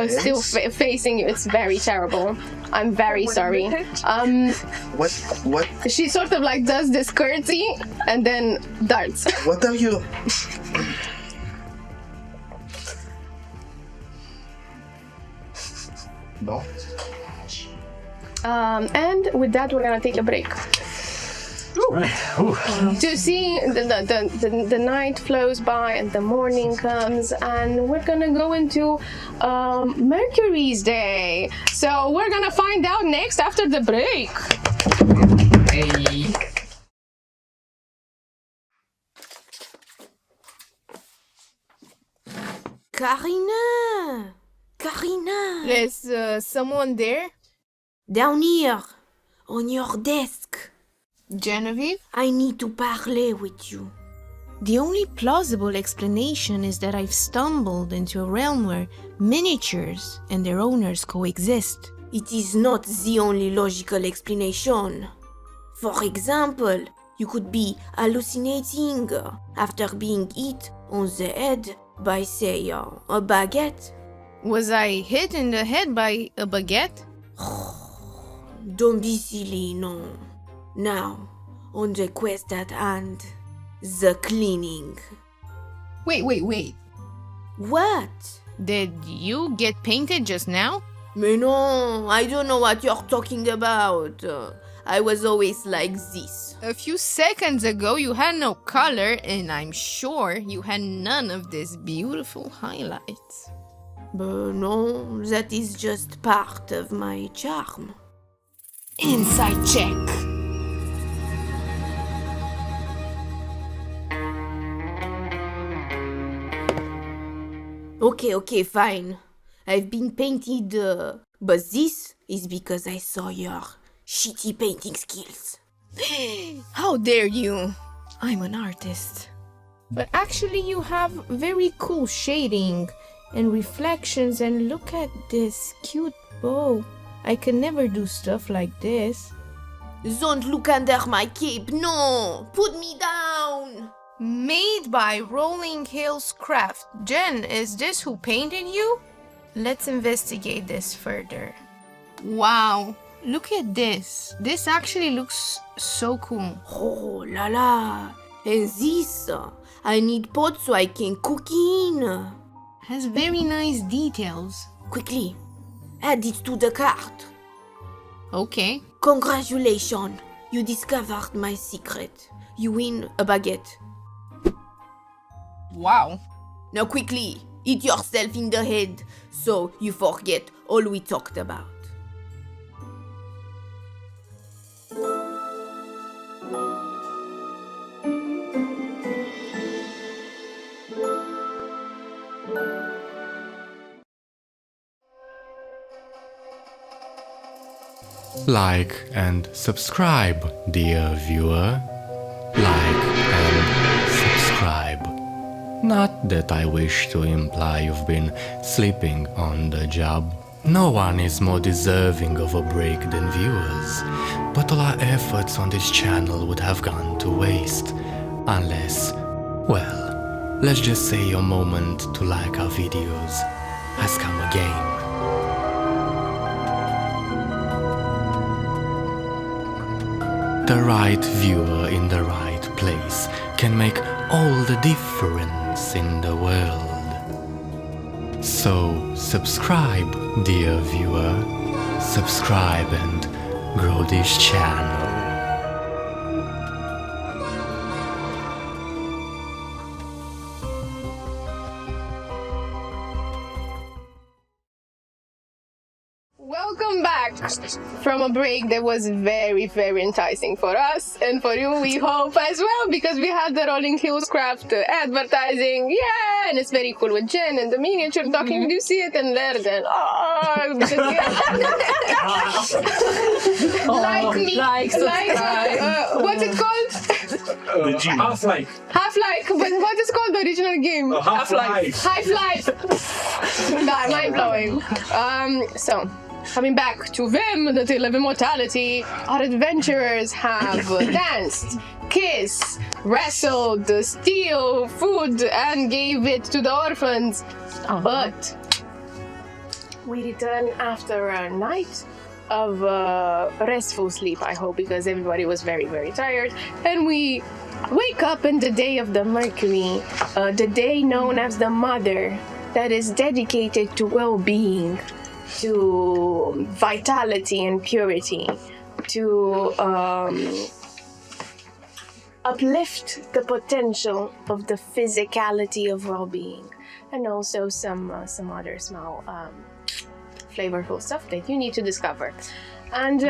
still facing you. It's very terrible. I'm very sorry. What? She sort of like does this curtsy and then darts. What are you? No. And with that, we're gonna take a break. To see the night flows by and the morning comes, and we're gonna go into Mercury's Day. So we're gonna find out next after the break. Hey. Karina! There's someone there? Down here, on your desk. Genevieve? I need to parler with you. The only plausible explanation is that I've stumbled into a realm where miniatures and their owners coexist. It is not the only logical explanation. For example, you could be hallucinating after being hit on the head by, say, a baguette. Was I hit in the head by a baguette? Don't be silly, no. Now, on the quest at hand, the cleaning. Wait. What? Did you get painted just now? Mais non, I don't know what you're talking about. I was always like this. A few seconds ago you had no color, and I'm sure you had none of these beautiful highlights. But no, that is just part of my charm. Insight check. Okay, fine. I've been painted, but this is because I saw your shitty painting skills. How dare you? I'm an artist. But actually you have very cool shading and reflections, and look at this cute bow. I can never do stuff like this. Don't look under my cape, no! Put me down! Made by Rolling Hills Craft. Jen, is this who painted you? Let's investigate this further. Wow, Look at this. This actually looks so cool. Oh la la. And this, I need pot so I can cook in. Has very nice details. Quickly, add it to the cart. Okay. Congratulations, you discovered my secret. You win a baguette. Wow. Now quickly, hit yourself in the head so you forget all we talked about. Like and subscribe, dear viewer. Like and subscribe. Not that I wish to imply you've been sleeping on the job. No one is more deserving of a break than viewers, but all our efforts on this channel would have gone to waste. Unless, well, let's just say your moment to like our videos has come again. The right viewer in the right place can make all the difference in the world. So subscribe, dear viewer. Subscribe and grow this channel. Welcome back from a break that was very, very enticing for us and for you, we hope as well, because we had the Rolling Hills Craft advertising, yeah, and it's very cool with Jen and the miniature talking. Did you see it? And Lerden, like me, like what's it called? The G. Half-Life. Half-Life, but what is called the original game? Half-Life. Half-Life. Mind blowing. So. Coming back to VIM, the Tale of Immortality, our adventurers have danced, kissed, wrestled, steal food, and gave it to the orphans. But we return after a night of restful sleep, I hope, because everybody was very, very tired. And we wake up in the day of the Mercury, the day known as the Mother, that is dedicated to well-being, to vitality and purity, to uplift the potential of the physicality of well-being, and also some other small flavorful stuff that you need to discover. And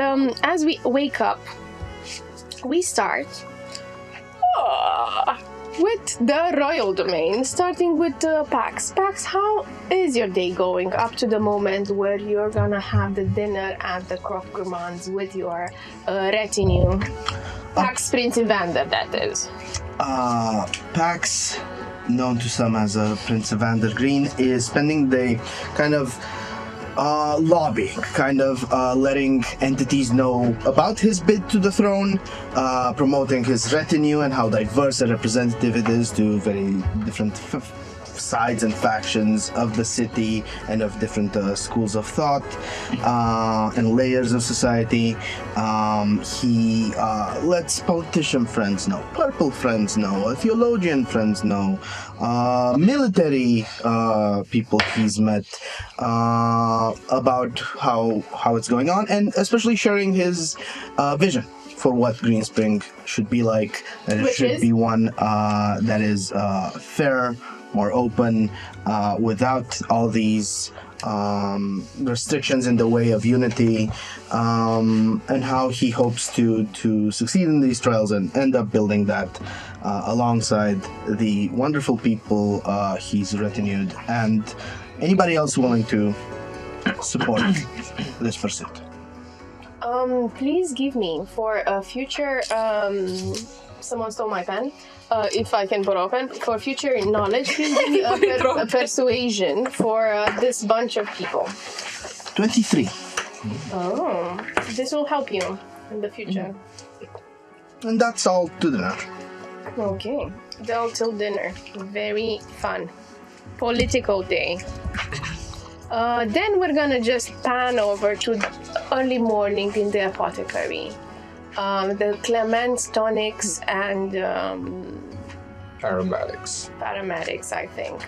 as we wake up, we start with the royal domain, starting with Pax. Pax, how is your day going up to the moment where you're gonna have the dinner at the Croc Gourmands with your retinue? Pax Prince Evander, that is. Pax, known to some as Prince Evander Green, is spending the kind of lobbying, kind of letting entities know about his bid to the throne, promoting his retinue and how diverse a representative it is to very different sides and factions of the city and of different schools of thought and layers of society. He lets politician friends know, purple friends know, theologian friends know, military people he's met about how it's going on, and especially sharing his vision for what Greenspring should be like. That it should be one that is fair, more open, without all these restrictions in the way of unity, and how he hopes to succeed in these trials and end up building that alongside the wonderful people he's retinued and anybody else willing to support this pursuit. Please give me for a future, someone stole my pen. If I can put open, for future knowledge, please give me a persuasion for this bunch of people. 23. Oh, this will help you in the future. And that's all to dinner. Okay, all till dinner. Very fun. Political day. Then we're gonna just pan over to early morning in the apothecary. The Clements tonics and paramedics, I think.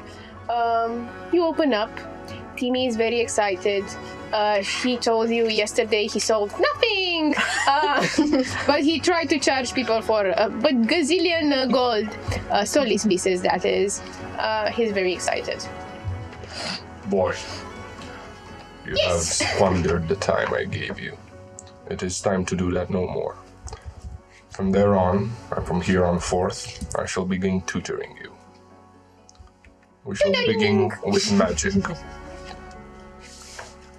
You open up. Timmy is very excited. He told you yesterday he sold nothing, but he tried to charge people for but gazillion gold, solis pieces, that is. He's very excited. Boy, you have squandered the time I gave you. It is time to do that no more. From there on, and from here on forth, I shall begin tutoring you. We shall begin with magic.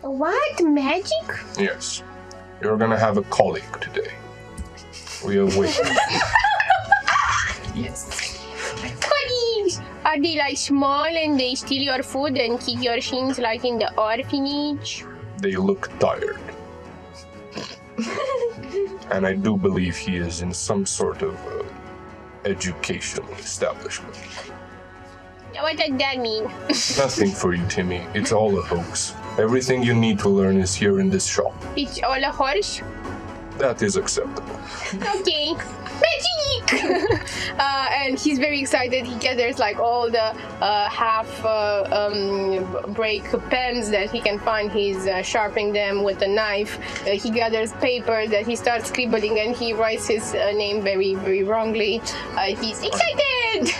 What? Magic? Yes. You're gonna have a colleague today. We are waiting. Yes. Colleagues! Are they like small and they steal your food and kick your shins like in the orphanage? They look tired. And I do believe he is in some sort of educational establishment. What does that mean? Nothing for you, Timmy. It's all a hoax. Everything you need to learn is here in this shop. It's all a horse? That is acceptable. Okay. Magic! And he's very excited. He gathers like all the break pens that he can find. He's sharpening them with a knife. He gathers paper that he starts scribbling and he writes his name very, very wrongly. He's excited!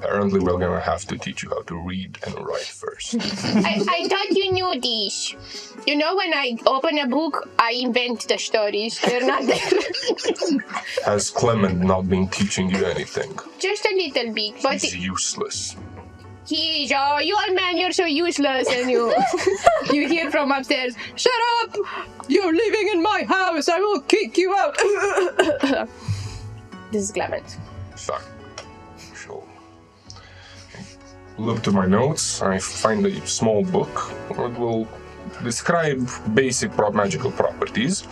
Apparently, we're gonna have to teach you how to read and write first. I thought you knew this. You know, when I open a book, I invent the stories. They're not there. Has Clement not been teaching you anything? Just a little bit, but He's useless. he is. Oh, you old man, you're so useless, and you you hear from upstairs. Shut up! You're living in my house. I will kick you out. This is Clement. Fine. Sure. Look to my notes. I find a small book that will describe basic magical properties.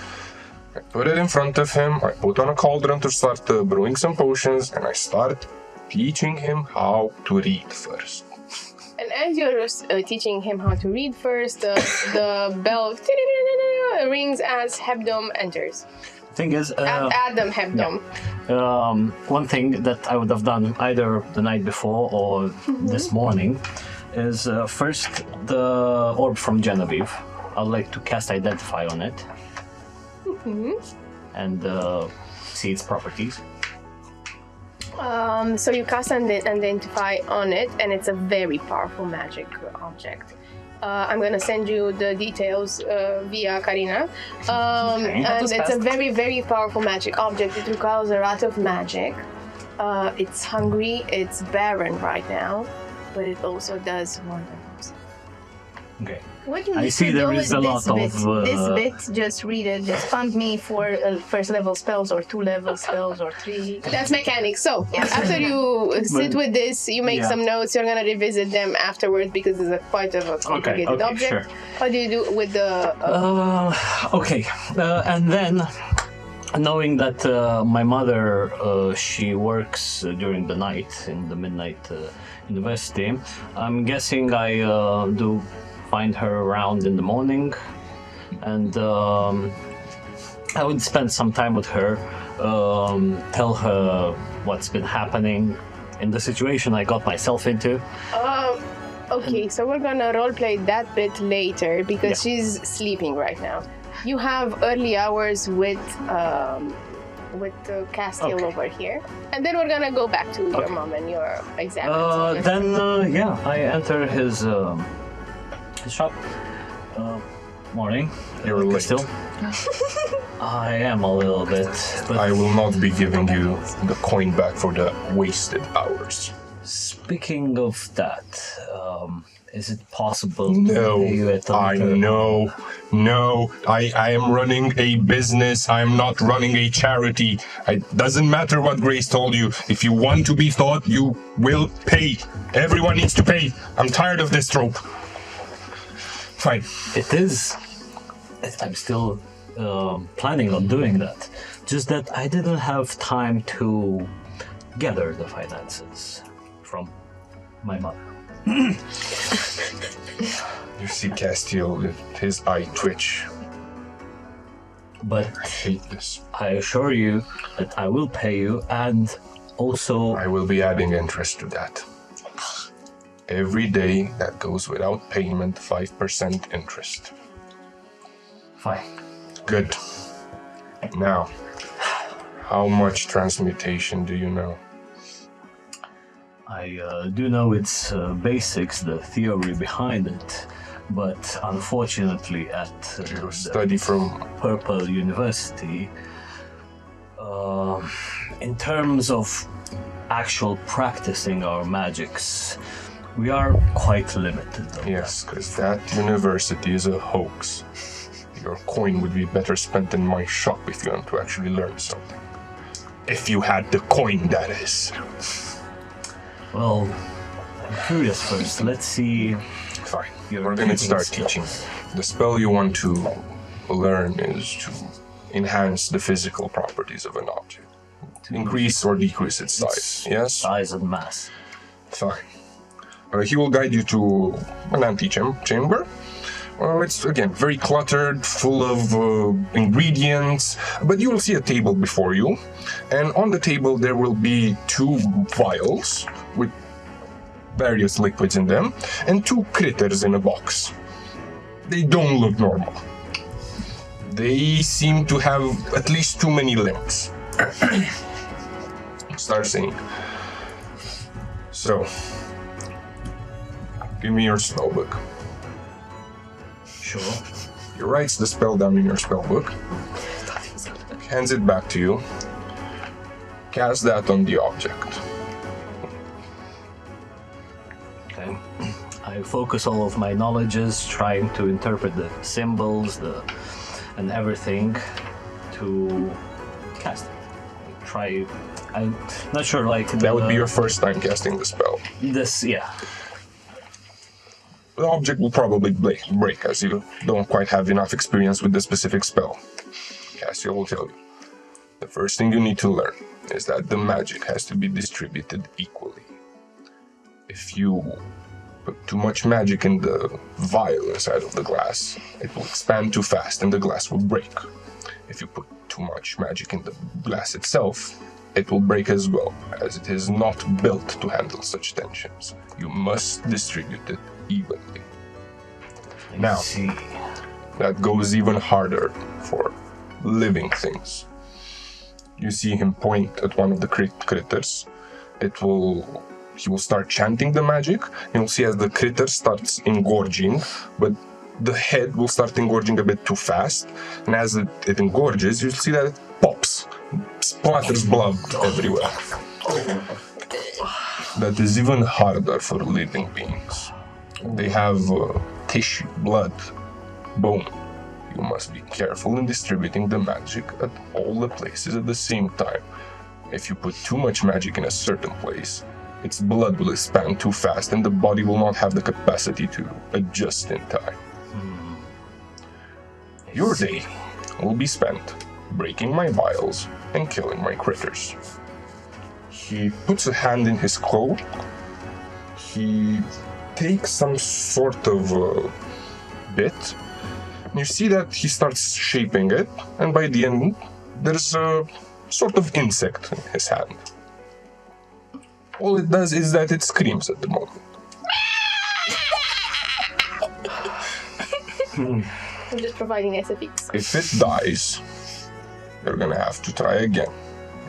I put it in front of him. I put on a cauldron to start brewing some potions, and I start teaching him how to read first. And as you're teaching him how to read first, the bell rings as Hebdom enters. Thing is, Adam Hebdom. one thing that I would have done either the night before or this morning is first the orb from Genevieve. I'd like to cast Identify on it and see its properties. So you cast Identify on it, and it's a very powerful magic object. I'm gonna send you the details via Karina. And it's a very, very powerful magic object. It requires a lot of magic. It's hungry, it's barren right now, but it also does wonders. Okay. What you I need see to there do is with a lot this of, bit, this bit, just read it. Just fund me for first level spells or 2 level spells or 3. That's mechanics. So after you sit with this, you make some notes. You're gonna revisit them afterwards because it's quite of a complicated object. Sure. What do you do with the? And then, knowing that my mother, she works during the night in the midnight university, I'm guessing I do find her around in the morning, and I would spend some time with her, tell her what's been happening in the situation I got myself into. Okay, so we're gonna roleplay that bit later because she's sleeping right now. You have early hours with Castiel over here, and then we're gonna go back to your mom and your exam. I enter his shop. Morning. You're late. Still? I am a little bit. But I will not be giving you the coin back for the wasted hours. Speaking of that, is it possible No, to pay you at No, I am running a business. I am not running a charity. It doesn't matter what Grace told you. If you want to be thought, you will pay. Everyone needs to pay. I'm tired of this trope. Fine. It is. I'm still planning on doing that. Just that I didn't have time to gather the finances from my mother. You see Castiel, his eye twitch. But I hate this. I assure you that I will pay you, and also I will be adding interest to that. Every day that goes without payment, 5% interest. fine. Good. Now, how much transmutation do you know? I do know its basics, the theory behind it, but unfortunately at You study from... Purple University, in terms of actual practicing our magics, we are quite limited. Yes, because that university is a hoax. Your coin would be better spent in my shop if you want to actually learn something. If you had the coin, that is. Well, I'm curious first. Let's see. Fine. You're We're gonna start teaching teaching. The spell you want to learn is to enhance the physical properties of an object. Increase or decrease its size. Yes? Size and mass. Fine. He will guide you to an antechamber. It's, again, very cluttered, full of ingredients, but you will see a table before you, and on the table there will be 2 vials with various liquids in them, and 2 critters in a box. They don't look normal. They seem to have at least too many limbs. Start saying. So, give me your spellbook. Sure. He writes the spell down in your spellbook, hands it back to you, cast that on the object. Okay. I focus all of my knowledges trying to interpret the symbols, and everything to cast it. I'm not sure, That would be your first time casting the spell. Yeah. The object will probably break as you don't quite have enough experience with the specific spell. Cassio will tell you. The first thing you need to learn is that the magic has to be distributed equally. If you put too much magic in the vial inside of the glass, it will expand too fast and the glass will break. If you put too much magic in the glass itself, it will break as well, as it is not built to handle such tensions. You must distribute it evenly. Now, that goes even harder for living things. You see him point at one of the critters. He will start chanting the magic. You'll see as the critter starts engorging, but the head will start engorging a bit too fast. And as it engorges, you'll see that it pops, splatters blood everywhere. That is even harder for living beings. They have tissue, blood, bone. You must be careful in distributing the magic at all the places at the same time. If you put too much magic in a certain place, its blood will expand too fast and the body will not have the capacity to adjust in time. Your day will be spent breaking my vials and killing my critters. He puts a hand in his cloak. He takes some sort of bit. You see that he starts shaping it, and by the end, there's a sort of insect in his hand. All it does is that it screams at the moment. I'm just providing SFX. If it dies, you're gonna have to try again.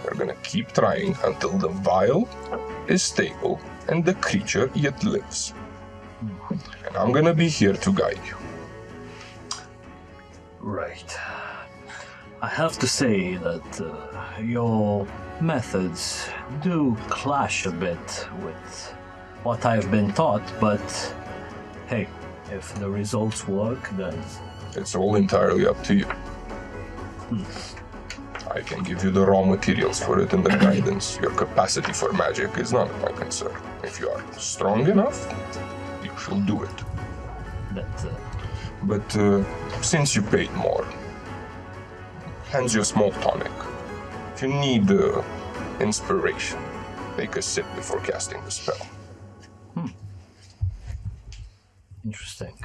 You're gonna keep trying until the vial is stable and the creature yet lives. And I'm gonna be here to guide you. Right. I have to say that your methods do clash a bit with what I've been taught, but hey, if the results work, then... It's all entirely up to you. I can give you the raw materials for it and the guidance. Your capacity for magic is not my concern. If you are strong enough, you shall do it. But since you paid more, hands you a small tonic. If you need inspiration, take a sip before casting the spell. Interesting.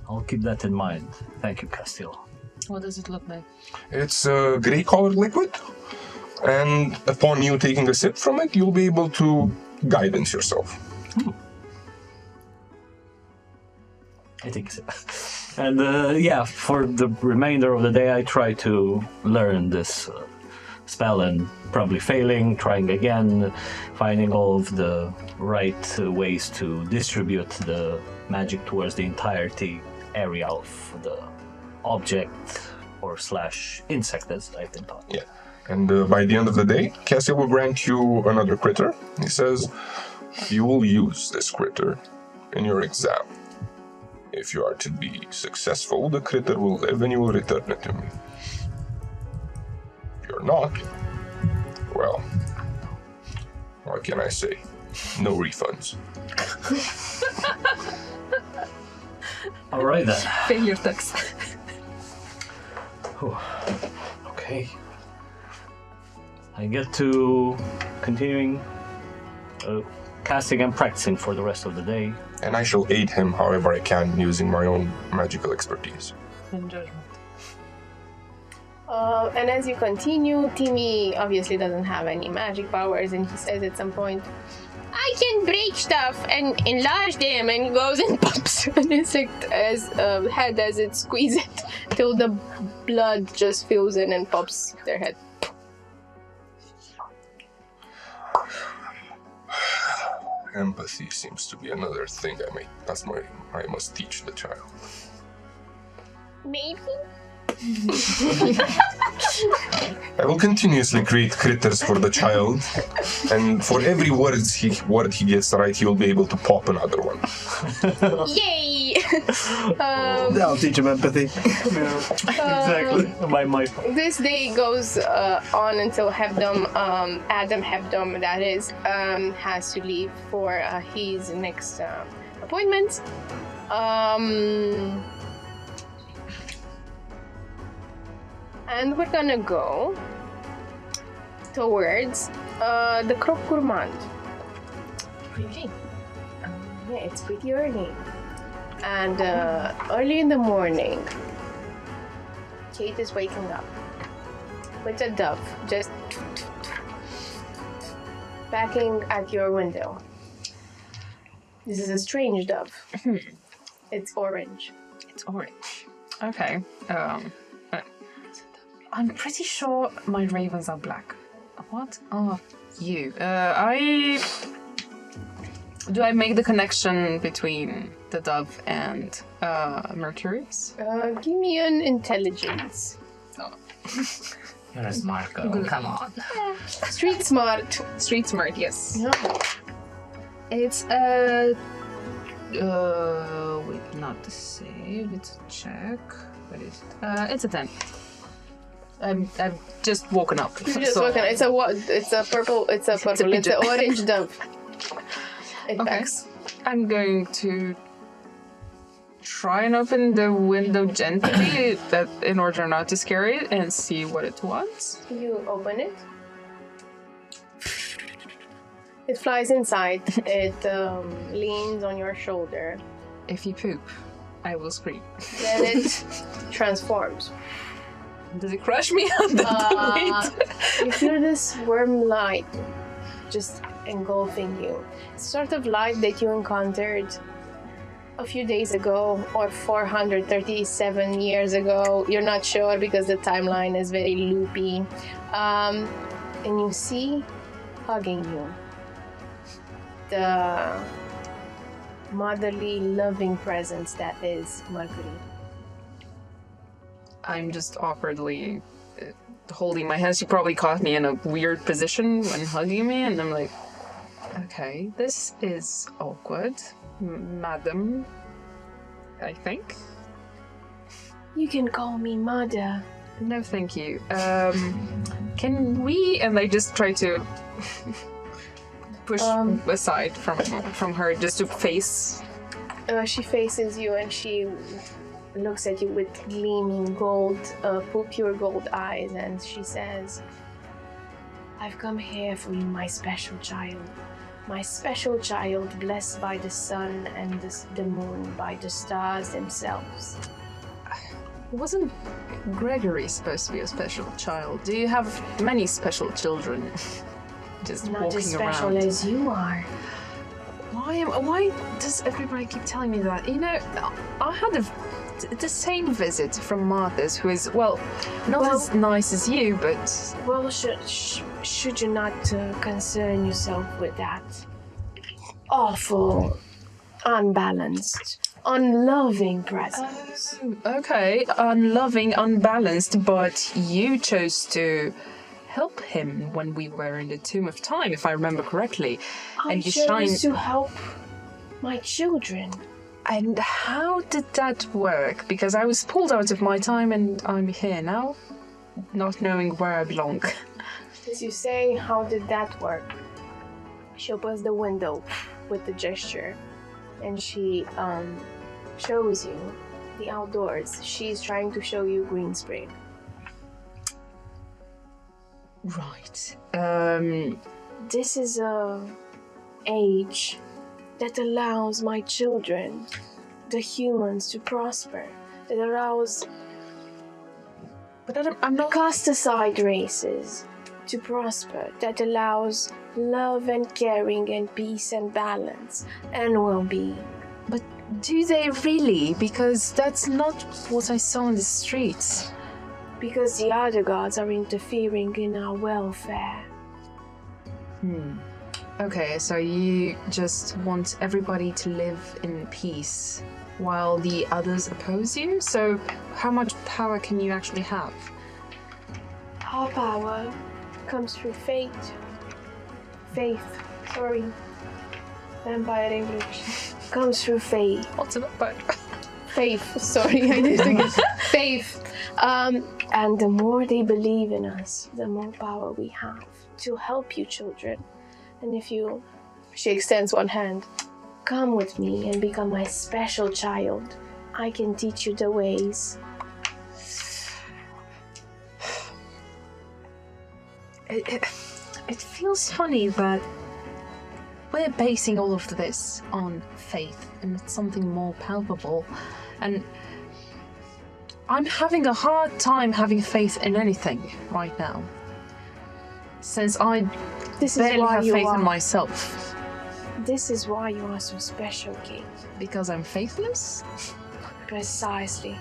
I'll keep that in mind. Thank you, Castile. What does it look like? It's a gray-colored liquid, and upon you taking a sip from it, you'll be able to guidance yourself. I think so. And for the remainder of the day, I try to learn this spell and probably failing, trying again, finding all of the right ways to distribute the magic towards the entirety area of the object or / insect, as I've been taught. Yeah. And by the end of the day, Cassie will grant you another critter. He says, you will use this critter in your exam. If you are to be successful, the critter will live and you will return it to me. If you're not, well, what can I say? No refunds. All right then. Failure tax. Okay. I get to continuing casting and practicing for the rest of the day. And I shall aid him however I can using my own magical expertise. And judgment. And as you continue, Timmy obviously doesn't have any magic powers, and he says at some point, I can break stuff and enlarge them, and he goes and pops an insect as head as it squeezes it till the blood just fills in and pops their head. Empathy seems to be another thing I must teach the child. Maybe? I will continuously create critters for the child, and for every word he gets right, he will be able to pop another one. Yay! I'll teach him empathy. Exactly. My This day goes on until Hebdom, Adam Hebdom, that is, has to leave for his next appointment. And we're gonna go towards the Croque Gourmand. Okay. Yeah, it's pretty early. And early in the morning, Kate is waking up with a dove just backing at your window. This is a strange dove. It's orange. It's orange. Okay. I'm pretty sure my ravens are black. What are you? Do I make the connection between the dove and Mercurius? Give me an intelligence. You're a smart girl. Come on. Street smart. Street smart, yes. Yeah. It's wait, not the save. It's a check. What is it? It's a 10. I've just woken up. You just woken up. It's a purple. It's an orange dove. It Okay. backs. I'm going to try and open the window gently that in order not to scare it and see what it wants. You open it. It flies inside. It leans on your shoulder. If you poop, I will scream. Then it transforms. Does it crush me under the weight? You feel this worm light just engulfing you. It's sort of light that you encountered a few days ago or 437 years ago. You're not sure because the timeline is very loopy. And you see hugging you the motherly, loving presence that is Mercury. I'm just awkwardly holding my hands. She probably caught me in a weird position when hugging me, and I'm like, okay, this is awkward, madam, I think. You can call me Mother. No, thank you. Can we? And I just try to push aside from her just to face. She faces you and she looks at you with gleaming gold, pure gold eyes, and she says, I've come here for you, my special child. My special child, blessed by the sun and the moon, by the stars themselves. Wasn't Gregory supposed to be a special child? Do you have many special children? Just Not walking as special around. as you are. Why does everybody keep telling me that? You know, I had the same visit from Martha's, who is, well, not as nice as you, but... Well, should you not concern yourself with that awful, unbalanced, unloving presence? Okay, unloving, unbalanced, but you chose to help him when we were in the Tomb of Time, if I remember correctly. I chose to help my children. And how did that work? Because I was pulled out of my time and I'm here now, not knowing where I belong. As you say, how did that work? She opens the window with the gesture and she shows you the outdoors. She's trying to show you Green Spring. Right. This is a age that allows my children, the humans, to prosper. It allows I'm not cast aside races to prosper. That allows love and caring and peace and balance and well-being. But do they really? Because that's not what I saw in the streets. Because the other gods are interfering in our welfare. Okay, so you just want everybody to live in peace while the others oppose you? So how much power can you actually have? Our power comes through faith. Vampire English. Comes through faith. What's a vampire? Faith, sorry, I did it again. Faith. And the more they believe in us, the more power we have to help you, children. And if you, she extends one hand, come with me and become my special child. I can teach you the ways. It feels funny that we're basing all of this on faith and it's something more palpable. And I'm having a hard time having faith in anything right now. Since I barely have faith in myself. This is why you are so special, Kate. Because I'm faithless? Precisely.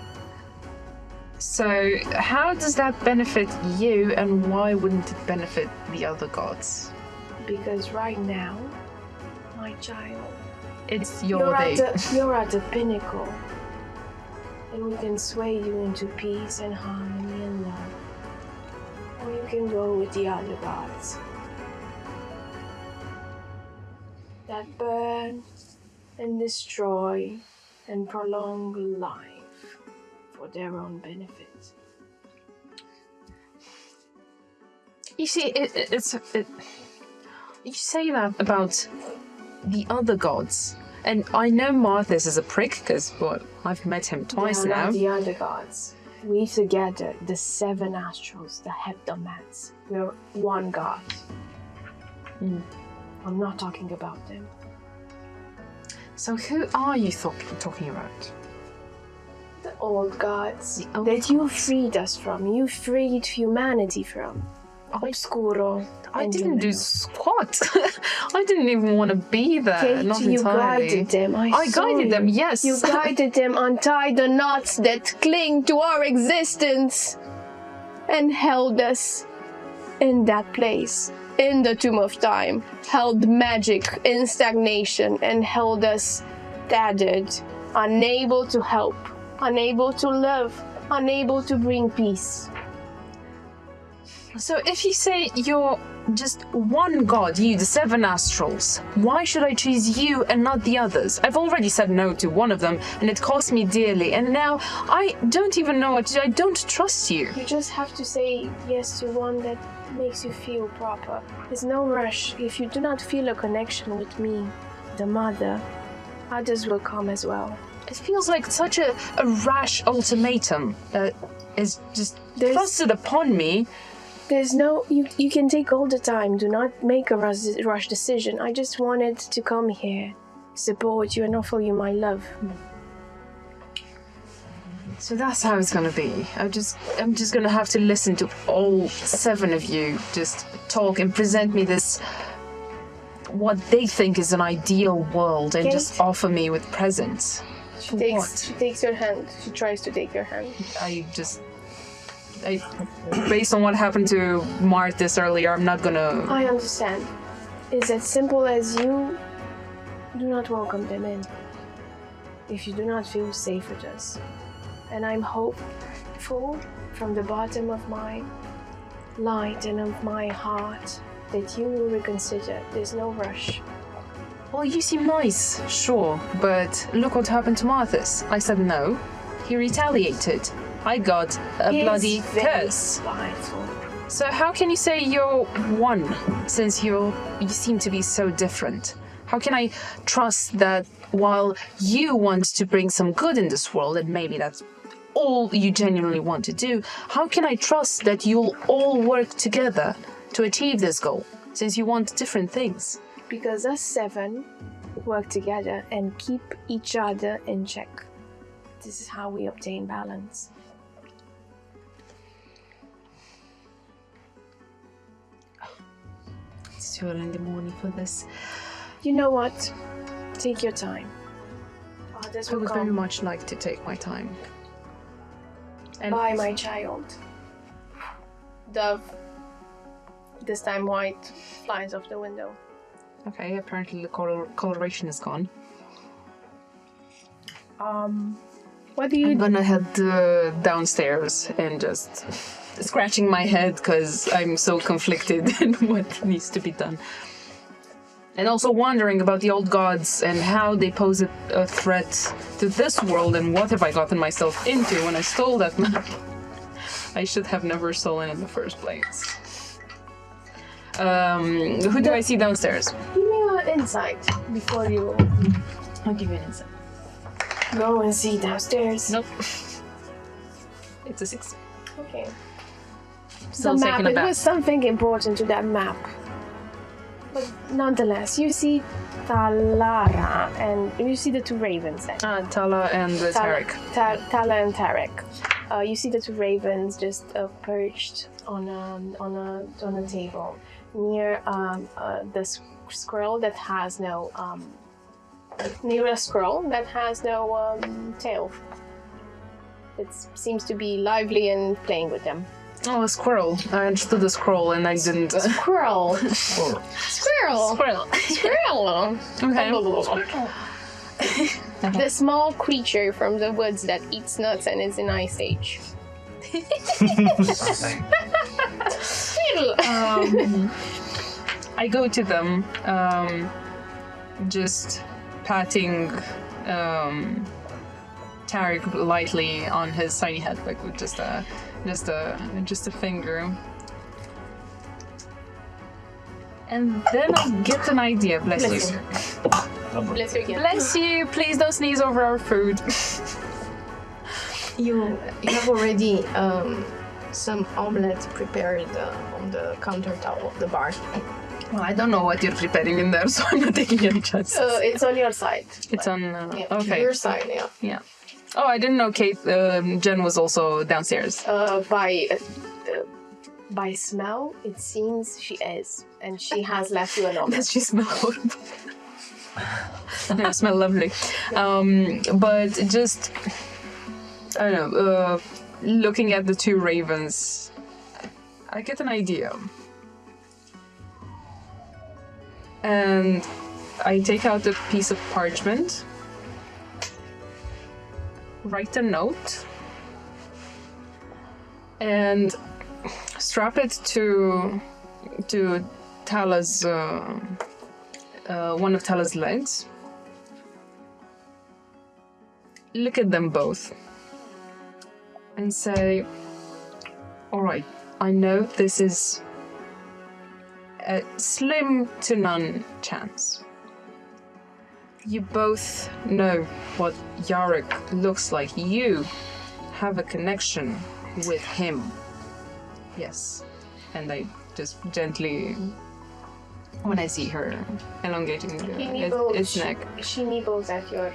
So how does that benefit you and why wouldn't it benefit the other gods? Because right now, my child, it's your day. You're at the pinnacle. And we can sway you into peace and harmony and love. Or you can go with the other gods that burn and destroy and prolong life for their own benefit. You see, you say that about the other gods, and I know Marthas is a prick because I've met him twice now. Not the other gods. We together, the 7 astrals, the Hebdomads, we're one god. I'm not talking about them. So who are you talking about? The old gods that you freed us from. You freed humanity from. Obscuro. I didn't do squat. I didn't even want to be there. Kate, not you entirely. guided them. I guided them, yes. You guided them, untied the knots that cling to our existence, and held us in that place, in the Tomb of Time. Held magic in stagnation and held us tethered, unable to help, unable to love, unable to bring peace. So if you say you're just one god, you, the 7 astrals, why should I choose you and not the others? I've already said no to one of them, and it cost me dearly, and now I don't even know what to do. I don't trust you. You just have to say yes to one that makes you feel proper. There's no rush. If you do not feel a connection with me, the mother, others will come as well. It feels like such a rash ultimatum that is just thrusted upon me. There's no, you can take all the time. Do not make a rush decision. I just wanted to come here, support you and offer you my love. So that's how it's gonna be. I'm just gonna have to listen to all 7 of you just talk and present me this, what they think is an ideal world, and just offer me with presents. She takes your hand. She tries to take your hand. Based on what happened to Martis earlier, I'm not gonna... I understand. It's as simple as you do not welcome them in if you do not feel safe with us. And I'm hopeful from the bottom of my light and of my heart that you will reconsider. There's no rush. Well, you seem nice, sure, but look what happened to Martis. I said no. He retaliated. I got a bloody curse. Spiteful. So how can you say you're one, since you seem to be so different? How can I trust that while you want to bring some good in this world, and maybe that's all you genuinely want to do, how can I trust that you'll all work together to achieve this goal, since you want different things? Because us 7 work together and keep each other in check. This is how we obtain balance. It's too early in the morning for this. You know what? Take your time. Others I will would very come. much like to take my time. And Bye, my child. Dove, this time white, flies off the window. Okay, apparently the coloration is gone. What do you I'm gonna head downstairs and just scratching my head because I'm so conflicted in what needs to be done. And also wondering about the old gods and how they pose a threat to this world, and what have I gotten myself into when I stole that map? I should have never stolen in the first place. Who do I see downstairs? Give me an insight before you I'll give you an insight. go and see downstairs. Nope. It's a 6. Okay. Still The map, taken it aback. was something important to that map. But nonetheless, you see Talara and you see the 2 ravens there. Tala and Tarek. Tala and Tarek. You see the 2 ravens just perched on a table near the squirrel that has no near a squirrel that has no tail. It seems to be lively and playing with them. Oh, a squirrel. I understood the scroll and I didn't. Squirrel. Squirrel. Squirrel. Squirrel. Okay. The small creature from the woods that eats nuts and is in Ice Age. I go to them, just patting Tarek lightly on his tiny head, like with just a finger. And then I get an idea. Bless you. Bless you again. Bless you. Please don't sneeze over our food. You have already some omelette prepared on the countertop of the bar. Well, I don't know what you're preparing in there, so I'm not taking any chances. It's on your side. It's on. Yeah, Okay. Your side, yeah. Yeah. Oh, I didn't know Kate. Jen was also downstairs. By smell, it seems she is, and she has left you an omelette. Does she smell horrible? I smell lovely. But just, I don't know, looking at the 2 ravens, I get an idea. And I take out a piece of parchment, write a note, and strap it to Tala's one of Tala's legs. Look at them both and say, all right, I know this is a slim to none chance. You both know what Yarek looks like. You have a connection with him. Yes. And I just gently, when I see her elongating its neck. She nibbles at your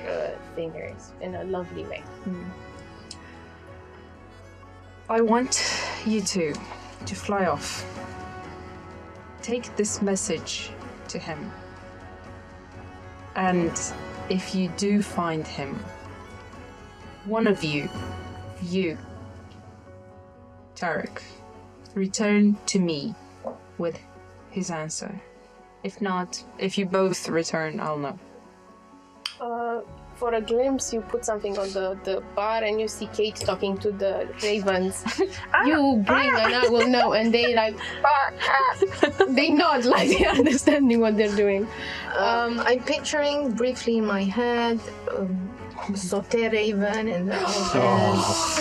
fingers in a lovely way. I want you to fly off. Take this message to him. And if you do find him, one of you, Tarek, return to me with his answer. If not, if you both return, I'll know. For a glimpse, you put something on the bar and you see Kate talking to the ravens. You bring and I will know, and they like they nod like they're understanding what they're doing. I'm picturing briefly in my head sauté raven and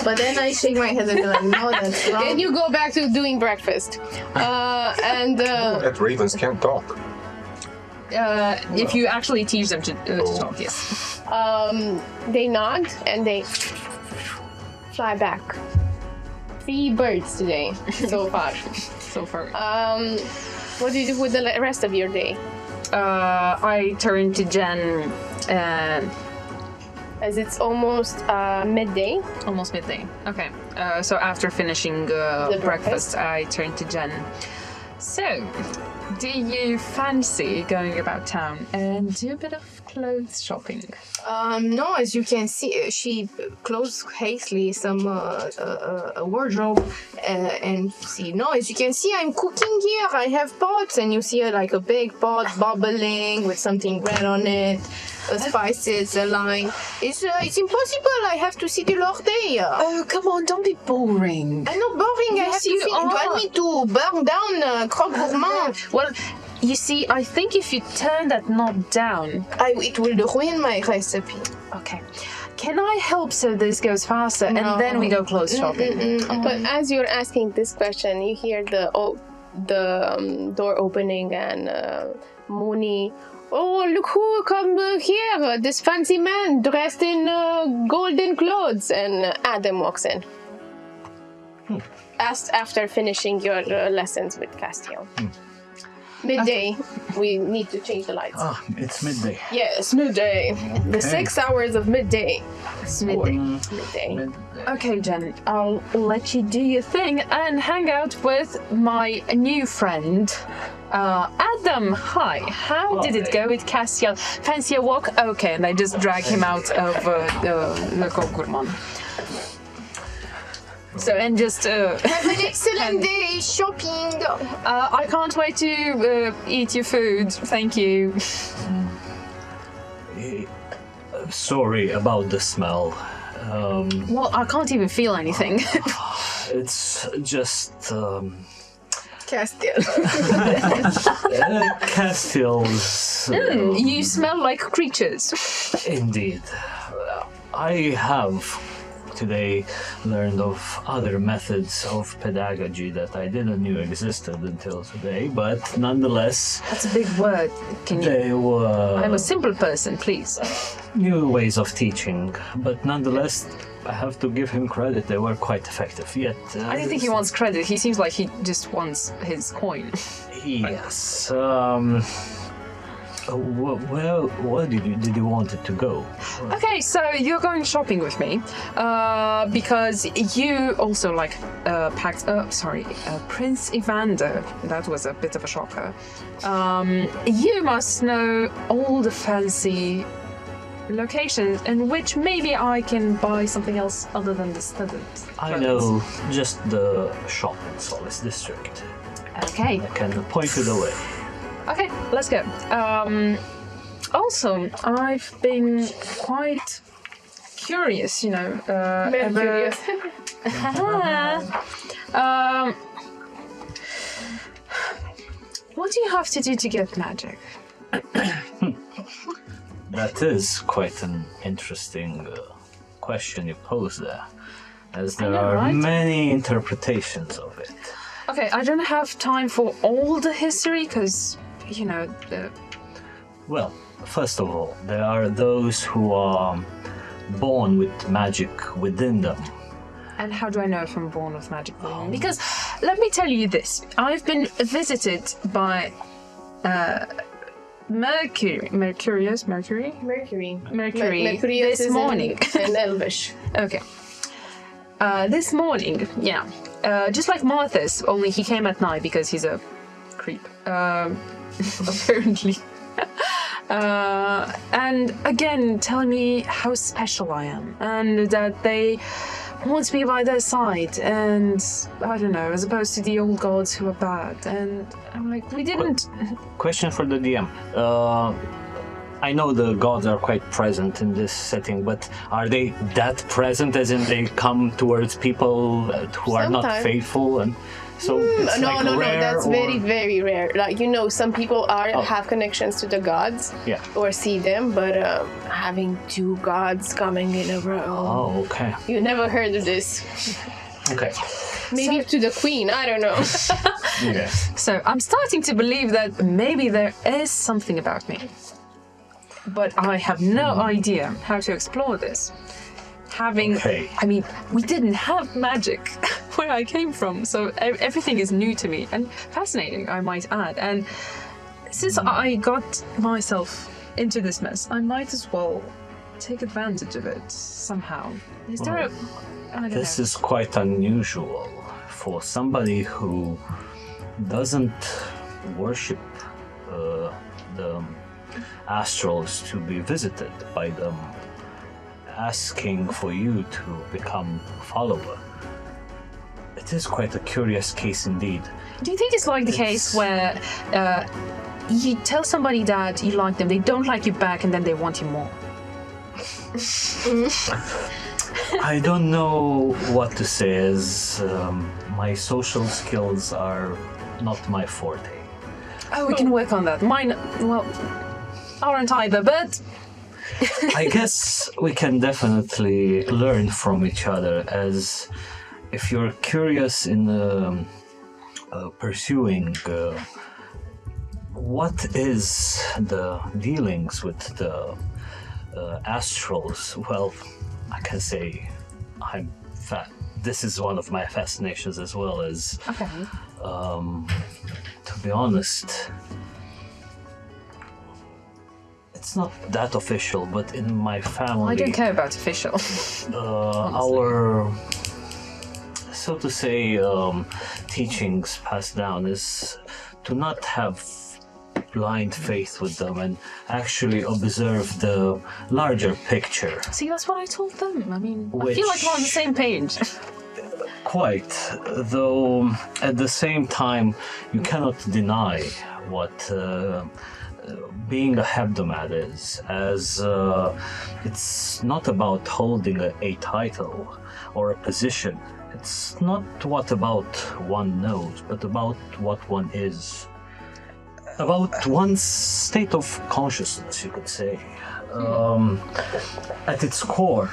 but then I shake my head and be like, no, that's wrong. Then you go back to doing breakfast. That ravens can't talk. If you actually teach them to talk, yes. They nod and they fly back. 3 birds today so far. What do you do with the rest of your day? I turn to Jen. As it's almost midday. Almost midday. Okay. So after finishing the breakfast, I turn to Jen. So, do you fancy going about town and do a bit of clothes shopping? No, as you can see, she closed hastily some a wardrobe and see. No, as you can see, I'm cooking here. I have pots, and you see like a big pot bubbling with something red on it. Spices, a line. It's impossible. I have to sit all day. Oh, come on, don't be boring. I'm not boring. Yes, I have to you finish. You want me to burn down Croque Gourmand? Well, you see, I think if you turn that knob down... it will ruin my recipe. Okay. Can I help so this goes faster? No. And then we go clothes shopping. But as you're asking this question, you hear the door opening and Mooney... Oh, look who come here! This fancy man dressed in golden clothes. And Adam walks in. After finishing your lessons with Castiel. Midday. We need to change the lights. Ah, it's midday. Yes, midday. The 6 hours of midday. Midday. Okay, Jen, I'll let you do your thing and hang out with my new friend, Adam. Hi, how did it go with Castiel? Fancy a walk? Okay, and I just drag him out of the Croque Gourmand. So, and just... Have an excellent day shopping. I can't wait to eat your food. Thank you. Sorry about the smell. Well, I can't even feel anything. It's just... Castiel. Castiel's... You smell like creatures. Indeed. I have today learned of other methods of pedagogy that I didn't know existed until today, but nonetheless... That's a big word. They were... I'm a simple person, please. New ways of teaching, but nonetheless, I have to give him credit, they were quite effective, yet... I don't think he wants credit, he seems like he just wants his coin. Yes, where did you want it to go? Okay, so you're going shopping with me, because you also packed. Prince Evander. That was a bit of a shocker. You must know all the fancy locations in which maybe I can buy something else other than the studded. I know just the shop in Solace District. Okay. I can point you the way. Okay, let's go. Also, I've been quite curious, Curious. What do you have to do to get magic? That is quite an interesting question you pose there, as there are many interpretations of it. Okay, I don't have time for all the history, because, Well, first of all, there are those who are born with magic within them. And how do I know if I'm born with magic within me? Because, let me tell you this, I've been visited by Mercury this morning. And Elvish. Okay. This morning, just like Martha's, only he came at night because he's a creep, apparently. And again, telling me how special I am, and that they want me by their side, and I don't know, as opposed to the old gods who are bad. And I'm like, we didn't. Question for the DM. I know the gods are quite present in this setting, but are they that present as in they come towards people who are not Sometimes. faithful? And so it's No, like no, rare, that's or... very, very rare. Like, some people have connections to the gods Yeah. or see them, but having two gods coming in a row. Oh, okay. You never heard of this. Okay. Maybe to the queen, I don't know. Yes. So I'm starting to believe that maybe there is something about me. But I have no idea how to explore this. Okay. I mean, we didn't have magic where I came from, so everything is new to me and fascinating, I might add. And since I got myself into this mess, I might as well take advantage of it somehow. Is there a... I don't This know. is quite unusual for somebody who doesn't worship the astrals to be visited by them, asking for you to become a follower. It is quite a curious case indeed. Do you think it's like the case where you tell somebody that you like them, they don't like you back, and then they want you more? I don't know what to say, as my social skills are not my forte. Oh, we can work on that. Mine, well, aren't either, but... I guess we can definitely learn from each other, as if you're curious in pursuing what is the dealings with the astrals, well, I can say this is one of my fascinations as well, as Okay. to be honest, it's not that official, but in my family, I don't care about official. our, so to say, teachings passed down is to not have blind faith with them and actually observe the larger picture. See, that's what I told them. I mean, I Which- feel like we're on the same page. Quite, though at the same time, you cannot deny what being a hebdomad is, as it's not about holding a title or a position. It's not what about one knows, but about what one is. About one's state of consciousness, you could say. At its core,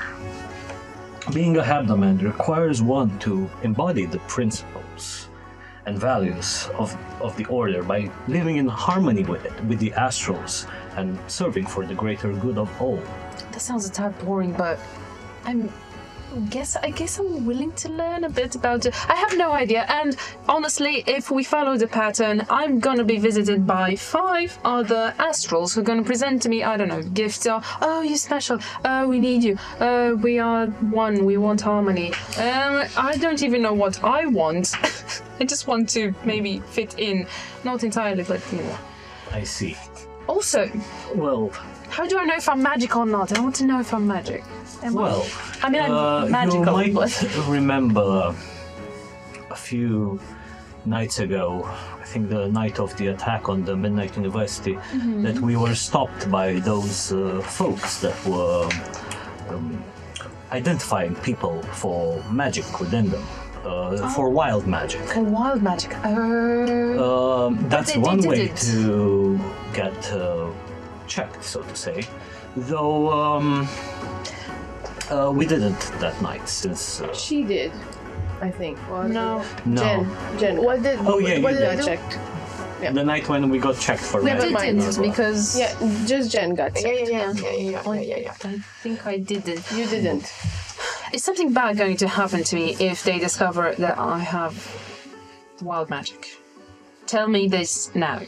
being a hebdomad requires one to embody the principles and values of the order by living in harmony with it, with the astrals, and serving for the greater good of all. That sounds a tad boring, but I guess I'm willing to learn a bit about it. I have no idea, and honestly, if we follow the pattern, I'm gonna be visited by 5 other astrals who are gonna present to me, I don't know, gifts. Oh, you're special. We need you. We are one. We want harmony. I don't even know what I want. I just want to maybe fit in, not entirely, but you know. I see. Also, Well, how do I know if I'm magic or not? I want to know if I'm magic. Am well, I mean, I'm magical, you might but... remember a few nights ago, I think the night of the attack on the Midnight University, that we were stopped by those folks that were identifying people for magic within them, for wild magic. Oh, wild magic. That's they one did way it. to get checked, so to say. Though we didn't that night, since She did, I think. Or No. no, Jen. What did Oh, yeah, what you did I did. checked? the night when we got checked for Never magic. mind. as well. because Yeah, just Jen got checked. I think I didn't. You didn't. Is something bad going to happen to me if they discover that I have wild magic? Tell me this now.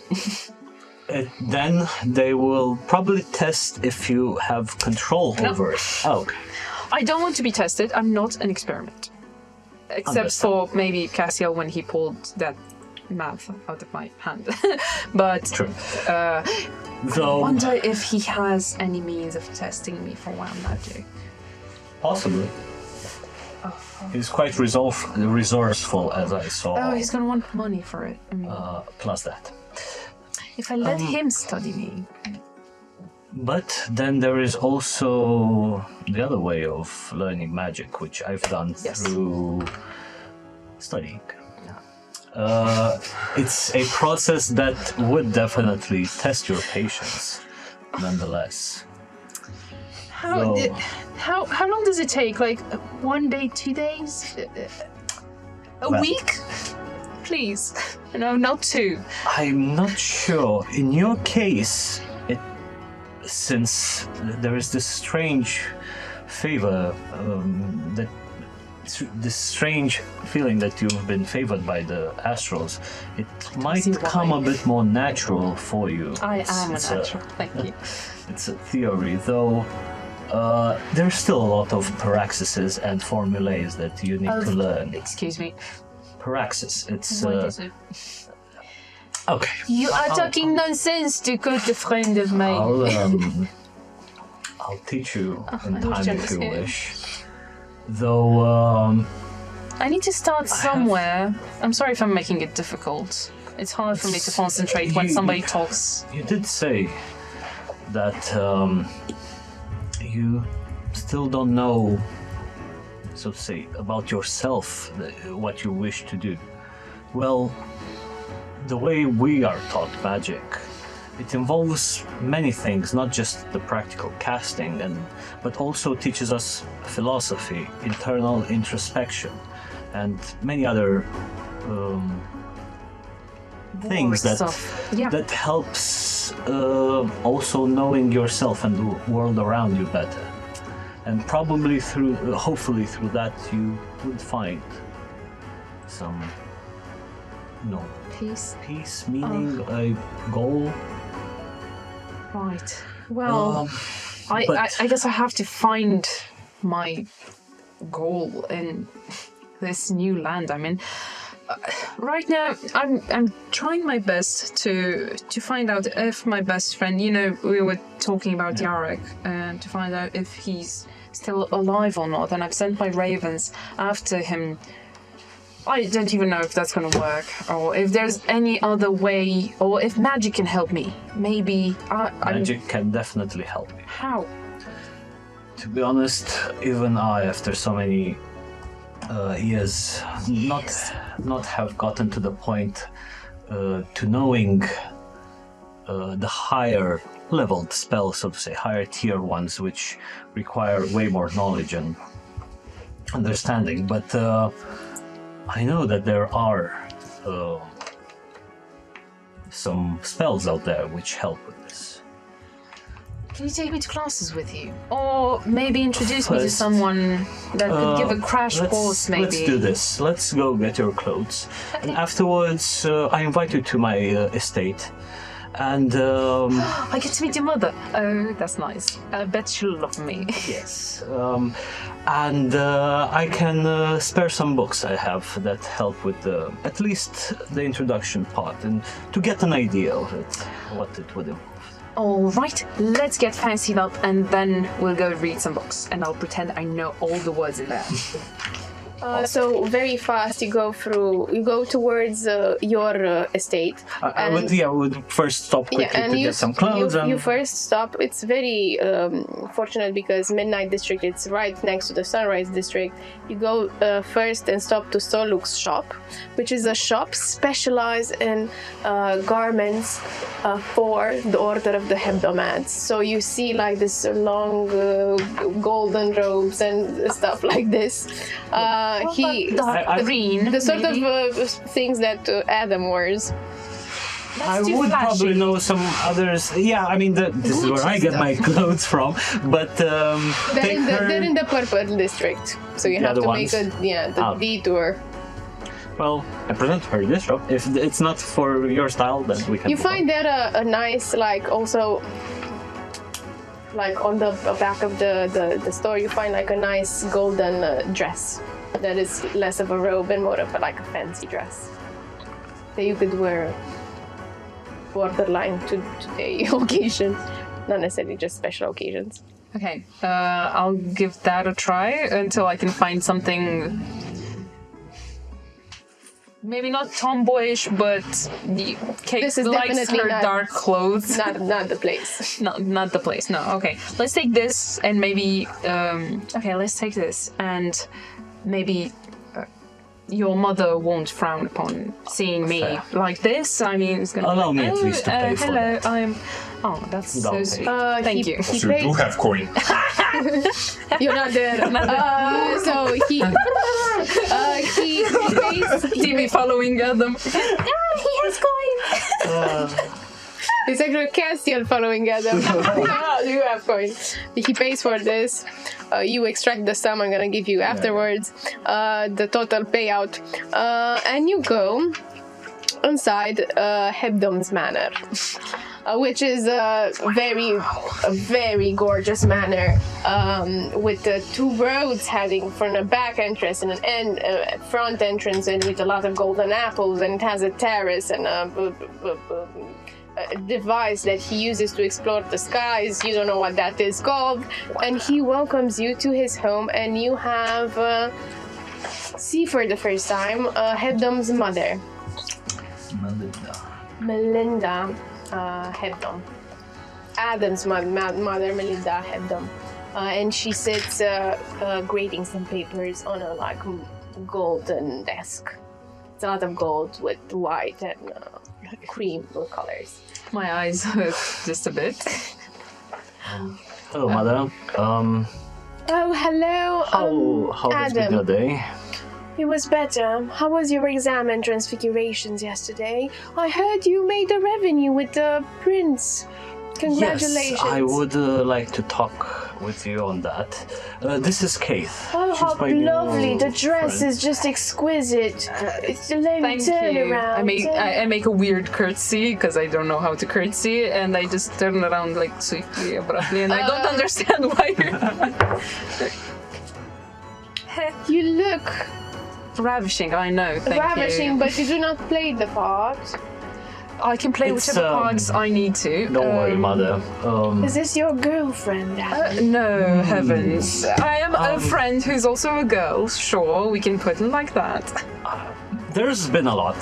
Then they will probably test if you have control over it. Oh, okay. I don't want to be tested. I'm not an experiment. except for maybe Cassiel when he pulled that map out of my hand. But True. I Though wonder if he has any means of testing me for wild magic. possibly. He's quite resourceful, as I saw. Oh, he's gonna want money for it. I mean, Plus that. if I let him study me. But then there is also the other way of learning magic, which I've done through studying. It's a process that would definitely test your patience, nonetheless. How long does it take? Like 1 day, 2 days, a week? Please, no, not 2. I'm not sure. In your case, since there is this strange favor, this strange feeling that you've been favored by the astrals, it might come a bit more natural for you. I am a natural. Thank you. It's a theory, though. There's still a lot of paraxes and formulae that you need to learn. Excuse me. Paraxis, it's What is it? okay. You are talking nonsense to good friend of mine. I'll teach you in I was time if you jealous, wish. Though I need to start somewhere. I'm sorry if I'm making it difficult. It's hard for me to concentrate when somebody talks. you did say that you still don't know, so to say, about yourself, what you wish to do. Well, the way we are taught magic, it involves many things, not just the practical casting, but also teaches us philosophy, internal introspection, and many other things that helps also knowing yourself and the world around you better. And probably hopefully through that, you would find some, peace, meaning, a goal. Right. Well, I guess I have to find my goal in this new land I'm in. Right now, I'm trying my best to find out if my best friend, we were talking about Yarek, and to find out if he's still alive or not. And I've sent my ravens after him. I don't even know if that's gonna work, or if there's any other way, or if magic can help me. Maybe Magic can definitely help you. How? To be honest, even I, after so many years, not have gotten to the point to knowing the higher leveled spells, so to say, higher tier ones, which require way more knowledge and understanding. But I know that there are some spells out there which help with this. Can you take me to classes with you? Or maybe introduce me to someone that could give a crash course, maybe? Let's do this. Let's go get your clothes. And afterwards, I invite you to my estate. And I get to meet your mother. Oh, that's nice. I bet she'll love me. yes. And I can spare some books I have that help with at least the introduction part, and to get an idea of it, what it would involve. All right, let's get fancied up, and then we'll go read some books, and I'll pretend I know all the words in there. So very fast, you go towards your estate. I would first stop quickly to get some clothes. You first stop. It's very fortunate because Midnight District, it's right next to the Sunrise District. You go first and stop to Soluk's shop, which is a shop specialized in garments for the Order of the Hebdomades. So you see like this long golden robes and stuff like this. Green, the sort of things that Adam wears. I would probably know some others. Yeah, I mean, this is where I get my clothes from. But they're in the Purple District, so you have to make the detour. Well, I present her this robe. If it's not for your style, then we can. You find there a nice, also, on the back of the store, you find like a nice golden dress. that is less of a robe and more of a fancy dress that you could wear borderline to today occasions, not necessarily just special occasions. Okay, I'll give that a try until I can find something. Maybe not tomboyish, but Kate This is likes definitely her not- dark clothes. Not the place. Not the place. No. Okay, let's take this and maybe. Okay, let's take this and maybe. Your mother won't frown upon seeing me like this. I mean, it's gonna. Allow me at least to pay for hello, that. I'm. Oh, that's so Don't sweet. pay. Thank you. He So you do paid, have coin. you're not there. So he pays. TV following them. He has coin. It's actually Castiel following Adam. You have coin. He pays for this. You extract the sum I'm gonna give you afterwards. The total payout, and you go inside Hebdom's manor, which is a very gorgeous manor with the two roads heading from a back entrance and an front entrance, and with a lot of golden apples, and it has a terrace and a device that he uses to explore the skies. You don't know what that is called, and he welcomes you to his home, and you have see for the first time Hebdom's mother, Melinda Hebdom. Adam's mother, Melinda Hebdom, and she sits grading some papers on a golden desk. It's a lot of gold with white and cream colors. My eyes hurt just a bit. Hello, mother. Oh, hello. How has been Adam. your day? It was better. How was your exam and transfigurations yesterday? I heard you made a revenue with the prince. Congratulations. Yes, I would like to talk with you on that. This is Kate. Oh, She's how my new lovely. The dress friend. is just exquisite. Let me Thank turn you. around. I make a weird curtsy because I don't know how to curtsy, and I just turn around swiftly, abruptly, and I don't understand why. You look Ravishing, I know. Thank ravishing, you. but you do not play the part. I can play It's, whichever parts I need to. Don't worry, mother. Is this your girlfriend, Adam? No, heavens. I am a friend who's also a girl. Sure, we can put it like that. There's been a lot.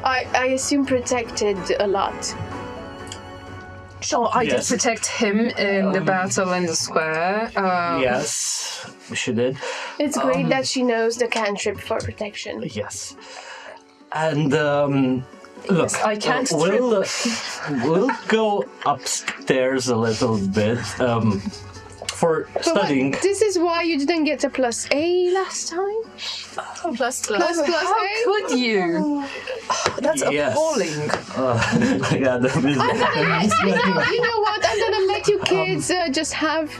I assume protected a lot. Sure, I did Yes. protect him in the battle in the square. Yes, she did. It's great that she knows the cantrip for protection. Yes. And look, I can't we'll go upstairs a little bit for But studying. this is why you didn't get a plus A last time? Plus. Plus How A? could you? That's Yes. appalling. Yeah, You know what? I'm gonna let you kids just have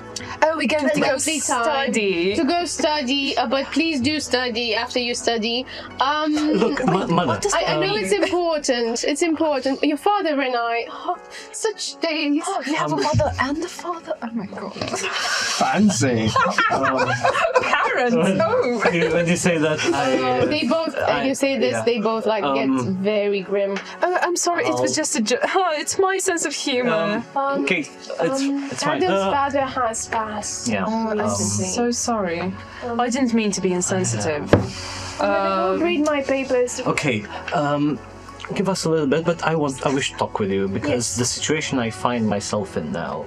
Oh, we're going to go lovely time study. to go study, but please do study after you study. look, mother. I know it's important. It's important. Your father and I, such days. Oh, you have a mother and a father? Oh my god. Fancy. Parents! Oh! When you say that, They both. You say this. yeah. They both get very grim. Oh, I'm sorry, it was just a joke. Oh, it's my sense of humor. okay, it's fine. Adam's father has passed. Yeah. Recently. So sorry. I didn't mean to be insensitive. I'll read my papers. Okay, give us a little bit, but I wish to talk with you because the situation I find myself in now,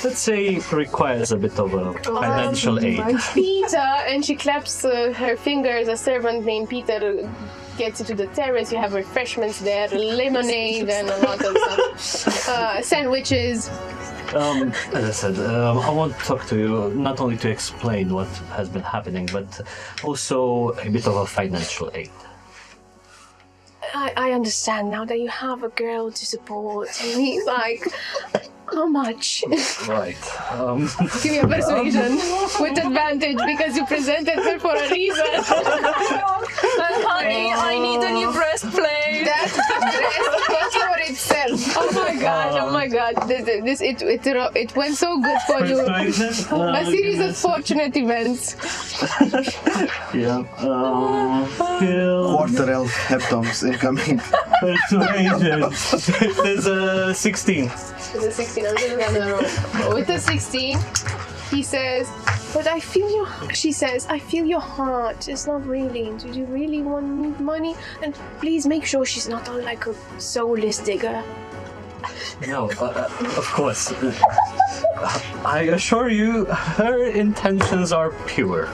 let's say, requires a bit of a financial aid. Peter, and she claps her fingers. A servant named Peter gets you to the terrace. You have refreshments there, lemonade, and a lot of stuff. Sandwiches. As I said, I want to talk to you not only to explain what has been happening, but also a bit of a financial aid. I understand now that you have a girl to support me. How much? Right. Give me a persuasion with advantage because you presented her for a reason. Honey, I need a new breastplate. That dress pays for itself. Oh my god! It went so good for you. A series of fortunate events. Yeah. Skill. Quarter elf heptoms incoming. Persuasion. There's a 16. With a 16, I'm just gonna roll. With a 16, he says, but I feel she says, I feel your heart. It's not really. Do you really want money? And please make sure she's not on like a soulless digger. No, of course. I assure you, her intentions are pure.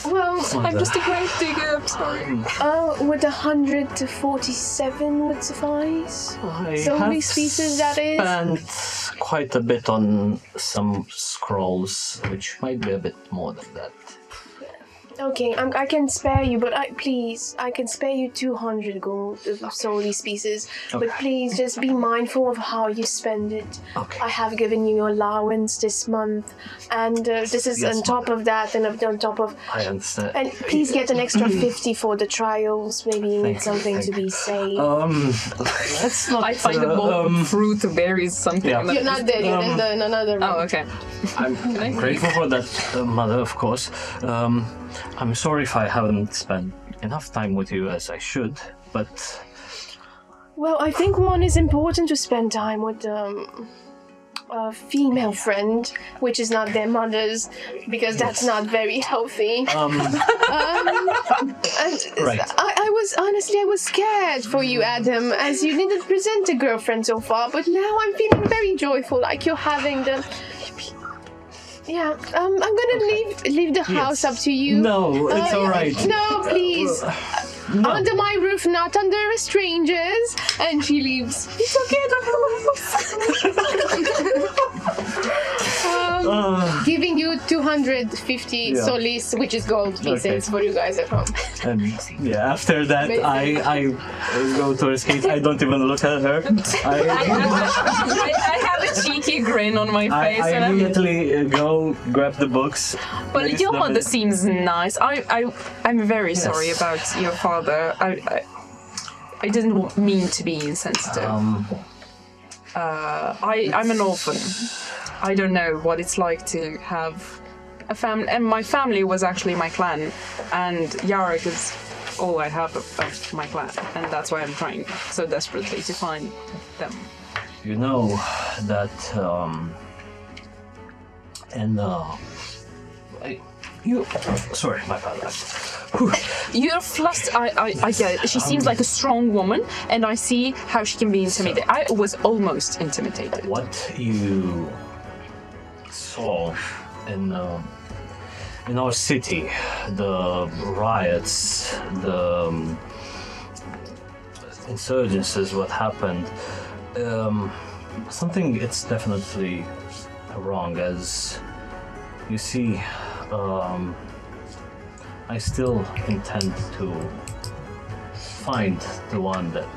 Well, I'm just a great digger, I'm sorry. would 100 to 47 would suffice? I These pieces, that is. spent quite a bit on some scrolls, which might be a bit more than that. Okay, I can spare you, but I can spare you 200 gold of Solis pieces. Okay. But please just be mindful of how you spend it. Okay. I have given you your allowance this month, and this is Yes, on top of that, and on top of. I understand. And please get an extra 50 for the trials. Maybe you need something to be saved. Let's not. I find a bowl of fruit, berries, something. Yeah. You're not there. You're in another room. Oh, okay. I'm grateful for that, Mother, of course. I'm sorry if I haven't spent enough time with you as I should, but... Well, I think one is important to spend time with a female friend, which is not their mother's, because that's not very healthy. Right. I was scared for you, Adam, as you didn't present a girlfriend so far, but now I'm feeling very joyful, like you're having the... Yeah, I'm gonna leave the house up to you. No, it's all right. No, please. No. Under my roof, not under a stranger's. And she leaves. It's okay, giving you 250 solis, which is gold pieces for you guys at home. And yeah, after that, I go towards Kate. I don't even look at her. I have a cheeky grin on my face. I immediately go grab the books. But your mother seems nice. I'm very sorry about your father. I didn't mean to be insensitive. I'm an orphan. I don't know what it's like to have a family, and my family was actually my clan, and Yarek is all I have of my clan, and that's why I'm trying so desperately to find them. You know that sorry, my bad. You're flustered. I get it. She seems like a strong woman, and I see how she can be intimidated. I was almost intimidated. What you saw in our city, the riots, the insurgencies, what happened, something it's definitely wrong. As you see, I still intend to find the one that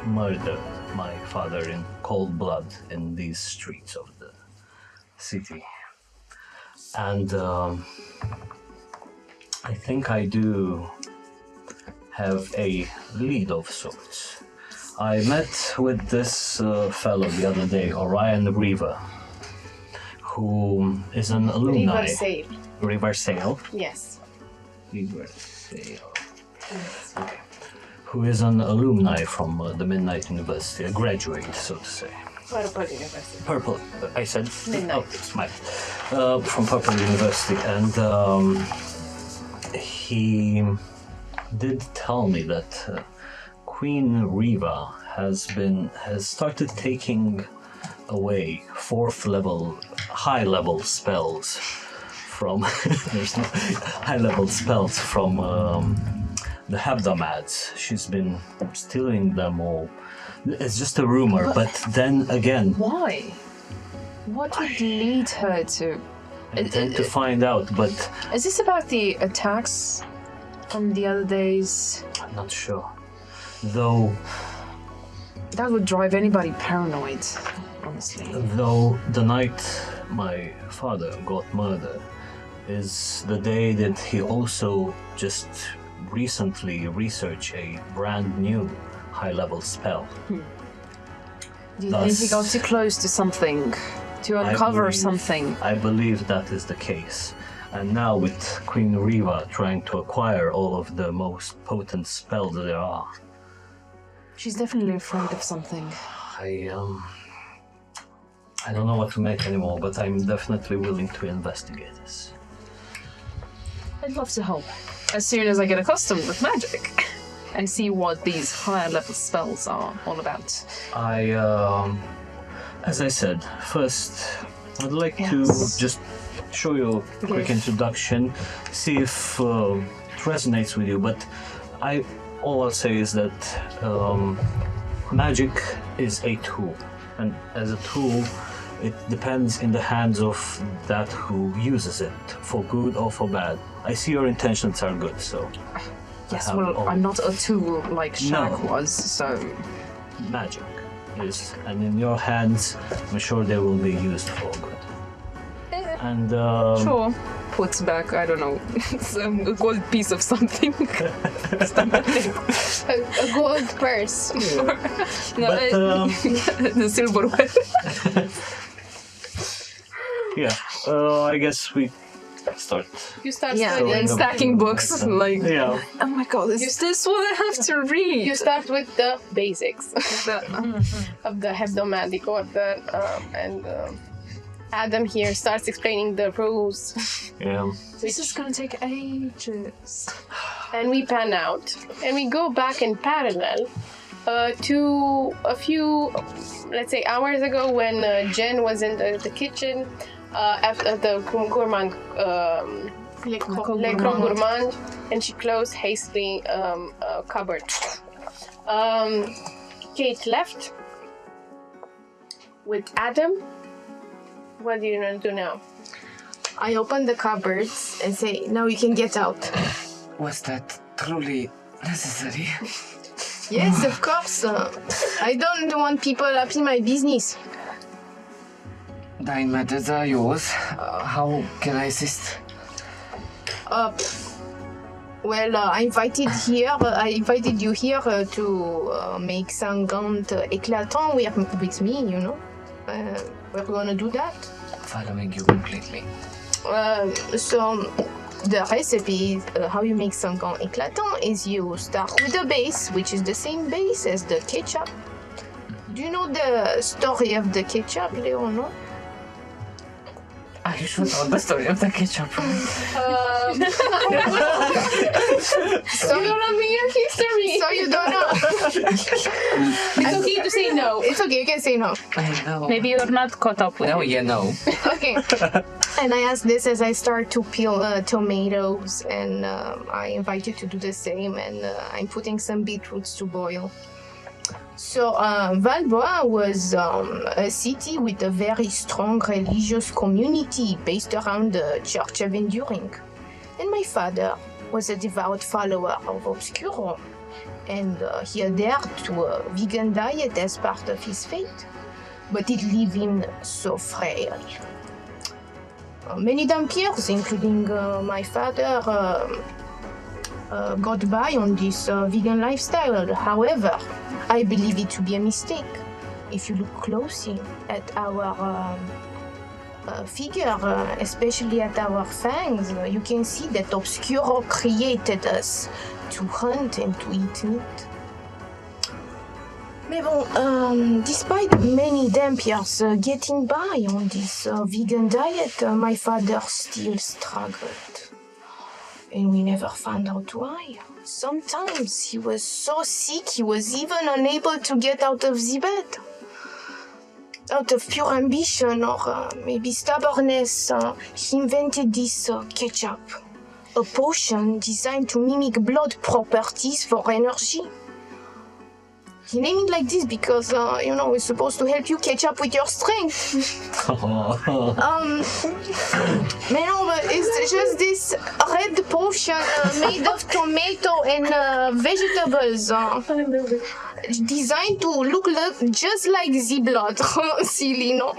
murdered my father in cold blood in these streets of the city. And I think I do have a lead of sorts. I met with this fellow the other day, Orion Riva, who is an alumni. Riversale. Yes. Riversale. Okay. Who is an alumni from the Midnight University, a graduate, so to say. Purple University. Purple, I said? Midnight. Oh, it's my... from Purple University, and he did tell me that Queen Riva has started taking away high-level spells from there's no high-level spells from the Hebdomads. She's been stealing them all. It's just a rumor, but then again, Why? What would lead her to? I intend to find out, but Is this about the attacks from the other days? I'm not sure. Though That would drive anybody paranoid. honestly. Though the night my father got murdered is the day that he also just recently researched a brand new high-level spell. Do you think he got too close to something? To uncover something? I believe that is the case. And now with Queen Riva trying to acquire all of the most potent spells there are, She's definitely afraid of something. I don't know what to make anymore, but I'm definitely willing to investigate this. I'd love to help. As soon as I get accustomed with magic and see what these higher level spells are all about. As I said, first, I'd like to just show you a quick introduction, see if it resonates with you, but all I'll say is that magic is a tool, and as a tool, it depends in the hands of that who uses it, for good or for bad. I see your intentions are good, so... Yes, well, I'm not a tool like Shaq was, so... Magic is, and in your hands, I'm sure they will be used for good. And Sure. Puts back, I don't know, a gold piece of something. A gold purse. No, but, the silverware. yeah, I guess we start. You start Yeah, studying. and stacking books, like, Yeah. oh my god, is this what I have to read? You start with the basics of the hebdomadic order, and Adam here starts explaining the rules. Yeah. This is gonna take ages. And we pan out. And we go back in parallel to a few, let's say, hours ago when Jen was in the kitchen after the gourmand, Le Grand Gourmand, and she closed hastily a cupboard. Kate left with Adam. What do you want to do now? I open the cupboards and say, now you can get out. Was that truly necessary? Yes, of course. I don't want people up in my business. The methods are yours. How can I assist? Well, I invited you here to make Sangant éclatant with me, you know. We're gonna do that. Following you completely. So the recipe, how you make Sangant éclatant is you start with the base, which is the same base as the ketchup. Do you know the story of the ketchup, Leo, no? You should know the story of the ketchup. So you don't know your history. So you don't know. It's okay to say no. It's okay, you can say no. I know. Maybe you're not caught up with No, it. yeah, no. Okay. And I ask this as I start to peel tomatoes, and I invite you to do the same, and I'm putting some beetroots to boil. So Valbois was a city with a very strong religious community based around the Church of Enduring. And my father was a devout follower of Obscurum, and he adhered to a vegan diet as part of his faith. But it left him so frail. Many Dampiers, including my father, got by on this vegan lifestyle. However, I believe it to be a mistake. If you look closely at our figure, especially at our fangs, you can see that Obscuro created us to hunt and to eat meat. Mais bon, despite many Dampiers getting by on this vegan diet, my father still struggled. And we never found out why. Sometimes he was so sick he was even unable to get out of the bed. Out of pure ambition or maybe stubbornness, he invented this ketchup, a potion designed to mimic blood properties for energy. He named it like this because, it's supposed to help you catch up with your strength. But it's just this red potion made of tomato and vegetables. Designed to look just like the blood. Silly, no?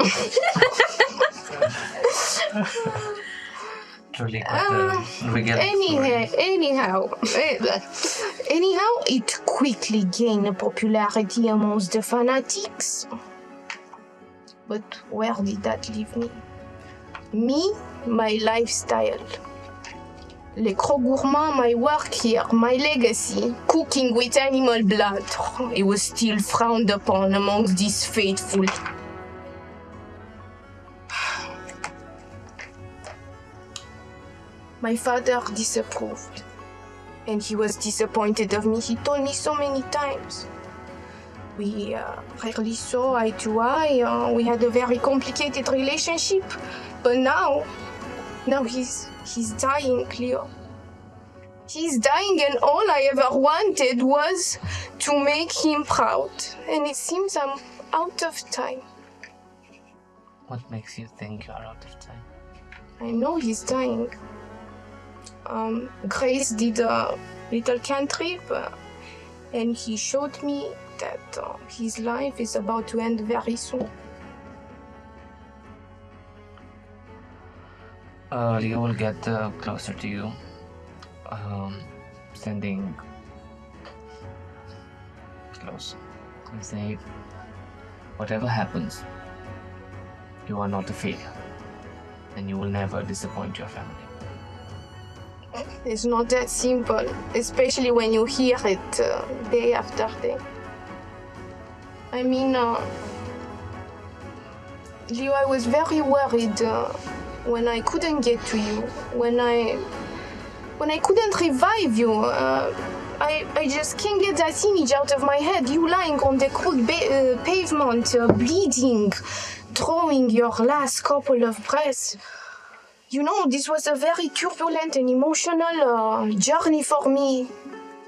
Truly quite Anyhow, it quickly gained popularity amongst the fanatics. But where did that leave me? Me, my lifestyle. Les gros gourmands, my work here, my legacy, cooking with animal blood. It was still frowned upon amongst these faithful. My father disapproved, and he was disappointed of me. He told me so many times. We rarely saw eye to eye. We had a very complicated relationship, but now he's dying, Cleo. He's dying, and all I ever wanted was to make him proud. And it seems I'm out of time. What makes you think you are out of time? I know he's dying. Grace did a little cantrip, and he showed me that his life is about to end very soon. Leo will get closer to you, standing close, and say, whatever happens, you are not a failure, and you will never disappoint your family. It's not that simple, especially when you hear it day after day. I mean, Leo, I was very worried when I couldn't get to you, when I couldn't revive you. I just can't get that image out of my head. You lying on the cold pavement, bleeding, drawing your last couple of breaths. This was a very turbulent and emotional journey for me.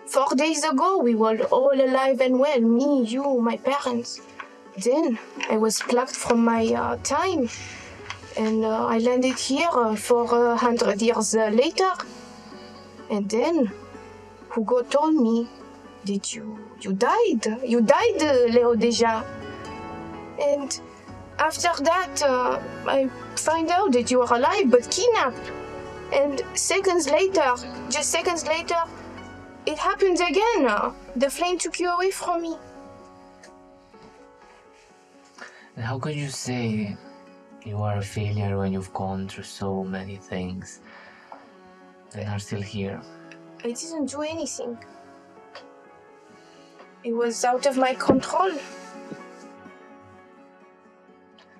4 days ago, we were all alive and well, me, you, my parents. Then I was plucked from my time, and I landed here 400 years later. And then Hugo told me that you died. You died, Leo, déjà. And after that, I find out that you are alive but kidnapped. And seconds later, it happened again. The flame took you away from me. And how could you say you are a failure when you've gone through so many things and are still here? I didn't do anything. It was out of my control.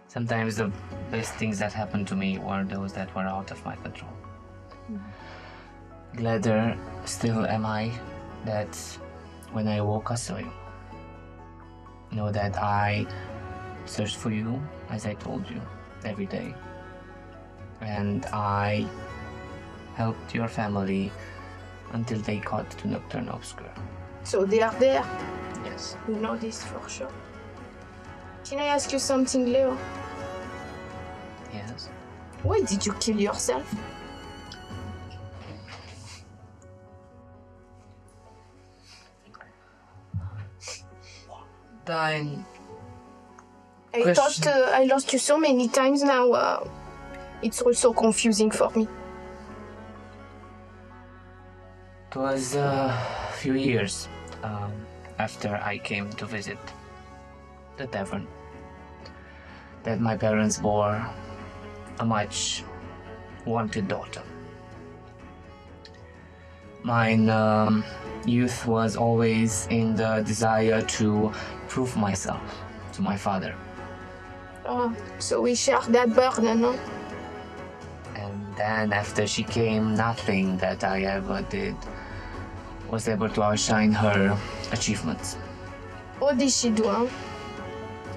Sometimes the best things that happened to me were those that were out of my control. Gladder still am I that when I woke I saw you. Know that I searched for you, as I told you, every day. And I helped your family until they got to Nocturne Obscure. So they are there? Yes. You know this for sure. Can I ask you something, Leo? Yes. Why did you kill yourself? Dying. I thought I lost you so many times now. It's also confusing for me. It was a few years after I came to visit the tavern that my parents bore a much wanted daughter. Mine youth was always in the desire to prove myself to my father. Oh, so we share that burden, no? And then after she came, nothing that I ever did was able to outshine her achievements. What did she do, huh?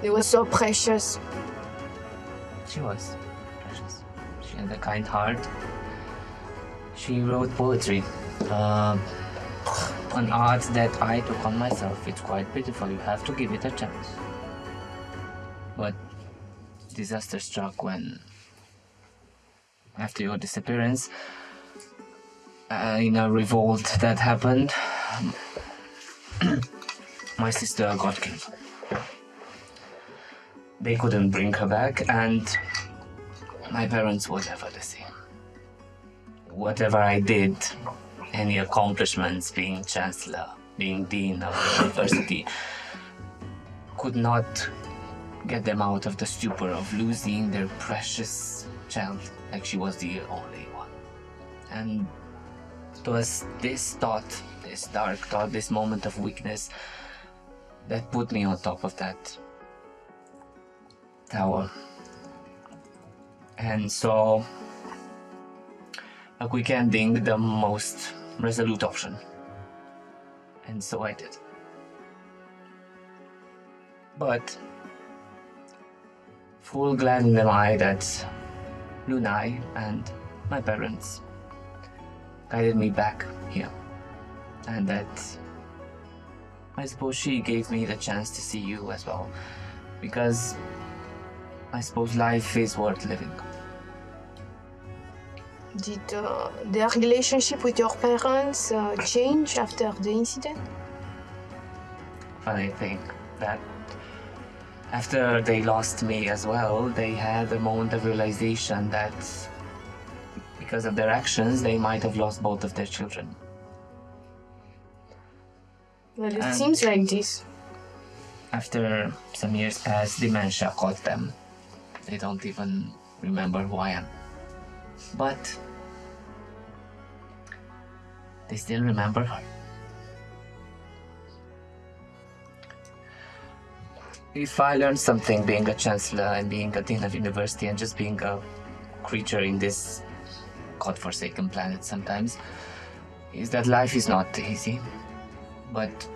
It was so precious. She was precious. She had a kind heart. She wrote poetry. an art that I took on myself. It's quite beautiful. You have to give it a chance. But disaster struck when, after your disappearance, in a revolt that happened, my sister got killed. They couldn't bring her back, and my parents were never the same. Whatever I did, any accomplishments, being chancellor, being dean of the university, could not get them out of the stupor of losing their precious child, like she was the only one. And it was this thought, this dark thought, this moment of weakness that put me on top of that tower. And so a quick ending, the most resolute option. And so I did. But full glad am I that Lunai and my parents guided me back here. And that I suppose she gave me the chance to see you as well. Because I suppose life is worth living. Did their relationship with your parents change after the incident? I think that after they lost me as well, they had a moment of realization that because of their actions, they might have lost both of their children. Well, it seems like this. After some years passed, dementia caught them. They don't even remember who I am. But they still remember her. If I learned something being a chancellor and being a dean of university and just being a creature in this godforsaken planet sometimes, is that life is not easy. But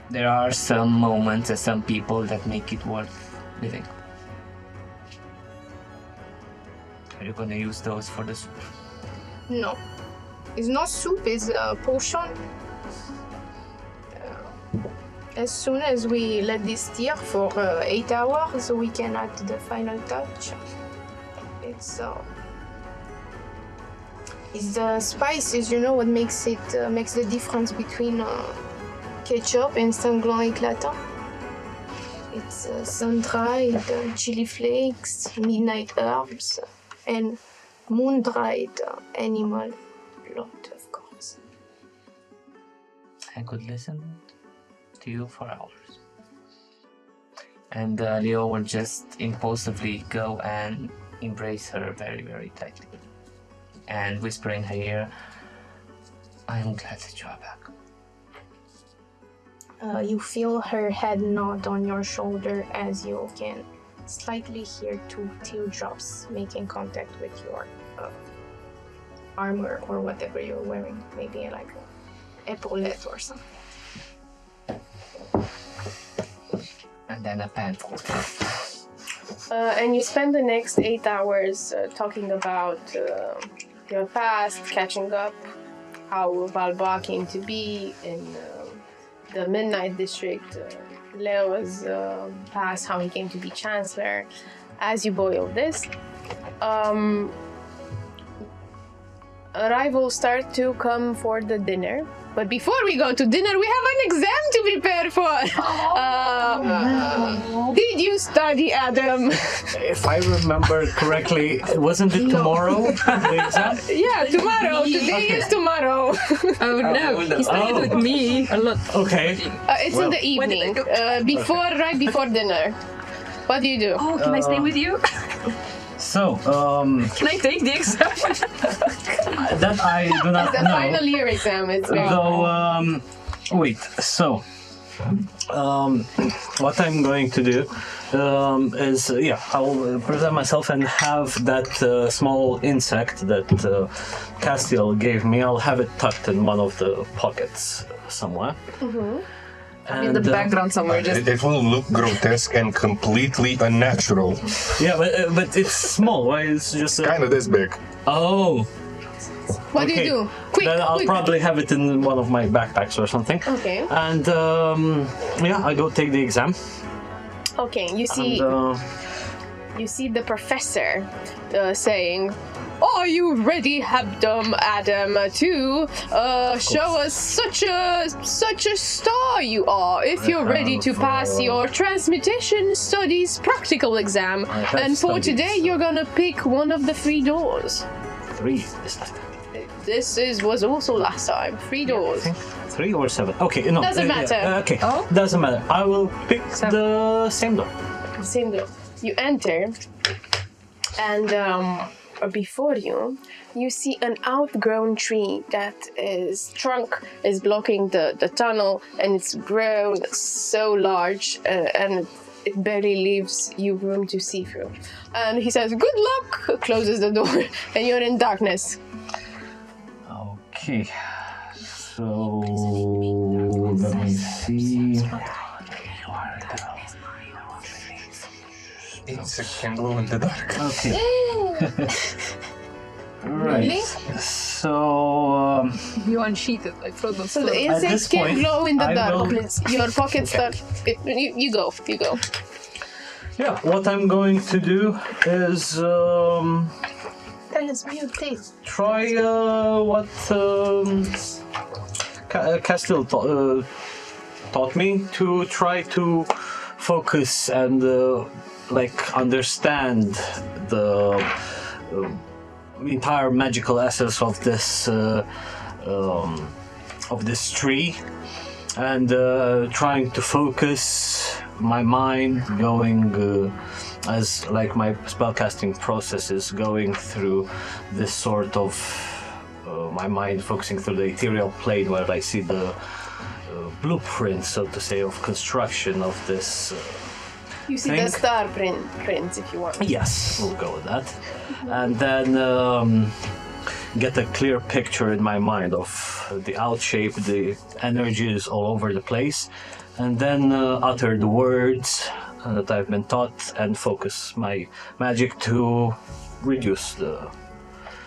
there are some moments and some people that make it worth living. Are you gonna use those for the soup? No. It's not soup, it's a potion. As soon as we let this steer for 8 hours, we can add the final touch. It's the spices, you know, what makes it makes the difference between ketchup and sanglant éclatant. It's sun-dried chili flakes, midnight herbs, and moon-dried animal blood, of course. I could listen to you for hours. And Leo will just impulsively go and embrace her very, very tightly. And whisper in her ear, I am glad that you are back. You feel her head nod on your shoulder as you can slightly hear 2 teardrops making contact with your armor or whatever you're wearing. Maybe like an epaulette or something. And then a pen. And you spend the next 8 hours talking about your past, catching up, how Valbois came to be in the Midnight District, Leo's past, how he came to be Chancellor. As you boil this, arrivals start to come for the dinner. But before we go to dinner, we have an exam to prepare for. Did you study, Adam? If I remember correctly, wasn't it tomorrow? The exam? Yeah, tomorrow. Today is tomorrow. Oh no, he studied with me a lot. Okay. It's in the evening, right before dinner. What do you do? Oh, can I stay with you? So, Can I take the exam? that I do not It's the know. final year exam. It's very Though, wait, so, what I'm going to do is, I'll present myself and have that small insect that Castiel gave me, I'll have it tucked in one of the pockets somewhere. Mm-hmm. In the background somewhere, just It will look grotesque and completely unnatural. Yeah, but it's small, right? It's just Kind of this big. Oh, What do you do? Quick, Then I'll quick. probably have it in one of my backpacks or something. Okay. And yeah, I go take the exam. Okay, you see. And, You see the professor saying, "Are you ready, Adam, to show us such a star you are? If you're ready to pass your transmutation studies practical exam, have and for studies. today you're gonna pick one of the 3 doors. 3 this time. This was also last time. 3 doors. 3 or 7? Okay, no. Doesn't matter. Okay, Oh? doesn't matter. I will pick the same door. Same door. You enter, and before you see an outgrown tree that is trunk is blocking the tunnel, and it's grown so large, and it barely leaves you room to see through. And he says, "Good luck," closes the door, and you're in darkness. Okay, so let me see. It's a candle in the dark. Okay. Right. So You unsheath it like Frodo. So the At insects this can point, glow in the I dark. will- Your pockets start. You go. yeah, what I'm going to do is Tell us mutate. try what Castile taught me to try to focus and like understand the entire magical essence of this tree, and trying to focus my mind, going as like my spellcasting process is going through this sort of my mind focusing through the ethereal plane, where I see the blueprint, so to say, of construction of this. You see the star prints if you want. Yes, we'll go with that. And then get a clear picture in my mind of the outshape, the energies all over the place, and then utter the words that I've been taught and focus my magic to reduce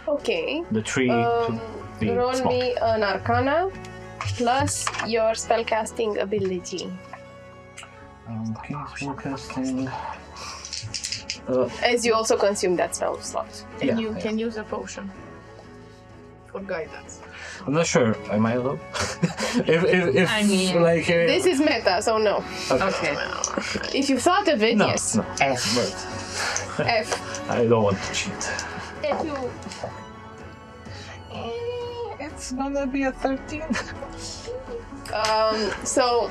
Okay. the tree to be Roll small. me an Arcana plus your spellcasting ability. Okay, spellcasting. As you also consume that spell slot. And you can use a potion for guidance. I'm not sure. Am I allowed? if I mean, like This is meta, so no. Okay. If you thought of it, no, yes. no. But F. I don't want to cheat. If you It's gonna be a 13. So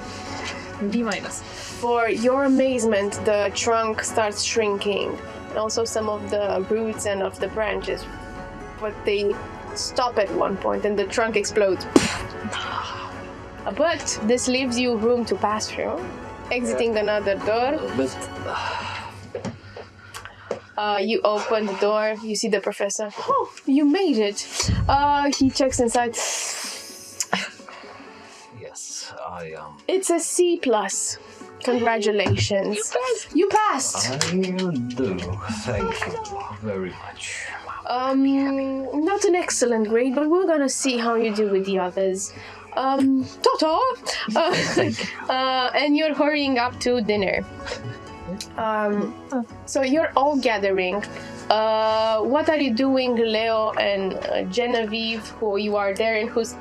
B minus. for your amazement, the trunk starts shrinking, and also some of the roots and of the branches, but they stop at one point and the trunk explodes. But this leaves you room to pass through, exiting another door. But You open the door, you see the professor. Oh, you made it. He checks inside. yes, I It's a C+. Congratulations. You passed. I do. Thank you very much. Not an excellent grade, but we're gonna see how you do with the others. Ta-ta! And you're hurrying up to dinner. So you're all gathering. What are you doing, Leo and Genevieve, who you are there and who's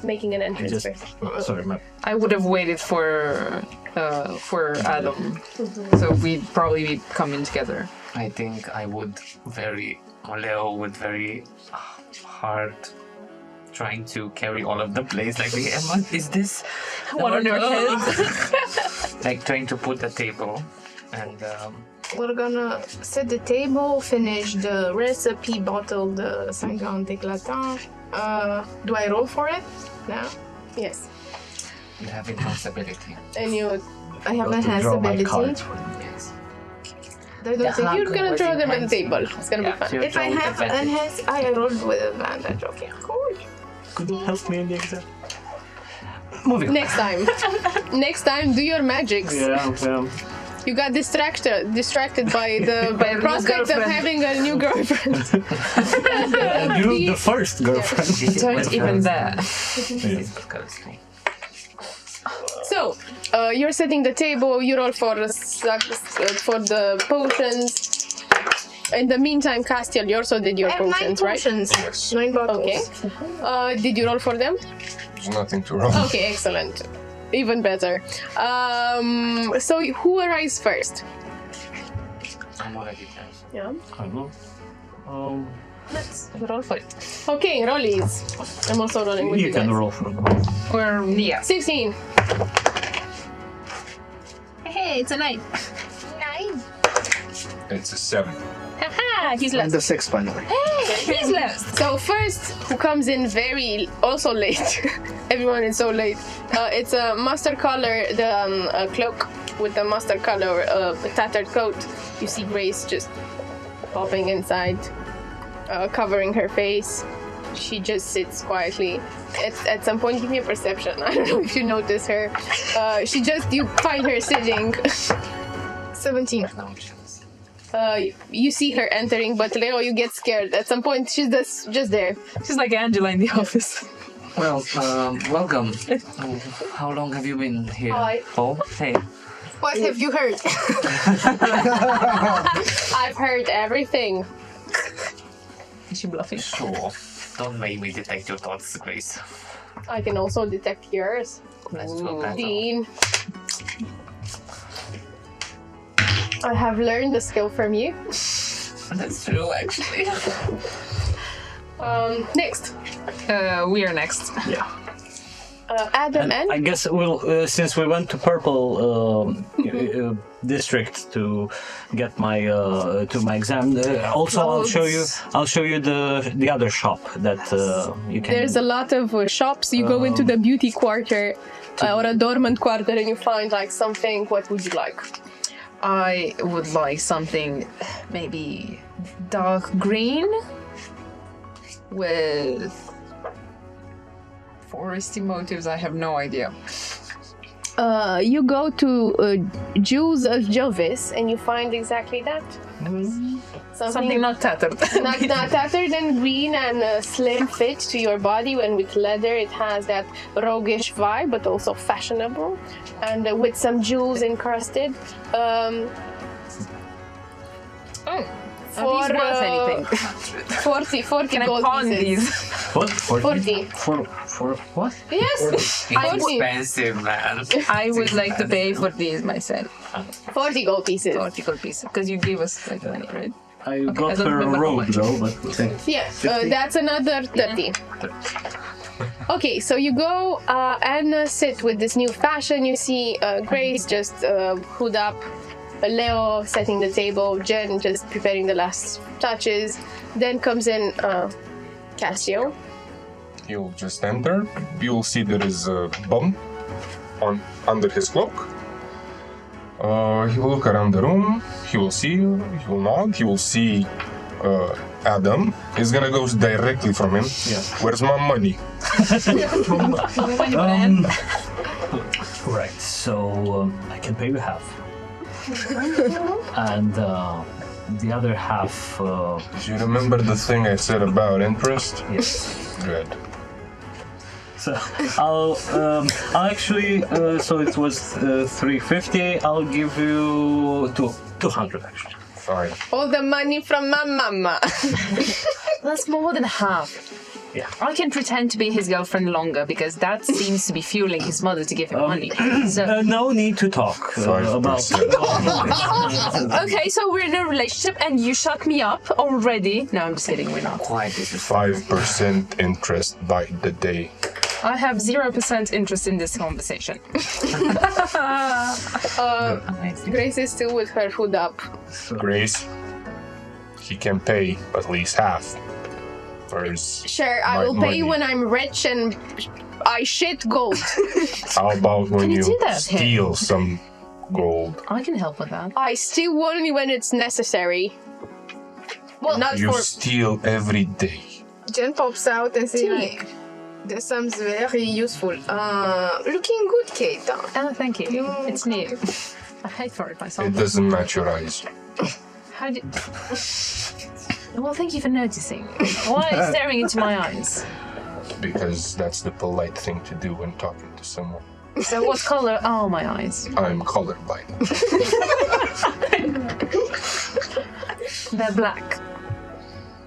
making an entrance Just, first? sorry, my I would have waited for Adam, so we'd probably be coming together. I think I would Leo would very hard trying to carry all of the plates. Like, Emma, is this One on your head. like trying to put the table and we're gonna set the table, finish the recipe, bottle the 50 éclatants. Do I roll for it? No. Yes. you have enhanceability. And you I have to enhanced draw my ability. cards for them. Yes. I don't think you're gonna throw them on the table. It's gonna be fun. so you if I throw with have advantage. enhanced, I rolled with advantage. Okay, cool. Could you help me in the exam? Moving on. Next time. Next time, do your magics. Yeah. You got distracted by the prospect of having a new girlfriend. And you, the first girlfriend. Don't even there. So, you're setting the table. You roll for the potions. In the meantime, Castiel, you also did your I have 9 potions, right? potions. Yes. 9 bottles. Okay. Did you roll for them? There's nothing to roll. Okay, excellent. Even better. So who arrives first? I'm already there. Yeah. I don't know. Let's roll for it. Okay, rollies. I'm also rolling with you You can guys. roll for them. We're yeah. 16. Hey, it's a 9. It's a 7. Haha, he's And last. the 6 finally. Hey, he's last. So first, who comes in also late. Everyone is so late. It's a mustard color, the cloak with the mustard color tattered coat. You see Grace just popping inside, covering her face. She just sits quietly. At some point, give me a perception. I don't know if you notice her. You find her sitting. 17. You see her entering, but Leo, you get scared. At some point, she's just there. She's like Angela in the office. Well, welcome. How long have you been here? Hi. Oh, hey. What have you heard? I've heard everything. Is she bluffing? Sure. Don't make me detect your thoughts, Grace. I can also detect yours. Let's do that. Dean. I have learned the skill from you. That's true, actually. Next. We are next. Yeah. Adam and I guess we'll since we went to purple district to get my exam. Also, I'll show you the other shop that you can. there's a lot of shops. You go into the beauty quarter or a dormant quarter and you find like something. What would you like? I would like something maybe dark green with foresty motives. I have no idea. You go to Jewels of Jovis and you find exactly that. Something not tattered. not tattered and green and slim fit to your body, and with leather it has that roguish vibe but also fashionable, and with some jewels encrusted. Are these worth anything? 40 Can I gold pawn pieces. these? What? 40. For what? Yes, It's 40. expensive, man. I would like to pay for these myself. 40 gold pieces. 40 gold pieces. Because you gave us like money, right? I I got don't her remember how robe much. though, but Yeah, that's another 30. Okay, so you go and sit with this new fashion. You see Grace just hood up, Leo setting the table, Jen just preparing the last touches. Then comes in Cassio. He'll just enter. You'll see there is a bump under his cloak. He will look around the room. He will see you. He will nod. He will see Adam. He's gonna go directly from him. Yeah. Where's my money? Right. So I can pay you half, and the other half. Do you remember the thing I said about interest? Yes. Good. So I'll actually. So it was 350. I'll give you 200 actually. Fine. All the money from my mama. That's more than half. Yeah. I can pretend to be his girlfriend longer because that seems to be fueling his mother to give him money. So, No need to talk about. 5%. okay, so we're in a relationship and you shut me up already. No, I'm just kidding, we're not. Quite this is 5% interest by the day. I have 0% interest in this conversation. Grace is still with her hood up. Grace, he can pay at least half. Where's Sure, I my will pay you money? when I'm rich and I shit gold. How about when you you do that, Tim? steal some gold? I can help with that. I steal only when it's necessary. Well, not You for. steal every day. Jen pops out and says, like, that sounds very useful. Looking good, Kate. Oh, thank you. It's new. I paid for it myself. It doesn't match your eyes. How did... Well, thank you for noticing. Why are you staring into my eyes? Because that's the polite thing to do when talking to someone. So what color are my eyes? I'm colorblind. They're black.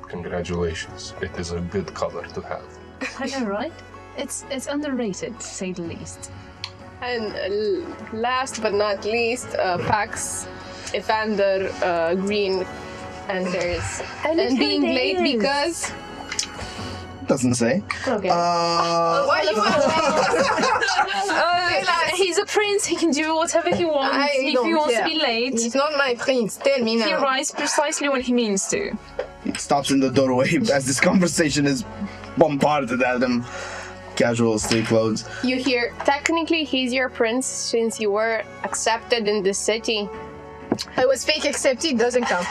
Congratulations. It is a good color to have. I know, right? It's underrated, to say the least. And last but not least, Pax Evander Green enters. And being late because... Doesn't say. Okay. Why you He's a prince, he can do whatever he wants. If he wants to be late, He's not my prince. Tell me he now. arrives precisely when he means to. He stops in the doorway as this conversation is bombarded at him. Casual street clothes. You hear, technically he's your prince since you were accepted in the city. I was fake accepted. Doesn't count.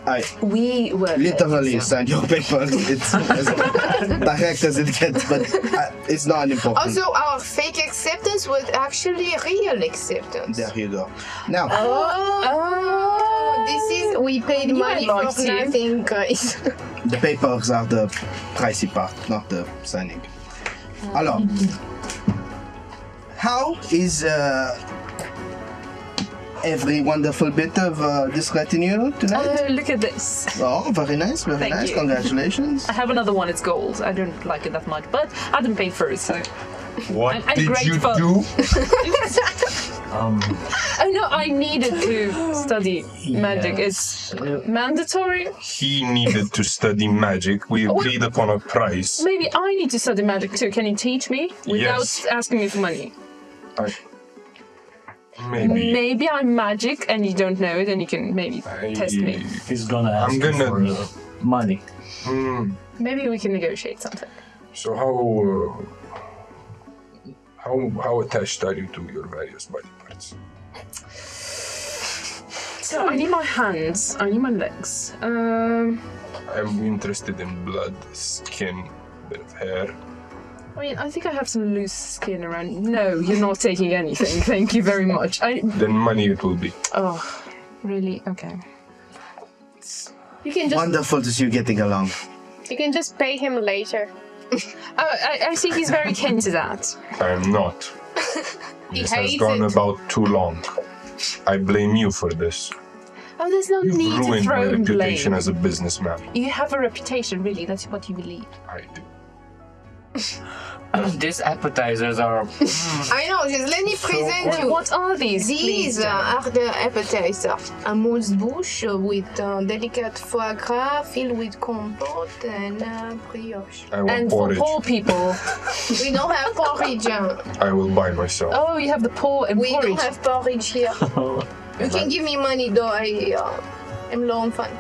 I We were literally signed your papers. It's as direct as it gets, but it's not important. Also, our fake acceptance was actually real acceptance. There you go. Now, This is we paid money for liked you. nothing, guys. the papers are the pricey part, not the signing. Alors, how is every wonderful bit of this retinue tonight? Look at this. Oh, very nice, very Thank nice. you. Congratulations. I have another one, it's gold. I don't like it that much, but I didn't pay for it, so... What I'm did grateful. you do? Oh no, I needed to study magic. It's mandatory. He needed to study magic. We agreed upon a price. Maybe I need to study magic too. Can you teach me without Yes. asking me for money? Maybe. Maybe I'm magic and you don't know it, and you can maybe test me. He's gonna ask I'm gonna- you for money. Maybe we can negotiate something. So how attached are you to your various body parts? So I need my hands. I need my legs. I'm interested in blood, skin, bit of hair. I mean, I think I have some loose skin around. No, you're not taking anything. Thank you very much. Then money it will be. Oh, really? Okay. You can just Wonderful to see you getting along. pay him later. Oh, I see he's very keen to that. I'm not. He This has hates gone it. about too long. I blame you for this. Oh, there's no You've need to ruined my throw reputation blame. as a businessman. You have a reputation, really. That's what you believe. I do. These appetizers are. I know. Just let me present you. What are these? These please? are the appetizers. A moose bush with delicate foie gras filled with compote and brioche. I want And for porridge. poor people. We don't have porridge. I will buy myself. Oh, you have the poor and We porridge. don't have porridge here. You can give me money though. I am low on funds.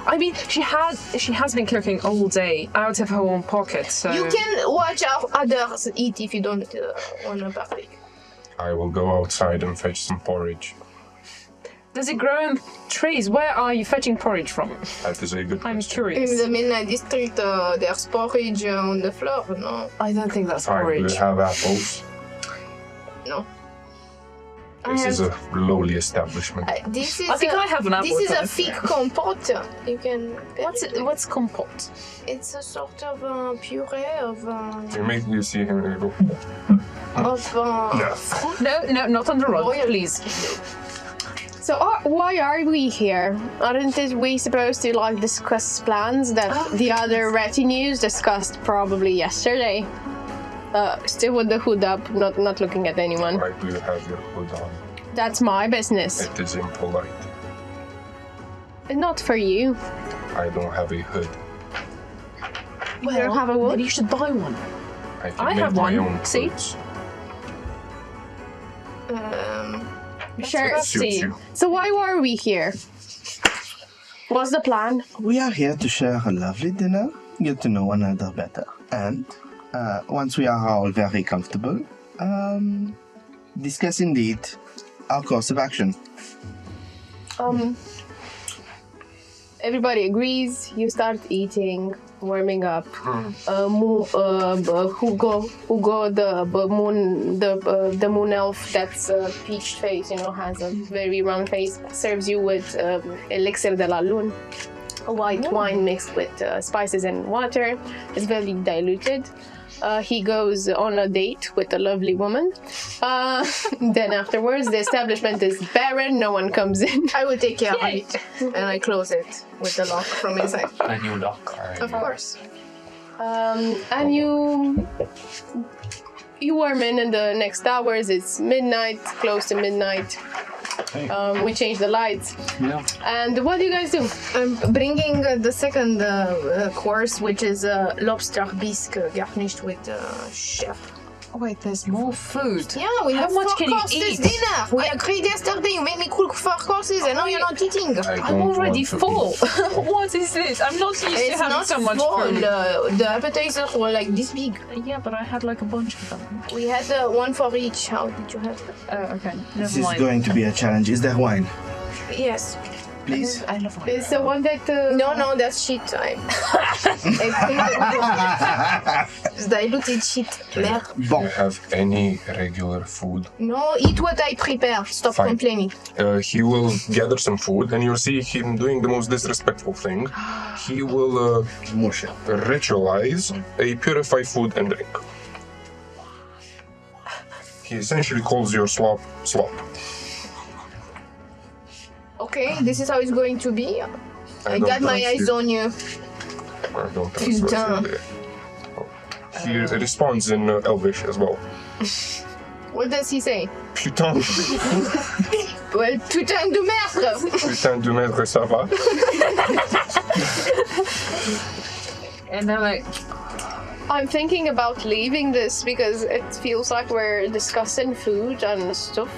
I mean, she has been cooking all day out of her own pocket, so... You can watch our others eat if you don't want to partake. I will go outside and fetch some porridge. Does it grow in trees? Where are you fetching porridge from? That is a good I'm question. In curious. the midnight district, there's porridge on the floor, no? I don't think that's I will porridge. have apples. No. This is a lowly establishment. This is I think I have an apple. This is a though. fig compote. You can. What's compote? It's a sort of puree of You see him and you go, No, not on the rug, Royal. please. So why are we here? Aren't we supposed to discuss plans that the other retinues discussed probably yesterday? Still with the hood up, not looking at anyone. why do you have your hood on? That's my business. It is impolite. Not for you. I don't have a hood. You don't have a wood? Maybe you should buy one. I can I make have my one, own see? hoods. Sure. Suits See. you. So why were we here? What's the plan? We are here to share a lovely dinner, get to know one another better, and once we are all very comfortable, discuss indeed our course of action. everybody agrees. You start eating, warming up. Hugo, the moon elf that's peached face, has a very round face, serves you with elixir de la lune, a white wine mixed with spices and water. It's very diluted. He goes on a date with a lovely woman. Then afterwards, the establishment is barren. No one comes in. I will take care of it, and I close it with the lock from inside. A new lock. Of course. And you warm in the next hours. It's midnight, close to midnight. We change the lights. Yeah. And what do you guys do? I'm bringing the second course, which is lobster bisque garnished with chef. Oh, wait, there's more food. Yeah, we How have much 4 can you courses eat? dinner. We agreed yesterday. You made me cook 4 courses, and now you're not eating. I'm already full. What is this? I'm not used to It's having not so much full. food. The appetizers were like this big. Yeah, but I had like a bunch of them. We had one for each. How did you have? Okay. This Never is mind. going to be a challenge. Is there wine, Yes. please? I love wine. It's the one that... No, that's shit. It's diluted shit. Merde. Do you have any regular food? No, eat what I prepare. Stop Fine. complaining. He will gather some food, and you'll see him doing the most disrespectful thing. He will Moshe. ritualize a purified food and drink. He essentially calls your slop. Okay, this is how it's going to be. I don't got my trust eyes you. on you. I don't trust Putain. you. He responds in Elvish as well. What does he say? Putain, Well, putain de merde! putain de maître, ça va? And I'm like, I'm thinking about leaving this because it feels like we're discussing food and stuff.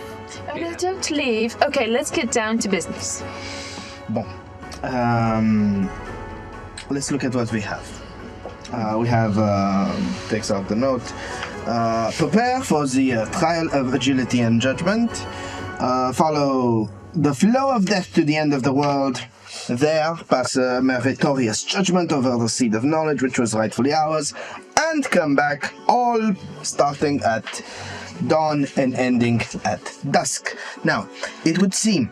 oh, no, don't leave. Okay, let's get down to business. Bon. Let's look at what we have. We have, takes out the note, prepare for the trial of agility and judgment. Follow the flow of death to the end of the world. There, pass a meritorious judgment over the seed of knowledge, which was rightfully ours, and come back, all starting at dawn and ending at dusk. Now, it would seem,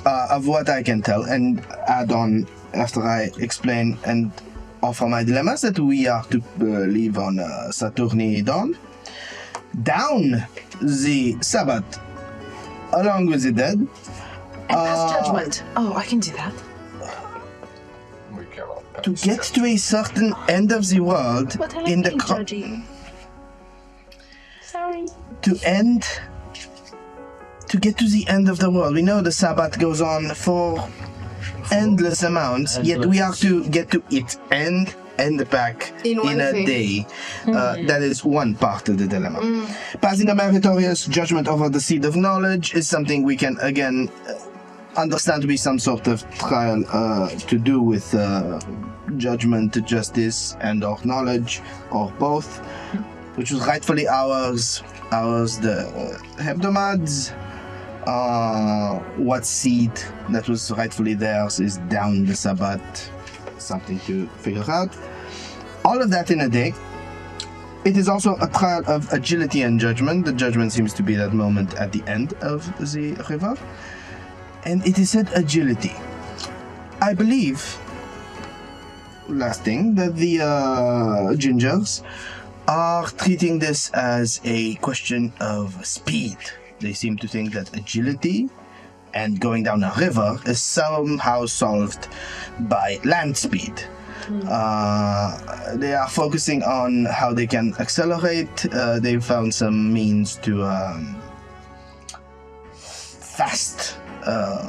of what I can tell, and add on after I explain and offer my dilemmas, that we are to leave on Saturni dawn, down the Sabbath, along with the dead. And pass judgment. Oh, I can do that. We cannot pass To get to a certain end of the world But I like in the being cro- judgy. Sorry. to get to the end of the world. We know the Sabbath goes on for endless amounts, yet we are to get to its end and back In one a thing. day. That is one part of the dilemma. Passing a meritorious judgment over the seed of knowledge is something we can again understand to be some sort of trial to do with judgment, justice, and or knowledge, or both, which was rightfully ours. The hebdomades. What seed that was rightfully theirs is down the Sabbath. Something to figure out. All of that in a day. It is also a trial of agility and judgment. The judgment seems to be that moment at the end of the river. And it is said agility. I believe, last thing, that the gingers are treating this as a question of speed. They seem to think that agility and going down a river is somehow solved by land speed. They are focusing on how they can accelerate. They found some means to fast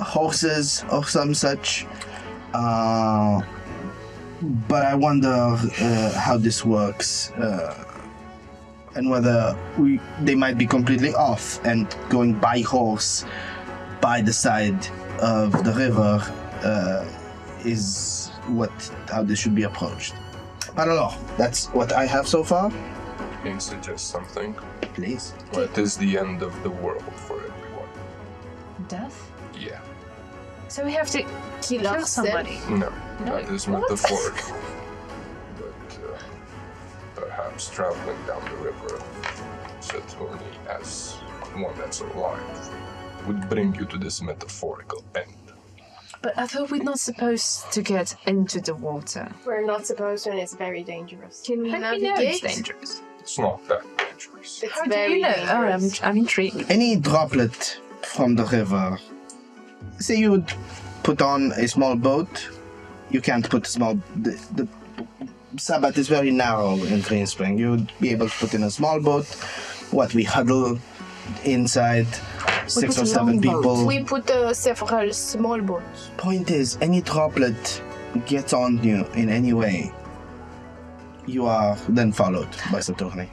horses or some such. But I wonder how this works. And whether they might be completely off and going by horse by the side of the river is how this should be approached. But alors, that's what I have so far. Can I suggest something? Please. What is the end of the world for everyone? Death? Yeah. So we have to kill somebody. No, that is metaphorical. But perhaps traveling down the river of Saturni as one that's alive would bring you to this metaphorical end. But I thought we're not supposed to get into the water. We're not supposed to, and it's very dangerous. Can we navigate? It's dangerous. It's not that dangerous. It's How do very you know? dangerous. I'm intrigued. Any droplet from the river, say you would put on a small boat, you can't put a small... The Sabbath is very narrow in Green Spring. You would be able to put in a small boat. What, we huddle inside, 6 or 7 people. We put several small boats. Point is, any droplet gets on you in any way, you are then followed by Saturni.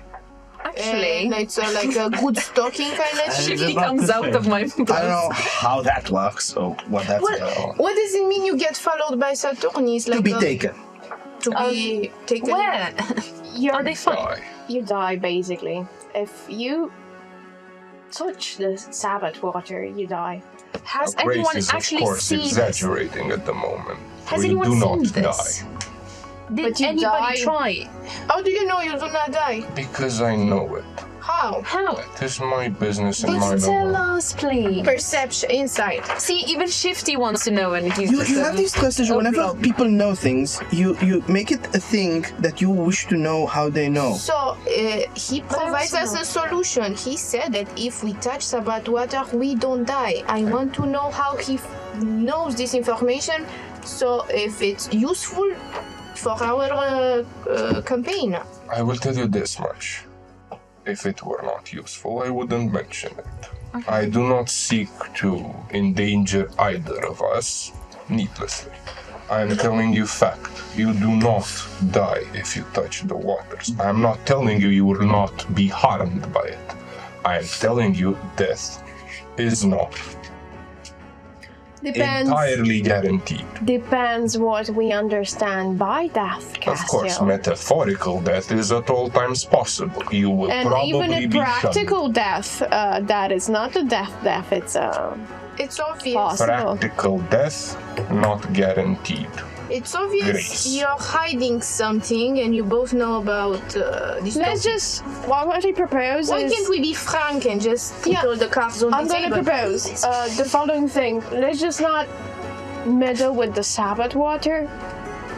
Actually, And it's like a good stocking kind of shit. she comes out of my boat. I don't know how that works or what that's about. What does it mean you get followed by Saturn? It's like To be taken. To be taken. Where? Are they fine? Die. You die, basically. If you touch the Sabbath water, you die. Has Grace anyone is, of actually course, seen this? exaggerating at the moment. Has we anyone do seen not this? die. Did But you anybody die. try? How do you know you do not die? Because I know it. How? How? It is my business and my Tell domain. us, please. Perception, insight. See, even Shifty wants to know, and he's You have this strategy whenever upload. people know things, you make it a thing that you wish to know how they know. So he provides us a solution. He said that if we touch Sabbath water, we don't die. I want to know how he knows this information. So if it's useful for our campaign. I will tell you this much. If it were not useful, I wouldn't mention it. I do not seek to endanger either of us needlessly. I am telling you fact. You do not die if you touch the waters. I am not telling you will not be harmed by it. I am telling you death is not entirely guaranteed. Depends what we understand by death, Cassio. Of course, metaphorical death is at all times possible. You will And probably even a be practical death, that is not a death, it's It's obvious. possible. practical death, not guaranteed. It's obvious Grace. you're hiding something, and you both know about this. Let's topic. just, what I propose Why is... can't we be frank and just put all the cards on I'm the gonna table? propose the following thing. Let's just not meddle with the Sabbath water.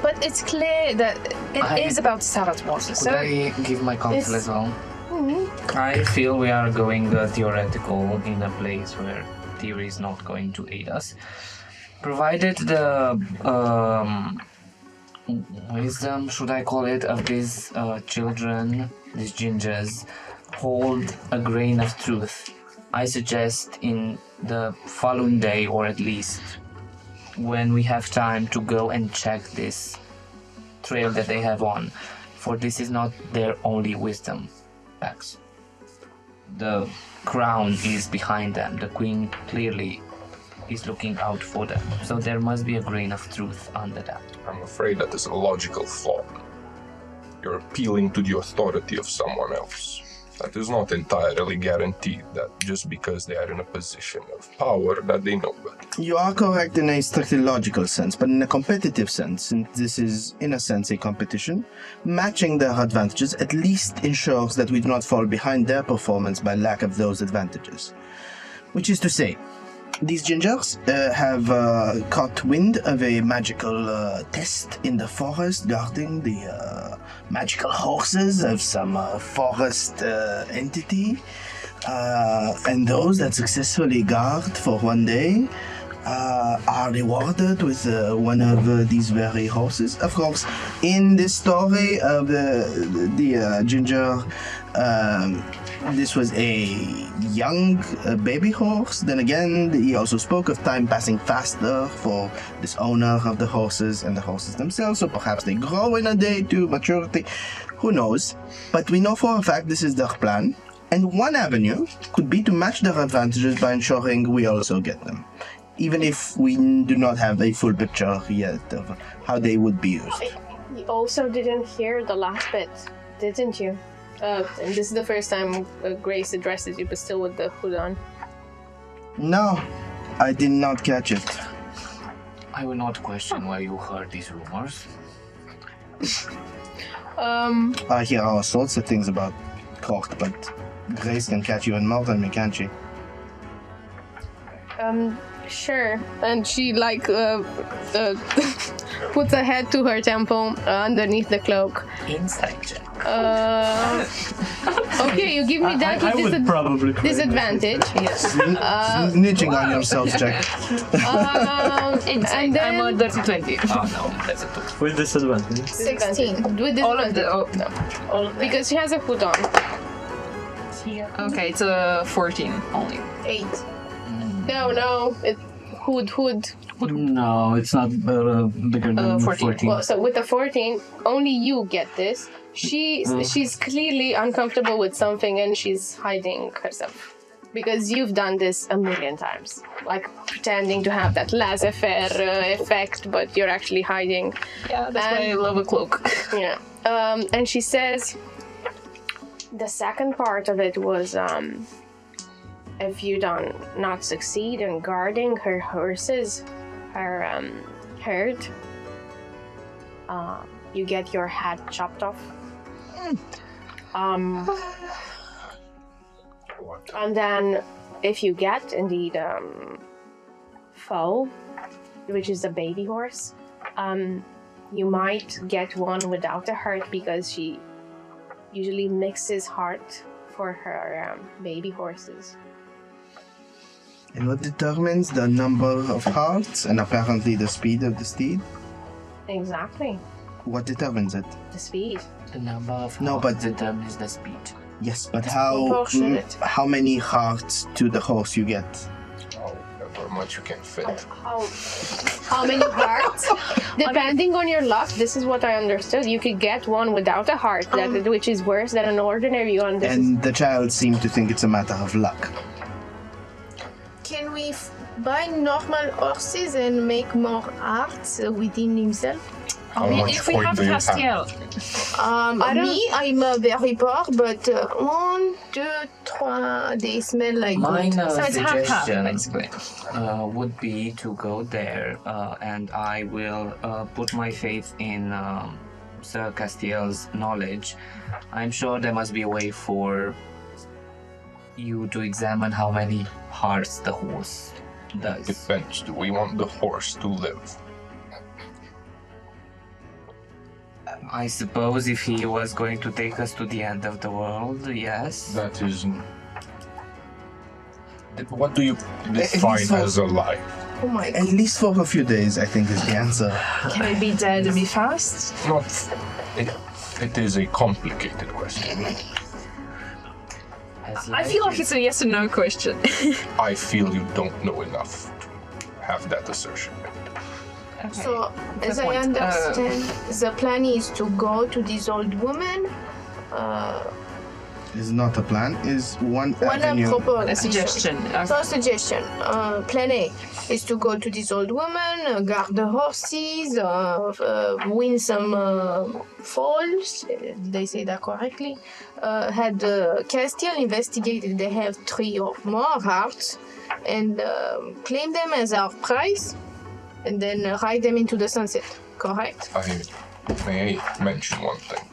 But it's clear that it is about Sabbath water. Could So I give my counsel it's- as well? I feel we are going theoretical in a place where theory is not going to aid us. Provided the wisdom, should I call it, of these children, these gingers, hold a grain of truth, I suggest in the following day, or at least when we have time, to go and check this trail that they have on, for this is not their only wisdom packs. The crown is behind them. The queen clearly is looking out for them. So there must be a grain of truth under that. I'm afraid that is a logical flaw. You're appealing to the authority of someone else. That is not entirely guaranteed that just because they are in a position of power that they know better. You are correct in a strictly logical sense, but in a competitive sense, since this is in a sense a competition, matching their advantages at least ensures that we do not fall behind their performance by lack of those advantages. Which is to say, these gingers have caught wind of a magical test in the forest guarding the magical horses of some forest entity. And those that successfully guard for one day are rewarded with one of these very horses. Of course, in this story of the ginger, this was a young baby horse. Then again, he also spoke of time passing faster for this owner of the horses and the horses themselves, so perhaps they grow in a day to maturity. Who knows? But we know for a fact this is their plan. And one avenue could be to match their advantages by ensuring we also get them, even if we do not have a full picture yet of how they would be used. You also didn't hear the last bit, didn't you? And this is the first time Grace addresses you, but still with the hood on. No, I did not catch it. I will not question where you heard these rumors. I hear all sorts of things about court, but Grace can catch you in more than me, can't she? Sure. And she puts her head to her temple underneath the cloak. Inside check. Okay, you give me that I with would probably play disadvantage. Yes. Snitching on yourself, Jack. And then I'm a dirty 20. Oh no, that's a 2. with disadvantage. 16. with All of disadvantage. the. All of Because she has a hood on. Okay, it's a 14 only. 8. No, it's hood. No, it's not bigger than 14. Well, so with the 14, only you get this. She's clearly uncomfortable with something and she's hiding herself. Because you've done this a million times. Like pretending to have that laissez-faire effect, but you're actually hiding. Yeah, that's why I love a cloak. Yeah. And she says the second part of it was if you don't not succeed in guarding her horses, her herd, you get your head chopped off. And then if you get indeed foal, which is a baby horse, you might get one without a heart because she usually mixes heart for her baby horses. And what determines the number of hearts and apparently the speed of the steed? Exactly. What determines it? The speed. The number of No, hearts but- determines the speed. Yes, but proportionate. how many hearts to the horse you get? However much you can fit. How many hearts? Depending on your luck, this is what I understood. You could get one without a heart, which is worse than an ordinary one. This is And the child seemed to think it's a matter of luck. Can we buy normal horses and make more arts within himself? How much If we point have do you have? Castiel, I'm very poor, but 1, 2, 3, they smell like Mine gold. So it's half-half, suggestion basically. would be to go there, and I will put my faith in Sir Castiel's knowledge. I'm sure there must be a way for you to examine how many hearts the horse does. Depends. Do we want the horse to live? I suppose if he was going to take us to the end of the world, yes. That is. What do you define as a lie? Oh my At least for a few days, I think is the answer. can it be dead and be fast? Not. It is a complicated question. I feel like it's a yes or no question. I feel you don't know enough to have that assertion. So, as I point. understand, the plan is to go to this old woman. Is not a plan, is one avenue. A suggestion. So, a suggestion. Plan A is to go to this old woman, guard the horses, win some falls. Did I say that correctly? Had Castiel investigated, they have 3 or more hearts, and claim them as our prize, and then ride them into the sunset. Correct? May I mention one thing?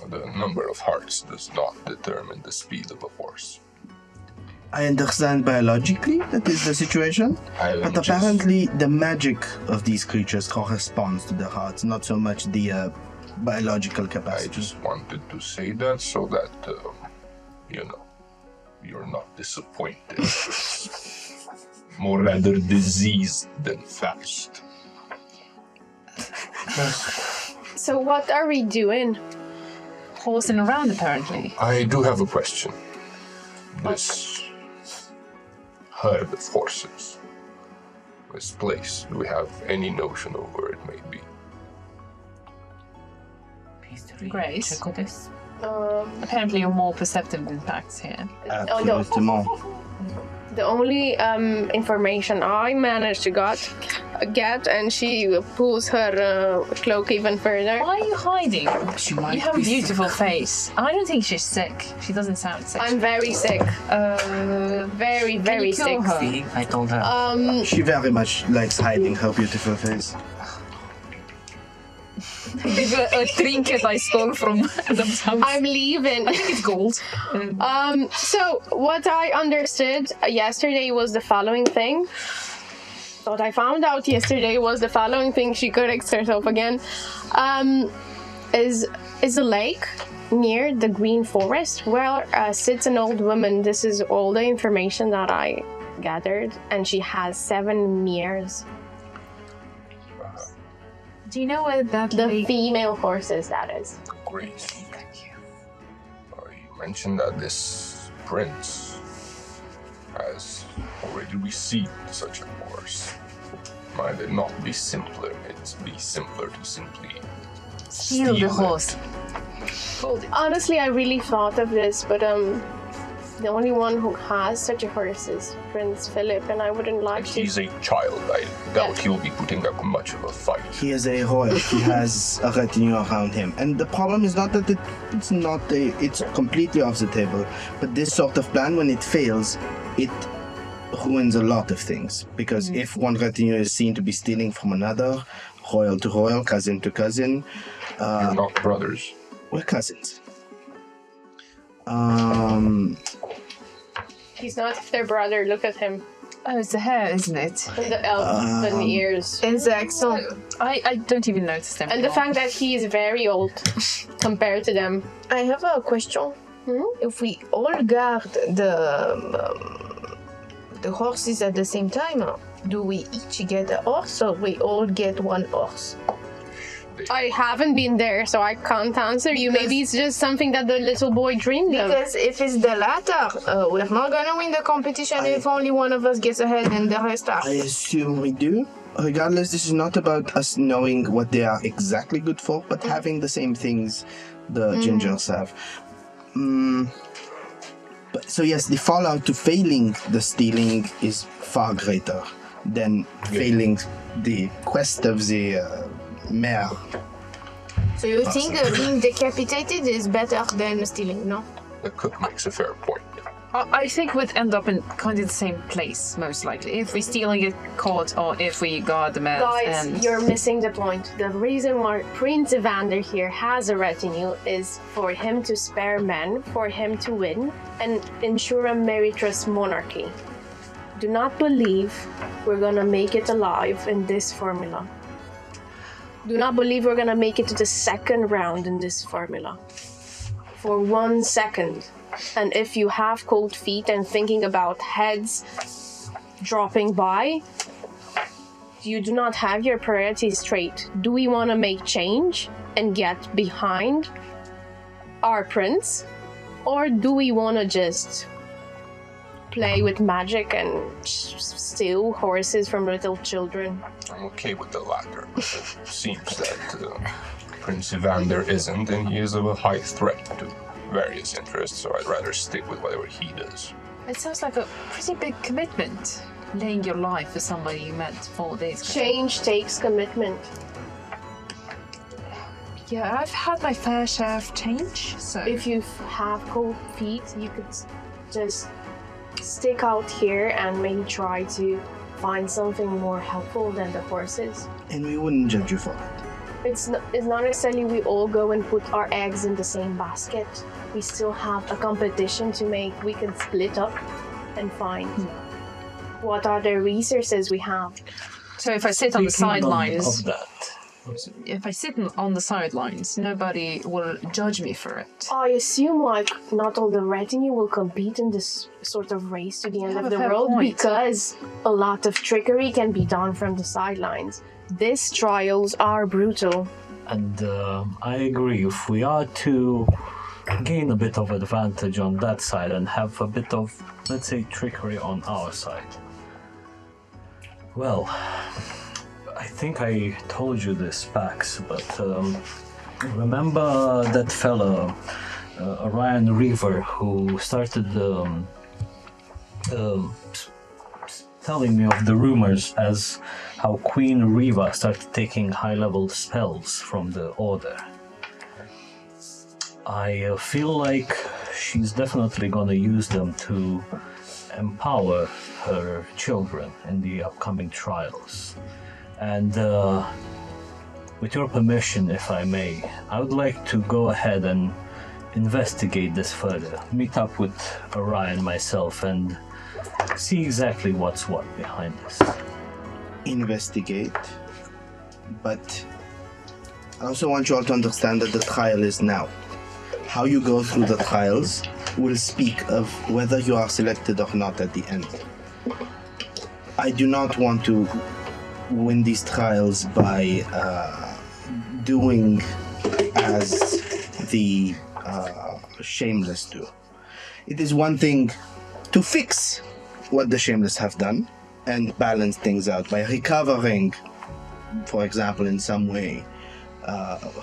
The number of hearts does not determine the speed of a horse. I understand biologically that is the situation, but apparently the magic of these creatures corresponds to the hearts, not so much the biological I capacity. just wanted to say that so that, you're not disappointed. More rather diseased than fast. So what are we doing? Horsing around, apparently. I do have a question. This herd of horses, this place, do we have any notion of where it may be? Grace. Check with this. Apparently, you're more perceptive than facts here. Absolument. The only information I managed to get get, and she pulls her cloak even further. Why are you hiding? She might You have a be beautiful face. I don't think she's sick. She doesn't sound sick. I'm very sick. Very, very kill sick. her? See, I told her. She very much likes hiding her beautiful face. Give a trinket I stole from Adam's house. I'm leaving. I think it's gold. So what I understood yesterday was the following thing. What I found out yesterday was the following thing. She corrects herself again. Is a lake near the green forest where sits an old woman. This is all the information that I gathered, and she has 7 mirrors. Do you know where that The female horses, that is. Great. Thank you. You mentioned that this prince has already received such a horse. Might it not be simpler? It'd be simpler to simply Steal the it. horse. Honestly, I really thought of this, but the only one who has such a horse is Prince Philip, and I wouldn't like to. He's a child. I doubt he'll be putting up much of a fight. He is a royal. He has a retinue around him, and the problem is not that it's completely off the table. But this sort of plan, when it fails, it ruins a lot of things. Because if one retinue is seen to be stealing from another, royal to royal, cousin to cousin, You're not brothers. we're cousins. He's not their brother. Look at him. Oh, it's the hair, isn't it? And the elven ears. Exactly. I don't even notice them. And the fact that he is very old compared to them. I have a question. If we all guard the horses at the same time, do we each get a horse or we all get one horse? I haven't been there, so I can't answer you. Maybe it's just something that the little boy dreamed of. Because if it's the latter, we're not gonna win the competition if only one of us gets ahead and the rest are. I assume we do. Regardless, this is not about us knowing what they are exactly good for, but having the same things the gingers have. So yes, the fallout to failing the stealing is far greater than failing the quest of the mare. So you think being decapitated is better than stealing, no? The cook makes a fair point. I think we'd end up in kind of the same place, most likely. If we steal and get caught, or if we guard the man. Guys, you're missing the point. The reason why Prince Evander here has a retinue is for him to spare men, for him to win, and ensure a meritorious monarchy. Do not believe we're gonna make it alive in this formula. Do not believe we're gonna make it to the second round in this formula. For 1 second. And if you have cold feet and thinking about heads dropping by, you do not have your priorities straight. Do we want to make change and get behind our prince? Or do we want to just play with magic and steal horses from little children? I'm okay with the latter. It seems that Prince Evander isn't, and he is of a high threat to various interests, so I'd rather stick with whatever he does. It sounds like a pretty big commitment, laying your life for somebody you met 4 days ago. Change takes commitment. Yeah, I've had my fair share of change, so... If you have cold feet, you could just stick out here and maybe try to find something more helpful than the horses. And we wouldn't judge you for it. It's not necessarily we all go and put our eggs in the same basket. We still have a competition to make. We can split up and find what are the resources we have. So if I sit on the sidelines... Of that. If I sit on the sidelines, nobody will judge me for it. I assume like not all the retinue will compete in this sort of race to the end have of a the fair world point. because a lot of trickery can be done from the sidelines. These trials are brutal. And I agree, if we are to gain a bit of advantage on that side and have a bit of, let's say, trickery on our side. Well, I think I told you this, Pax, but remember that fella, Ryan Reaver, who started telling me of the rumors as how Queen Riva started taking high-level spells from the Order. I feel like she's definitely gonna use them to empower her children in the upcoming trials. And with your permission, if I may, I would like to go ahead and investigate this further. Meet up with Orion myself and see exactly what's what behind this. Investigate, but I also want you all to understand that the trial is now. How you go through the trials will speak of whether you are selected or not at the end. I do not want to win these trials by doing as the shameless do. It is one thing to fix what the shameless have done and balance things out by recovering, for example, in some way,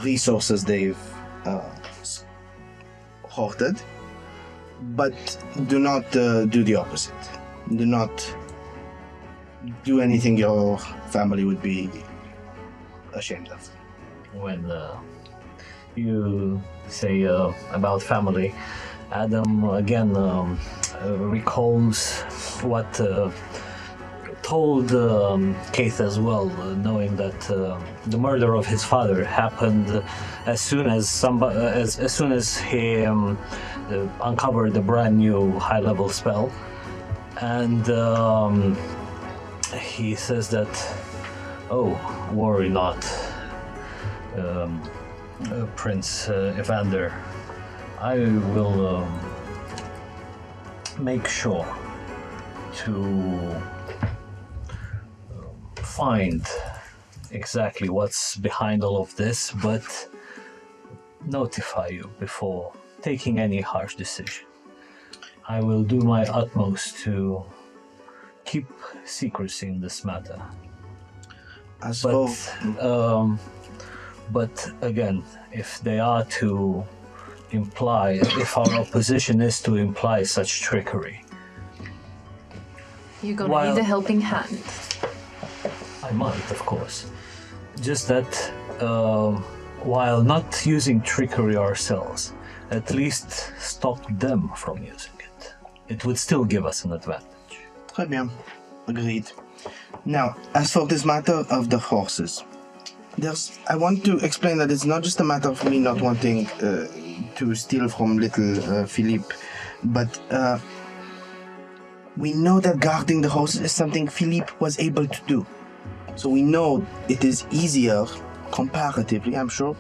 resources they've hoarded, but do not do the opposite. Do not do anything your family would be ashamed of. When you say about family, Adam again recalls what told Keith as well, knowing that the murder of his father happened as soon as he uncovered a brand new high-level spell, and he says that, "Oh, worry not, Prince Evander. I will make sure to find exactly what's behind all of this, but notify you before taking any harsh decision. I will do my utmost to keep secrecy in this matter. But again, if they are to imply, if our opposition is to imply such trickery, you're gonna need a helping hand. I might, of course. Just that, while not using trickery ourselves, at least stop them from using it. It would still give us an advantage." Très bien. Agreed. Now, as for this matter of the horses, I want to explain that it's not just a matter of me not wanting to steal from little Philippe, but we know that guarding the horses is something Philippe was able to do. So we know it is easier, comparatively, I'm sure,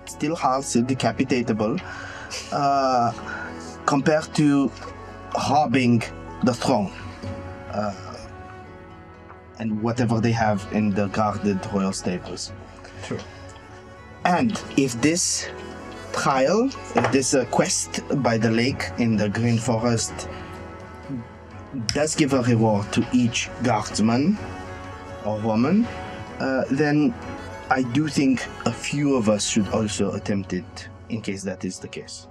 still hard, still decapitatable, compared to robbing the throne and whatever they have in the guarded royal stables. True. And if this trial, if this quest by the lake in the Green Forest does give a reward to each guardsman or woman, then I do think a few of us should also attempt it, in case that is the case.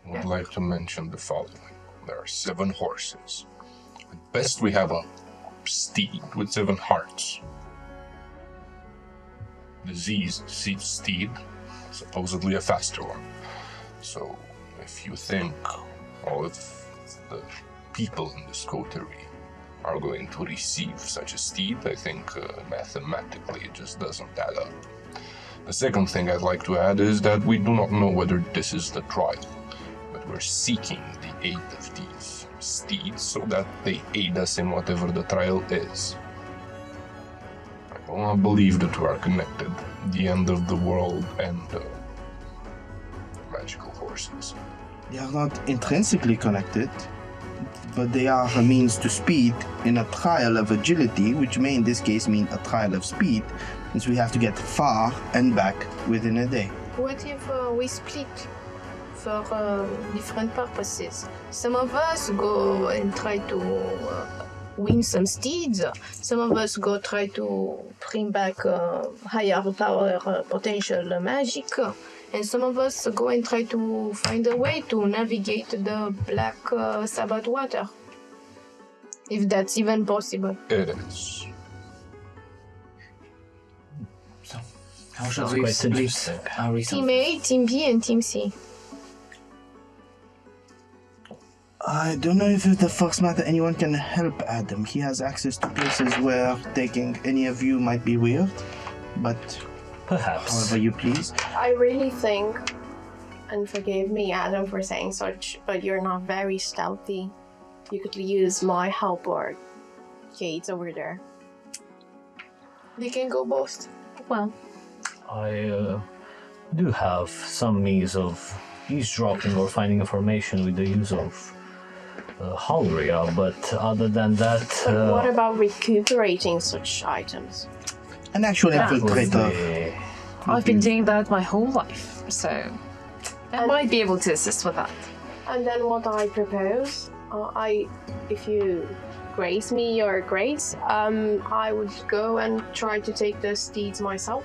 I would like to mention the following. There are 7 horses. At best we have a steed with 7 hearts. Diseased steed, supposedly a faster one. So if you think all of the people in this coterie are going to receive such a steed, I think mathematically it just doesn't add up. The second thing I'd like to add is that we do not know whether this is the trial, but we're seeking the aid of these steeds so that they aid us in whatever the trial is. I do not believe that we are connected. The end of the world and magical horses. They are not intrinsically connected, but they are a means to speed in a trial of agility, which may in this case mean a trial of speed, since we have to get far and back within a day. What if we split for different purposes? Some of us go and try to win some steeds. Some of us go try to bring back higher power potential magic. And some of us go and try to find a way to navigate the black Sabbath water. If that's even possible. It is. So, how should That's we quite split interesting. our Team resources? A, Team B, and Team C. I don't know if the first matter anyone can help Adam. He has access to places where taking any of you might be weird, but Perhaps. however you please. I really think, and forgive me, Adam, for saying such, but you're not very stealthy. You could use my help or Kate's over there. They can go both. Well, I do have some means of eavesdropping or finding information with the use of Halria, but other than that, but what about recuperating such items? An actual would infiltrator. be- I've been doing that my whole life, so I might be able to assist with that. And then what I propose, if you grace me your grace, I would go and try to take the steeds myself.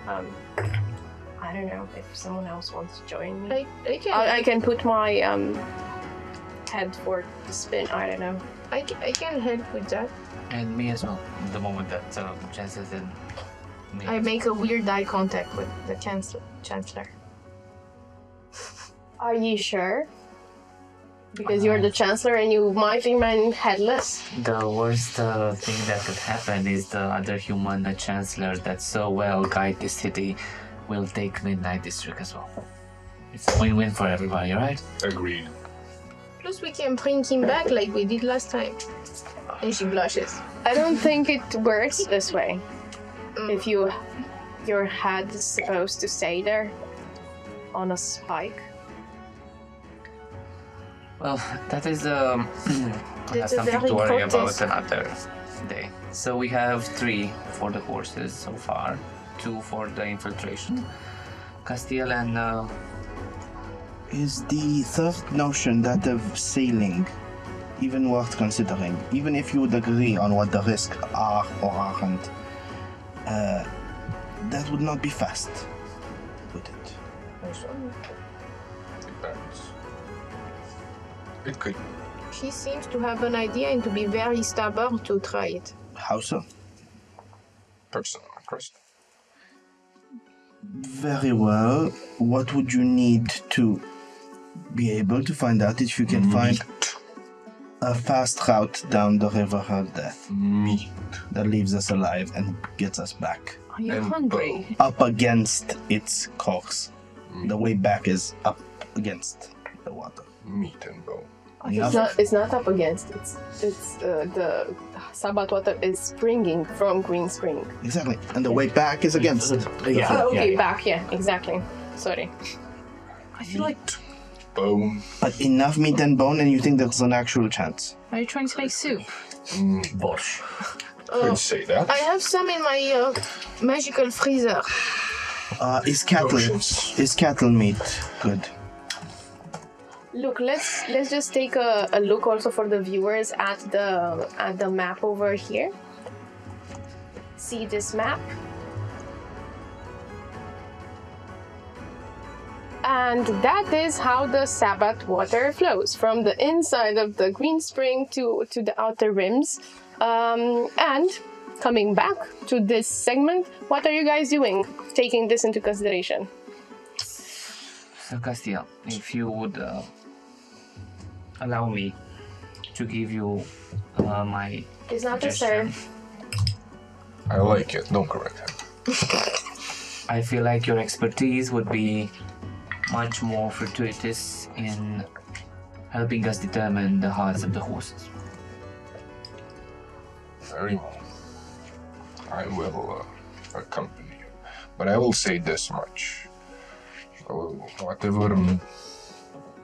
I don't know if someone else wants to join me. I can put my head for the spin. I don't know. I can help with that. And me as well. The moment that chances in me. I make a weird eye contact with the Chancellor. Are you sure? Because you're the chancellor and you might remain headless. The worst thing that could happen is the other human chancellor that so well guide the city will take Midnight District as well. It's a win-win for everybody, right? Agreed. Plus, we can bring him back like we did last time. And she blushes. I don't think it works this way. If your head is supposed to stay there on a spike. Well, that is that's a something very to worry courteous- about another day. So we have 3 for the horses so far, 2 for the infiltration. Castiel and Is the third notion that of sailing even worth considering? Even if you would agree on what the risks are or aren't, that would not be fast, would it? Depends. It could. She seems to have an idea and to be very stubborn to try it. How so? Personal request. Very well. What would you need to be able to find out if you can find a fast route down the river of death Meat. that leaves us alive and gets us back Are you And hungry? up against its course? The way back is up against the water. Meat and bone. It's not up against. It's the Sabbath water is springing from Green Spring. Exactly. And the way back is against. Yeah. Okay, back. Yeah, exactly. Sorry. I feel like. Bone. But enough meat and bone, and you think there's an actual chance? Are you trying to make soup? Bosh. Could say that. I have some in my magical freezer. Is cattle meat good? Look, let's just take a look also for the viewers at the map over here. See this map? And that is how the Sabbath water flows from the inside of the Green Spring to the outer rims. And coming back to this segment, what are you guys doing, taking this into consideration? So Castiel, if you would allow me to give you my It's not a sir. suggestion. I like it. Don't correct him. I feel like your expertise would be much more fortuitous in helping us determine the hearts of the horses. Very well. I will accompany you. But I will say this much. Whatever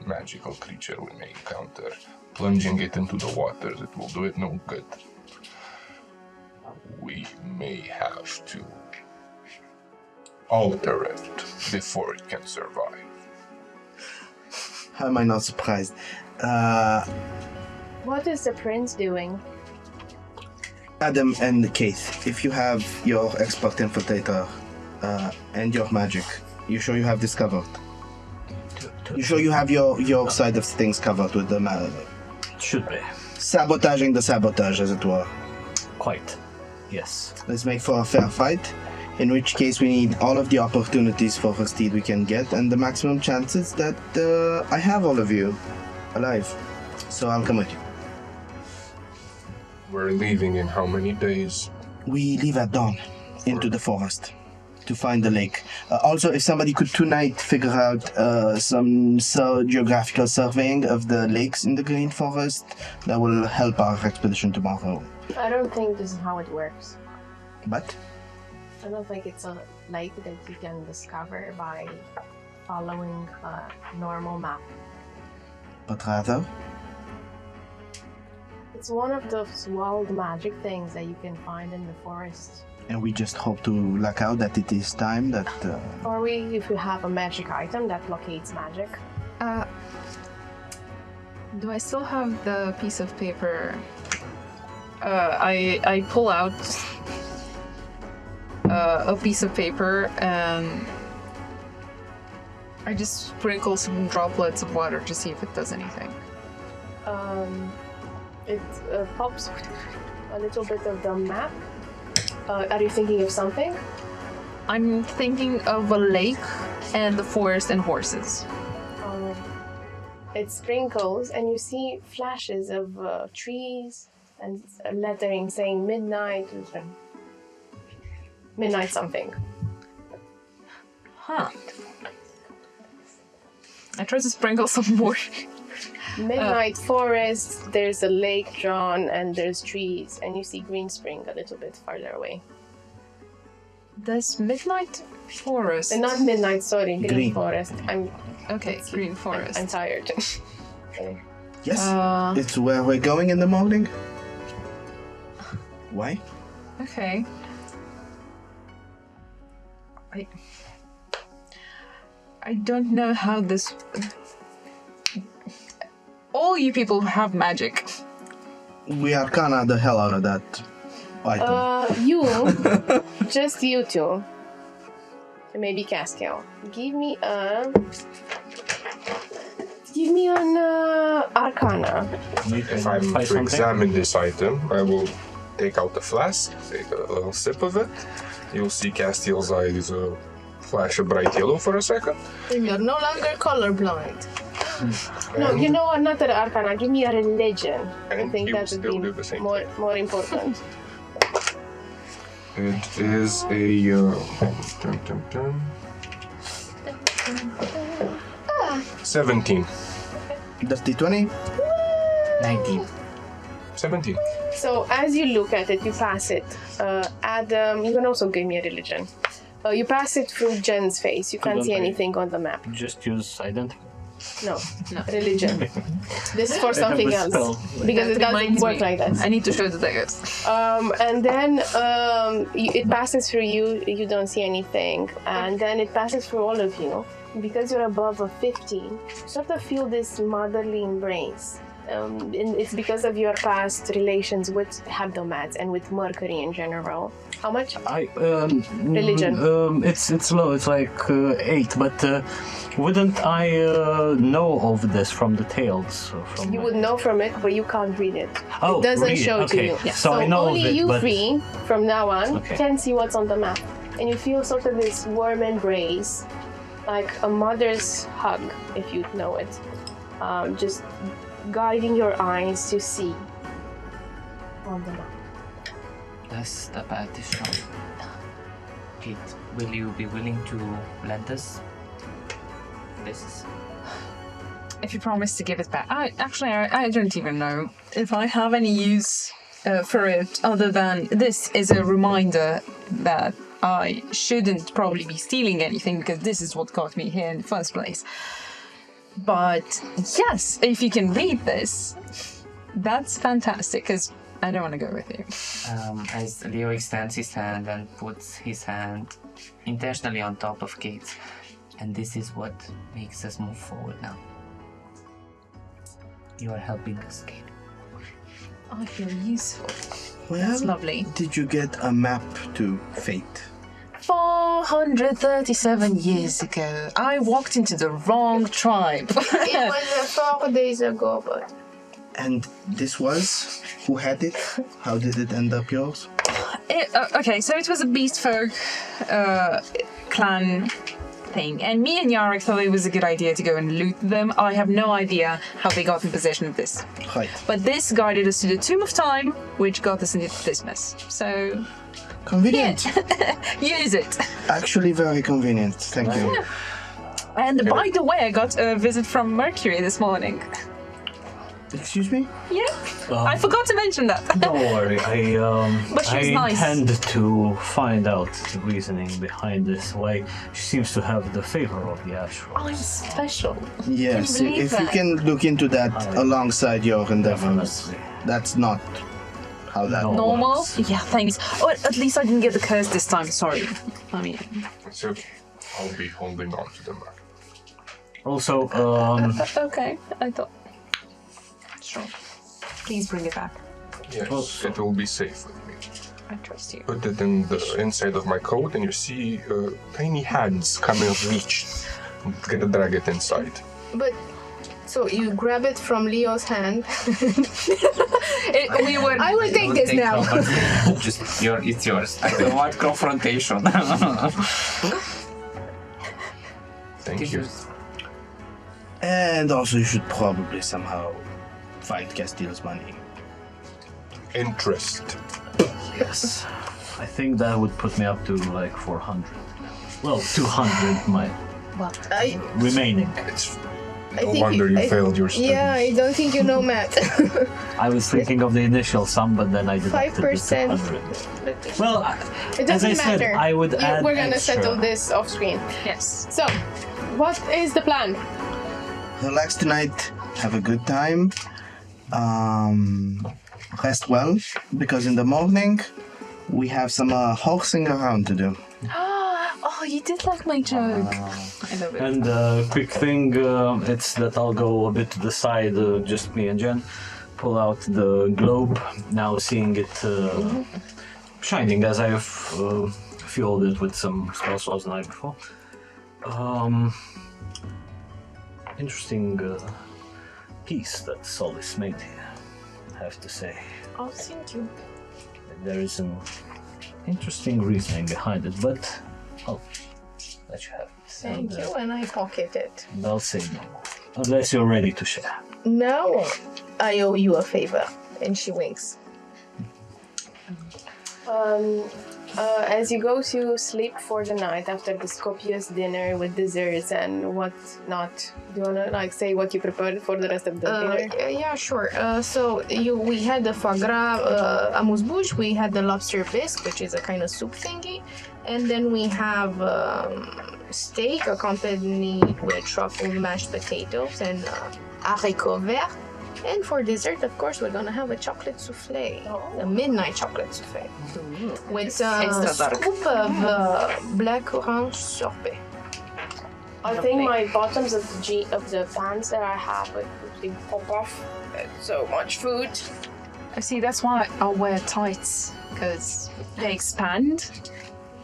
magical creature we may encounter, plunging it into the waters, it will do it no good. We may have to alter it before it can survive. How am I not surprised? What is the prince doing? Adam and Keith, if you have your expert infiltrator and your magic, you sure you have this covered? You sure you have your side of things covered with the Should be. sabotaging the sabotage, as it were? Quite. Yes. Let's make for a fair fight. In which case we need all of the opportunities for a steed we can get and the maximum chances that I have all of you alive. So I'll come with you. We're leaving in how many days? We leave at dawn into the forest to find the lake. Also, if somebody could tonight figure out some geographical surveying of the lakes in the Green Forest, that will help our expedition tomorrow. I don't think this is how it works. But I don't think it's a lake that you can discover by following a normal map. rather, It's one of those wild magic things that you can find in the forest. and we just hope to luck out that it is time that... Or if you have a magic item that locates magic. Do I still have the piece of paper? I pull out a piece of paper and I just sprinkle some droplets of water to see if it does anything. It pops a little bit of the map. Are you thinking of something? I'm thinking of a lake and the forest and horses. It sprinkles and you see flashes of trees and lettering saying midnight something. Huh. I try to sprinkle some more. Midnight forest, there's a lake drawn and there's trees and you see Green Spring a little bit farther away. Does midnight forest? Not midnight, sorry, Green Forest. Okay, Green Forest. I'm tired. Yes, it's where we're going in the morning. Why? Okay. I don't know how this... All you people have magic. We are kinda the hell out of that item. Just you two. And maybe Caskill. Give me an Arcana. If I'm to examine this item, I will take out the flask, take a little sip of it. You'll see Castiel's eyes flash a bright yellow for a second. You're no longer colorblind. No, you know what? Not an Arcana. Give me a religion. And I think you that would still be do the same more important. It is a 17. Dirty 20? 19. 17. So as you look at it, you pass it. Adam, you can also give me a religion. You pass it through Jen's face. You can't see anything on the map. Just use identify. No, religion. This is for something else because it doesn't work like this. I need to show the daggers. And then it passes through you. You don't see anything, and then it passes through all of you. Because you're above a 15, you sort of feel this motherly embrace. And it's because of your past relations with hebdomads and with Mercury in general. How much? Religion. It's low. It's like 8. But wouldn't I know of this from the tales? From You would know from it, but you can't read it. Oh, it doesn't read it. show Okay. to you. Yeah. So I know only of it, you but... three, from now on, Okay. can see what's on the map. And you feel sort of this warm embrace, like a mother's hug, if you know it. Just guiding your eyes to see on the map. That's the path is shown. Kate, will you be willing to lend us this? If you promise to give it back. I don't even know if I have any use for it other than this is a reminder that I shouldn't probably be stealing anything because this is what got me here in the first place. But yes, if you can read this, that's fantastic because I don't want to go with you. As Leo extends his hand and puts his hand intentionally on top of Kate's, and this is what makes us move forward now. You are helping us, Kate. I feel useful. Well, That's lovely. Did you get a map to fate? 437 years ago, I walked into the wrong tribe. It was 4 days ago, but And this was? Who had it? How did it end up yours? Okay, so it was a beast folk clan thing, and me and Yarek thought it was a good idea to go and loot them. I have no idea how they got in possession of this. Right. But this guided us to the Tomb of Time, which got us into this mess. So, Convenient. use it. Actually, very convenient. Thank you. And by the way, I got a visit from Mercury this morning. Excuse me? Yeah, I forgot to mention that. Don't worry, But she was I nice. intend to find out the reasoning behind this. Why she seems to have the favor of the Ashram. I'm special. Yes, Can you believe if you that? can look into that alongside your endeavors. Definitely. That's not how that No. Normal? Yeah, thanks. Oh, at least I didn't get the curse this time, sorry. I mean, It's okay. I'll be holding on to the map. Also, okay, I thought. Sure. Please bring it back. Yes, it will be safe with me. I trust you. Put it in the inside of my coat, and you see tiny hands coming of reach. Gonna drag it inside. But so you grab it from Leo's hand. We were. I will take this now. Just it's yours. I don't want confrontation. Thank you. And also, you should probably somehow find Castile's money. Interest. yes, I think that would put me up to like 400. Well, 200 my I remaining. It's I no think wonder you I- failed your studies. yeah, I don't think you know math. I was thinking of the initial sum, but then I deducted the 5%. 200. Well, It as I doesn't said, matter. I would add We're gonna extra. settle this off screen. Yes. So, what is the plan? Relax tonight, have a good time. Rest well, because in the morning we have some horsing around to do. Oh, you did like my joke. I love it. And quick thing, it's that I'll go a bit to the side, just me and Jen, pull out the globe, now seeing it shining as I've fueled it with some spell slots the night before. Interesting piece that Solis made here, I have to say. Oh, thank you. There is some interesting reasoning behind it, but I'll let you have it. Thank you, and I pocket it. And I'll say no, unless you're ready to share. Now I owe you a favor, and she winks. As you go to sleep for the night after this copious dinner with desserts and whatnot, do you wanna like say what you prepared for the rest of the dinner? Yeah, sure. We had the foie gras amuse-bouche, we had the lobster bisque, which is a kind of soup thingy, and then we have steak accompanied with truffle mashed potatoes and haricots verts. And for dessert, of course, we're gonna have a chocolate souffle, a midnight chocolate souffle, with a Extra dark. scoop of black orange sorbet. I think my bottoms of the pants that I have would quickly pop off. It's so much food. See, that's why I'll wear tights, because they expand.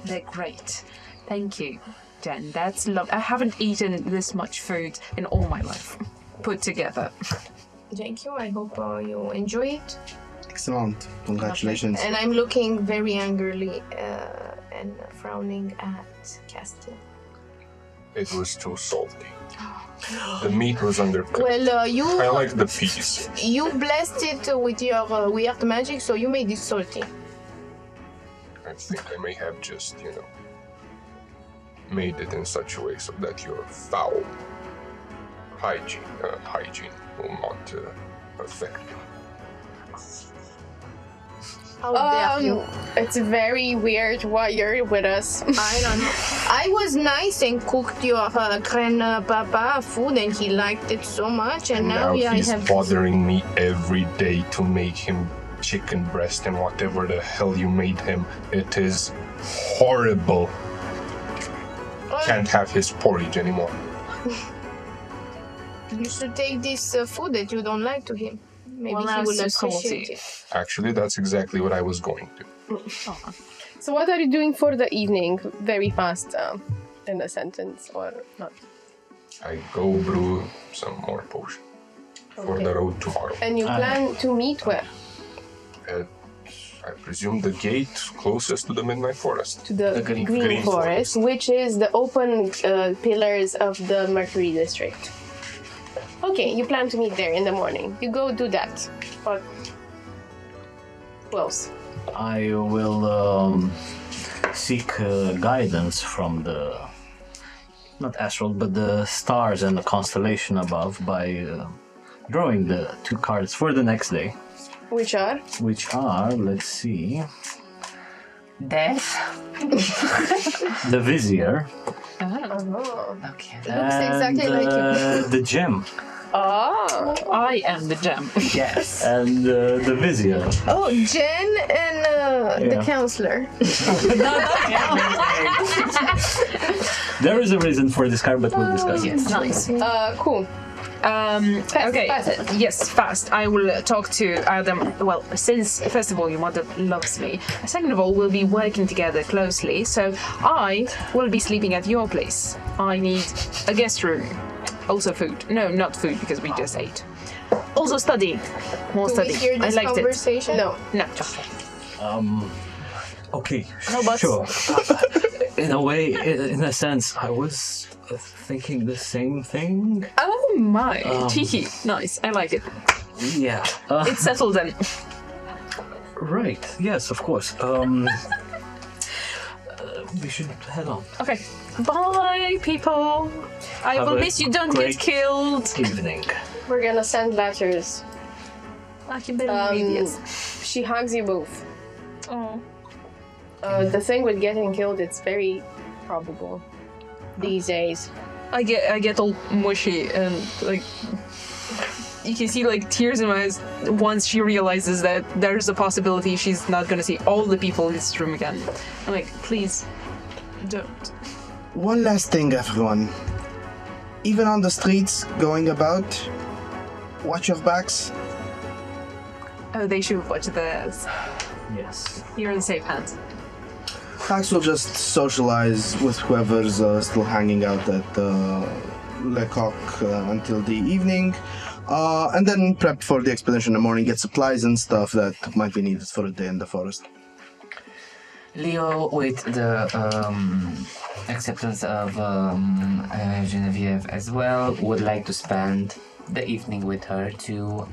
They're great. Thank you, Jen. That's lovely. I haven't eaten this much food in all my life, put together. Thank you. I hope you enjoy it. Excellent. Congratulations. And I'm looking very angrily and frowning at Castile. It was too salty. The meat was undercooked. Well, I like the peas. you blessed it with your weird magic, so you made it salty. I think I may have just, made it in such a way so that your foul hygiene will not affect you. How dare you? It's very weird why you're with us. I don't know. I was nice and cooked your crème papa food, and he liked it so much, and now I he's have. bothering me every day to make him chicken breast and whatever the hell you made him. It is horrible. Can't have his porridge anymore. You should take this food that you don't like to him. Maybe Well, he now will it's too appreciate salty. it. Actually, that's exactly what I was going to. So what are you doing for the evening? Very fast in a sentence or not? I go brew some more potion for the road tomorrow. And you plan to meet where? I presume the gate closest to the Midnight Forest. To the green green forest, which is the open pillars of the Mercury district. Okay, you plan to meet there in the morning. You go do that. But who else? I will seek guidance from the, not astral, but the stars and the constellation above by drawing the 2 cards for the next day. Which are? Which are, let's see, Death. the Vizier Oh. Okay. Looks exactly like you. the Gem. Oh. I am the gem. Yes. And the Vizier. Oh, Jen and the Yeah. counselor. There is a reason for this card, but we'll discuss it. Yes. Nice. Cool. Okay. fast. Yes, fast. I will talk to Adam. Well, since first of all your mother loves me, second of all we'll be working together closely. So I will be sleeping at your place. I need a guest room. Also food. No, not food because we just ate. Also study. More Do study. we hear I this liked conversation? No. it. No. Okay, No buts. sure. In a way, in a sense, I was thinking the same thing. Oh my. Tiki. Nice. I like it. Yeah. It's settled then. Right. Yes, of course. We should head on. Okay. Bye, people. I Have will a miss you. Don't great get killed. evening. We're gonna send letters. I can barely read, yes. She hugs you both. Oh. The thing with getting killed, it's very probable these days. I get all mushy and like you can see like tears in my eyes once she realizes that there's a possibility she's not gonna see all the people in this room again. I'm like, please, don't. One last thing, everyone. Even on the streets, going about, watch your backs. Oh, they should watch theirs. Yes. You're in safe hands. Pax will just socialize with whoever's still hanging out at Le Coq until the evening, and then prep for the expedition in the morning, get supplies and stuff that might be needed for a day in the forest. Leo, with the acceptance of Genevieve as well, would like to spend the evening with her to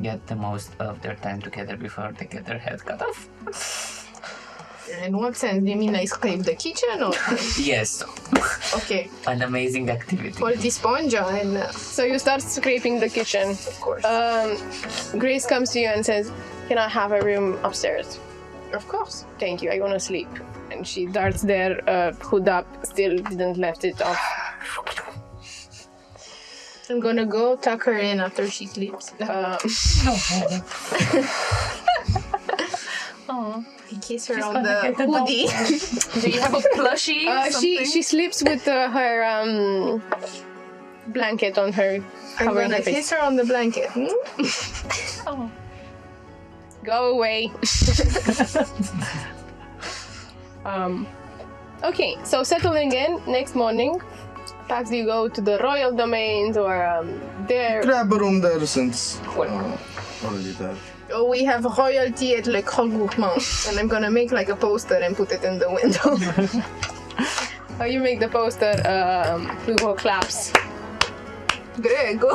get the most of their time together before they get their head cut off. In what sense? Do you mean like scrape the kitchen or? Yes, Okay. an amazing activity. Pour the sponge and So you start scraping the kitchen. of course. Grace comes to you and says, "Can I have a room upstairs?" Of course. Thank you, I wanna sleep. And she darts there, hood up, still didn't left it off. I'm gonna go tuck her in after she sleeps. I kiss her on the hoodie. Do you have a plushie? She sleeps with her blanket on her, I'm covering gonna her face. kiss her on the blanket. Go away. Okay, so settling in next morning. Perhaps you go to the royal domains or there. Grab a room there since already there. Oh, we have royalty at Le Grand Groupement, and I'm gonna make like a poster and put it in the window. You make the poster. Hugo claps. Great, go.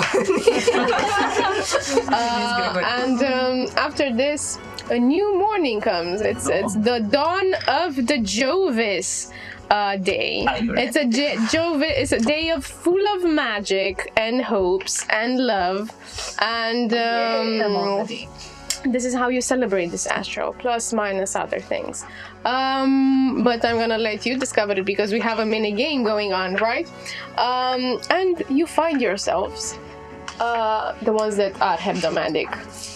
And after this, a new morning comes. It's the dawn of the Jovis day. It's a Jovis. It's a day of full of magic and hopes and love, and this is how you celebrate this astral, plus minus other things. But I'm gonna let you discover it because we have a mini game going on, right? And you find yourselves, the ones that are hebdomadic,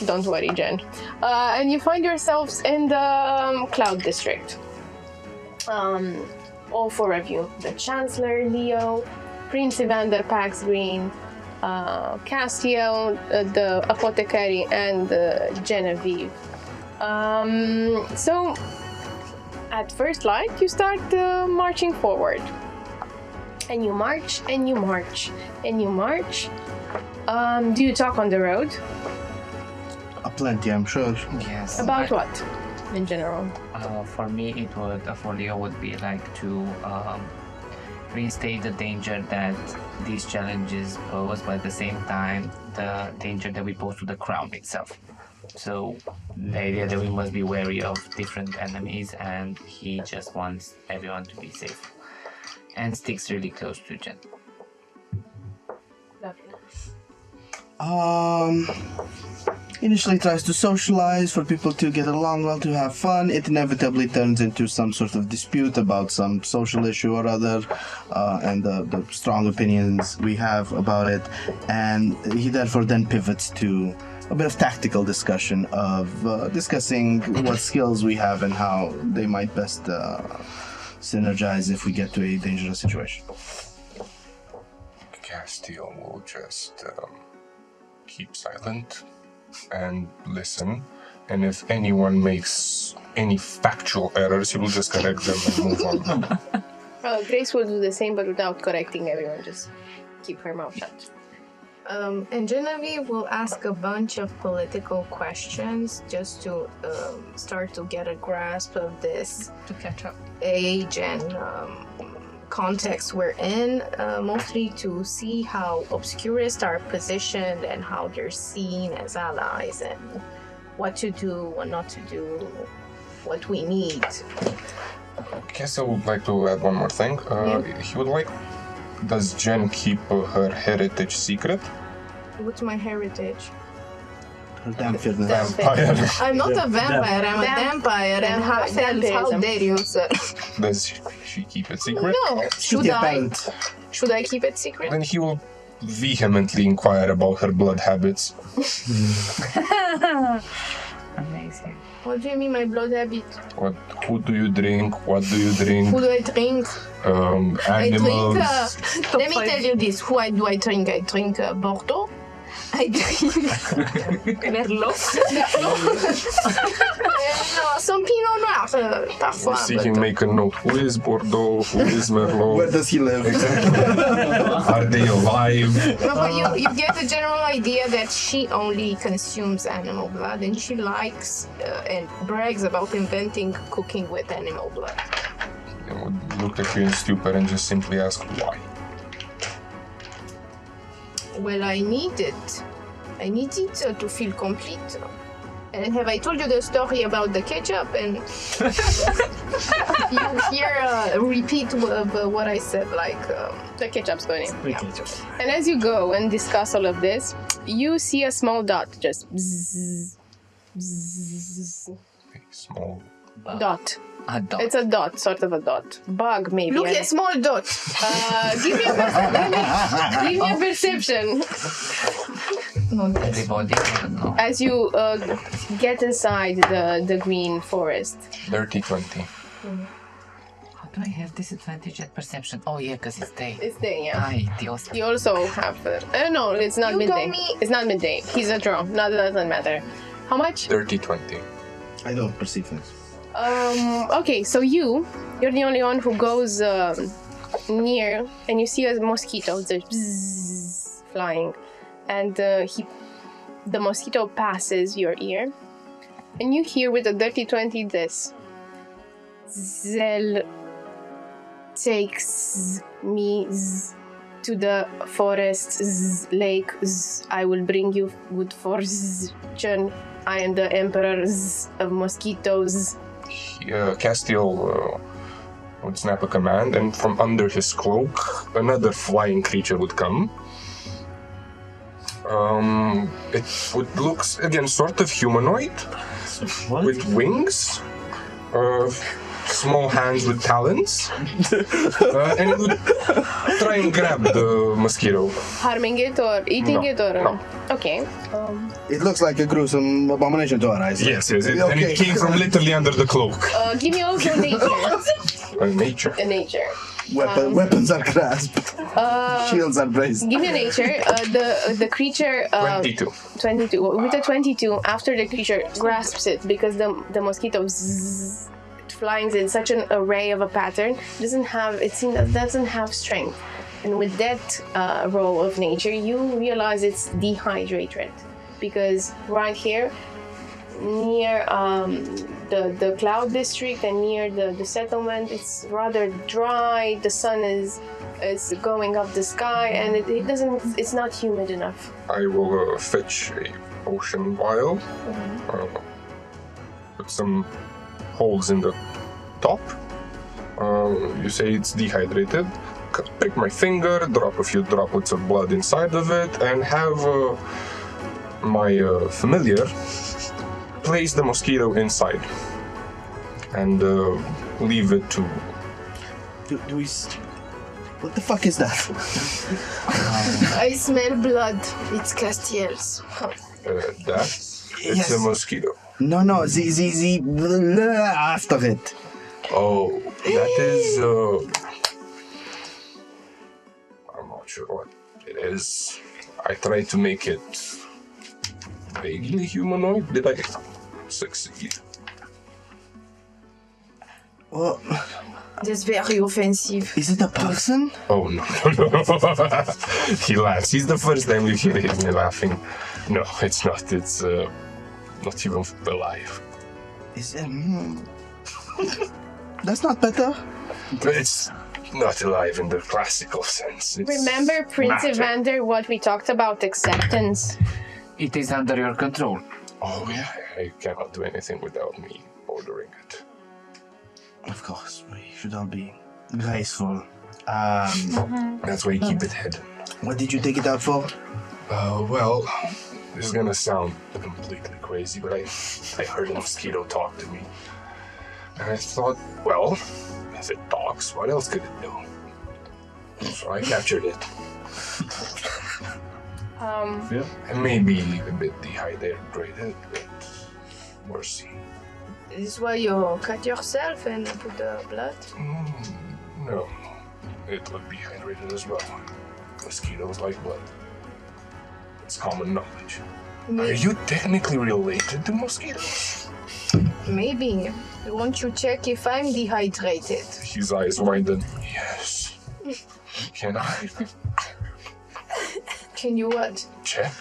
don't worry, Jen. And you find yourselves in the Cloud District. All 4 of you: the Chancellor, Leo, Prince Evander Pax Green, Castiel, the Apothecary, and Genevieve. So, at first light, you start marching forward. And you march, and you march, and you march. Do you talk on the road? Plenty, I'm sure. Yes. About what? in general? For me, it would for Leo would be like to reinstate the danger that these challenges pose, but at the same time, the danger that we pose to the crown itself. So the idea that we must be wary of different enemies, and he just wants everyone to be safe, and sticks really close to Jen. Initially tries to socialize for people to get along well, to have fun. It inevitably turns into some sort of dispute about some social issue or other, and the strong opinions we have about it. And he therefore then pivots to a bit of tactical discussion of discussing what skills we have and how they might best synergize if we get to a dangerous situation. Castiel will just keep silent and listen, and if anyone makes any factual errors, he will just correct them and move on. Grace will do the same, but without correcting everyone. Just keep her mouth shut. And Genevieve will ask a bunch of political questions just to start to get a grasp of this To catch up. age and context we're in, mostly to see how obscurists are positioned and how they're seen as allies and what to do, what not to do, what we need. Castiel would like to add one more thing. He would like... Does Jen keep her heritage secret? What's my heritage? Vampire. I'm not a vampire, I'm a vampire, and how dare you, sir? Does she keep it secret? No, should I keep it secret? Then he will vehemently inquire about her blood habits. Amazing. What do you mean, my blood habit? Who do you drink? What do you drink? Who do I drink? Animals. Let me tell you this. Who do I drink? I drink Bordeaux. I drink Merlot. no, some Pinot Noir, parfois. See him make a note. Who is Bordeaux? Who is Merlot? Where does he live? Are they alive? No, but you get the general idea that she only consumes animal blood, and she likes and brags about inventing cooking with animal blood. He would look at you in stupor and just simply ask why. Well, I need it. I need it to feel complete. And have I told you the story about the ketchup? And you hear a repeat of what I said, like the ketchup's going in. And as you go and discuss all of this, you see a small dot just bzzz, bzzz, Small. dot. A dot. It's a dot, sort of a dot. Bug, maybe. look at small dot. Give me a perception. Everybody can know. As you get inside the green forest. Dirty 20. How do I have disadvantage at perception? Oh yeah, because it's day. It's day, yeah. Ay, Dios. You also have... no, it's not You midday. told me- It's not midday. He's a draw. No, that doesn't matter. How much? Dirty 20. I don't perceive things. Okay, so you're the only one who goes near, and you see a mosquito just bzzz, flying, and the mosquito passes your ear, and you hear with a dirty 20 this: Zel takes me to the forest lake. I will bring you good fortune. I am the emperor of mosquitoes. Castiel would snap a command, and from under his cloak, another flying creature would come. It would look, again, sort of humanoid, What? with wings, small hands with talons, and it would try and grab the mosquito. Harming it or eating No, it or no. Okay. It looks like a gruesome abomination to our eyes. Yes, and it came from literally under the cloak. Give me also nature. Nature. Nature. Weapons are grasped. Shields are braced. Give me a nature. The creature. 22. 22. With a 22, after the creature grasps it, because the mosquito zzz, it flies in such an array of a pattern, doesn't have strength. And with that roll of nature, you realize it's dehydrated, because right here, near the cloud district and near the settlement. It's rather dry. The sun is going up the sky, and it doesn't. It's not humid enough. I will fetch a potion vial. Put some holes in the top. You say it's dehydrated. Prick my finger, drop a few droplets of blood inside of it, and have my familiar place the mosquito inside and leave it to. Do we? What the fuck is that? I smell blood. It's Castiel's. It's a mosquito. No, after it. Oh, that is. I'm not sure what it is. I tried to make it vaguely humanoid. Did I succeed? Well, That's very offensive. is it a person? Oh, no. He laughs. He's the first time you hear me laughing. No, it's not. It's not even alive. Is it? That's not better. It's not alive in the classical sense. It's Remember, Prince matter. Evander, what we talked about acceptance. It is under your control. Oh, yeah. I cannot do anything without me ordering it. Of course, we should all be graceful. That's why you keep it hidden. What did you take it out for? Well, this is gonna sound completely crazy, but I heard a mosquito talk to me. And I thought, well, if it talks, what else could it do? So I captured it. It may be a bit dehydrated, but we'll see. Is this why you cut yourself and put the blood? No, it would be hydrated as well. Mosquitoes like blood. It's common knowledge. Are you technically related to mosquitoes? Maybe. Won't you check if I'm dehydrated? His eyes widen. Yes. Can I Can you what? check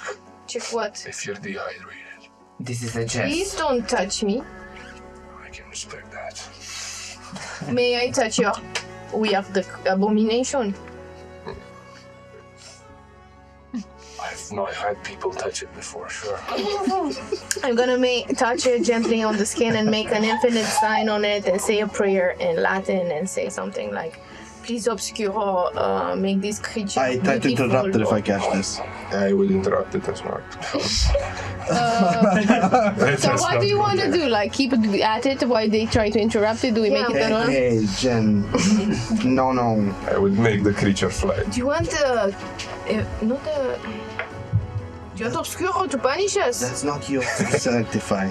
Check what? if you're dehydrated? This is a jest. Please don't touch me. I can respect that. May I touch your weird abomination? I've not had people touch it before, sure. I'm gonna touch it gently on the skin and make an infinite sign on it and say a prayer in Latin and say something like, please obscure, make this creature I try to beautiful." interrupt it if I catch this. I will interrupt it as well. So what do you want to do? Like keep it at it while they try to interrupt it? Do we make it Hey, around? hey, Jen. No. I would make the creature fly. Do you want the... not the... Do you want obscure to punish us? That's not your to sanctify.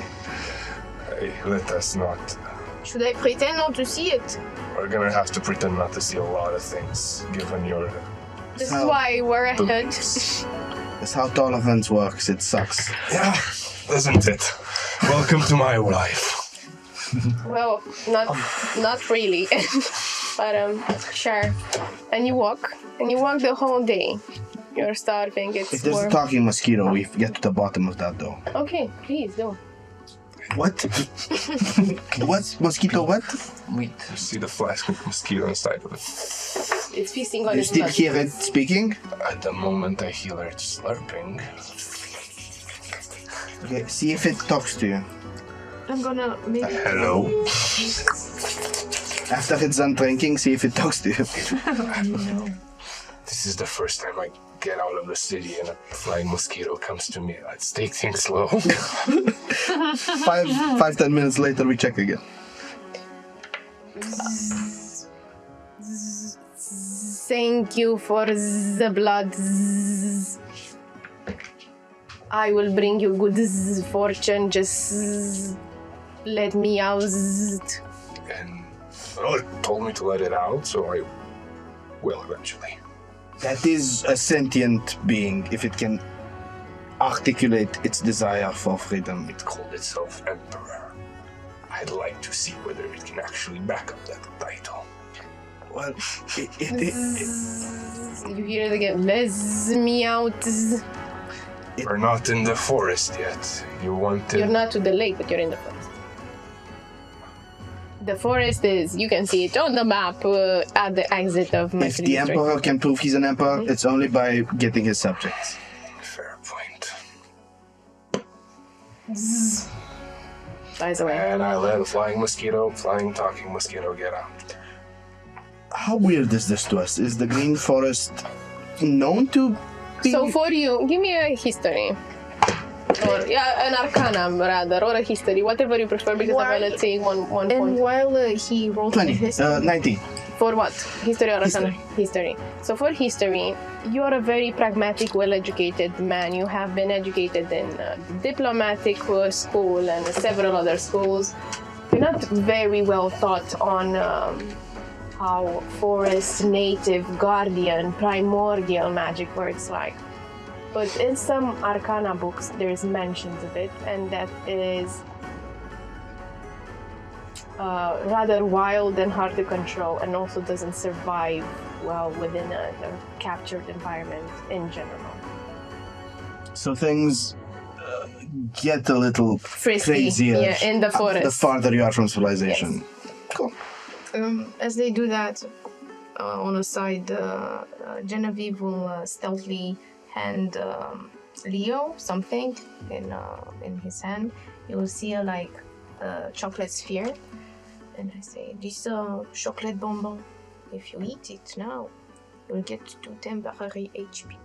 Hey, let us not. Should I pretend not to see it? We're gonna have to pretend not to see a lot of things, given your This is why we're ahead. beliefs. That's how tolerance works. It sucks. Yeah, isn't it? Welcome to my life. Well, not really, but sure. And you walk the whole day. You're starving. If It's there's a warm. talking mosquito, we get to the bottom of that, though. Okay, please do. What? What? Mosquito what? You see the flash mosquito inside of it. It's feasting on You its still blood. hear it speaking? At the moment I hear it slurping. Okay, see if it talks to you. I'm gonna maybe... Hello? After it's done drinking, see if it talks to you. This is the first time I get out of the city and a flying mosquito comes to me. Let's take things slow. 10 minutes later, we check again. Thank you for the blood. I will bring you good fortune. Just let me out. And it told me to let it out, so I will eventually. That is a sentient being, if it can articulate its desire for freedom. It called itself Emperor. I'd like to see whether it can actually back up that title. Well, You hear it again. Let me out. We're not in the forest yet. You want to... You're not to the lake, but you're in the forest. The forest is, you can see it on the map at the exit of If Mercury the District. emperor can prove he's an emperor, it's only by getting his subjects. Fair point. By the way. And I let a flying talking mosquito get out. How weird is this to us? Is the Green Forest known to be... So for you, give me a history. Or an arcana rather, or a history, whatever you prefer, because I'm gonna take one And point. while he rolled 20, his 19. For what? History or arcana? History. History. So for history, you're a very pragmatic, well-educated man. You have been educated in diplomatic school and several other schools. You're not very well taught on how forest, native, guardian, primordial magic works like. But in some arcana books, there's mentions of it, and that is rather wild and hard to control, and also doesn't survive well within a captured environment in general. So things get a little Frisky, crazier yeah, in the forest. the farther you are from civilization. Yes. Cool. As they do that, on a side, Genevieve will stealthily hand Leo something in his hand. You will see a chocolate sphere, and I say, "This chocolate bonbon. If you eat it now, you'll get 2 temporary HP."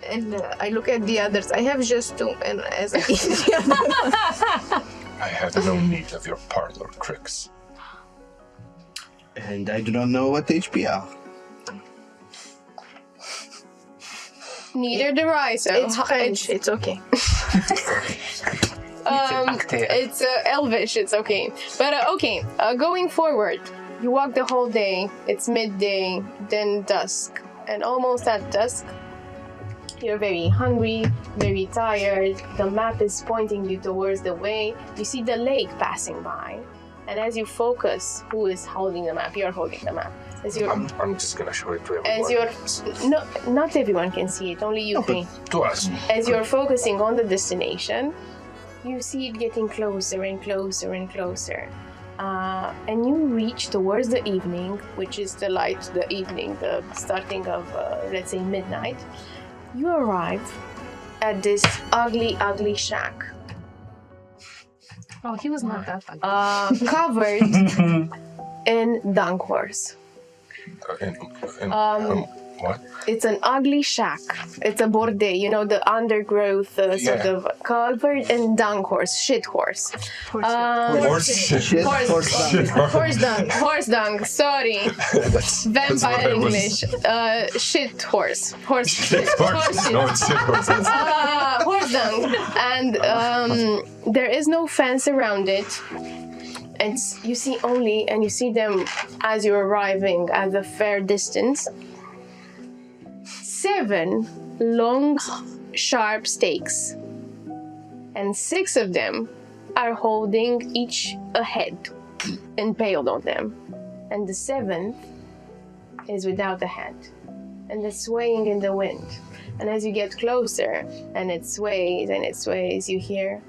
And I look at the others. I have just 2, and as I eat the others. I have no need of your parlor tricks. And I do not know what HP are. Neither do I, so It's French. It's okay. It's Elvish, it's okay. But going forward, you walk the whole day, it's midday, then dusk. And almost at dusk, you're very hungry, very tired, the map is pointing you towards the way, you see the lake passing by. And as you focus, who is holding the map? You're holding the map. As you're, I'm just gonna show it to everyone. as you're, no, not everyone can see it, only you three. To us. As you're focusing on the destination, you see it getting closer and closer and closer. And you reach towards the evening, which is the light, the evening, the starting of, let's say, midnight. You arrive at this ugly, ugly shack. Oh, he was not that ugly. Covered in dung horse. What? It's an ugly shack. It's a bordel, you know, the undergrowth sort of covered in dung horse, shit horse. Horse shit. Shit, horse dung. Horse dung. Horse dung. Sorry. That's Vampire what I was- English. Shit horse. Horse shit. Horse. Horse No, it's shit horse. horse dung. And there is no fence around it. You see them as you're arriving at a fair distance. 7 long, sharp stakes. And 6 of them are holding each a head impaled on them. And the 7th is without a head. And it's swaying in the wind. And as you get closer, and it sways, you hear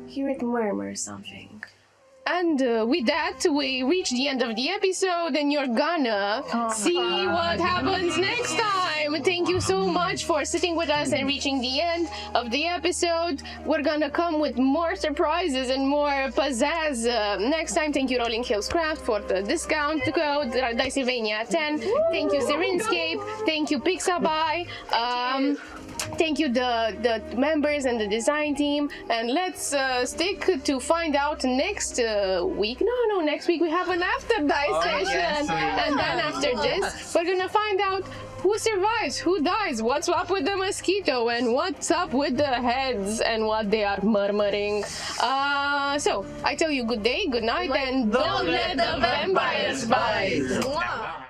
it murmur something. And with that, we reach the end of the episode, and you're gonna see what happens next time. Thank you so much for sitting with us and reaching the end of the episode. We're gonna come with more surprises and more pizzazz next time. Thank you, Rolling Hills Craft, for the discount code, Dicesylvania 10. Thank you, Serenscape. Thank you, Pixabay. Thank you, the members and the design team. And let's stick to find out next week. No, next week we have an after dice session. And then after this, we're gonna find out who survives, who dies, what's up with the mosquito, and what's up with the heads and what they are murmuring. So I tell you good day, good night, and don't let the vampires bite.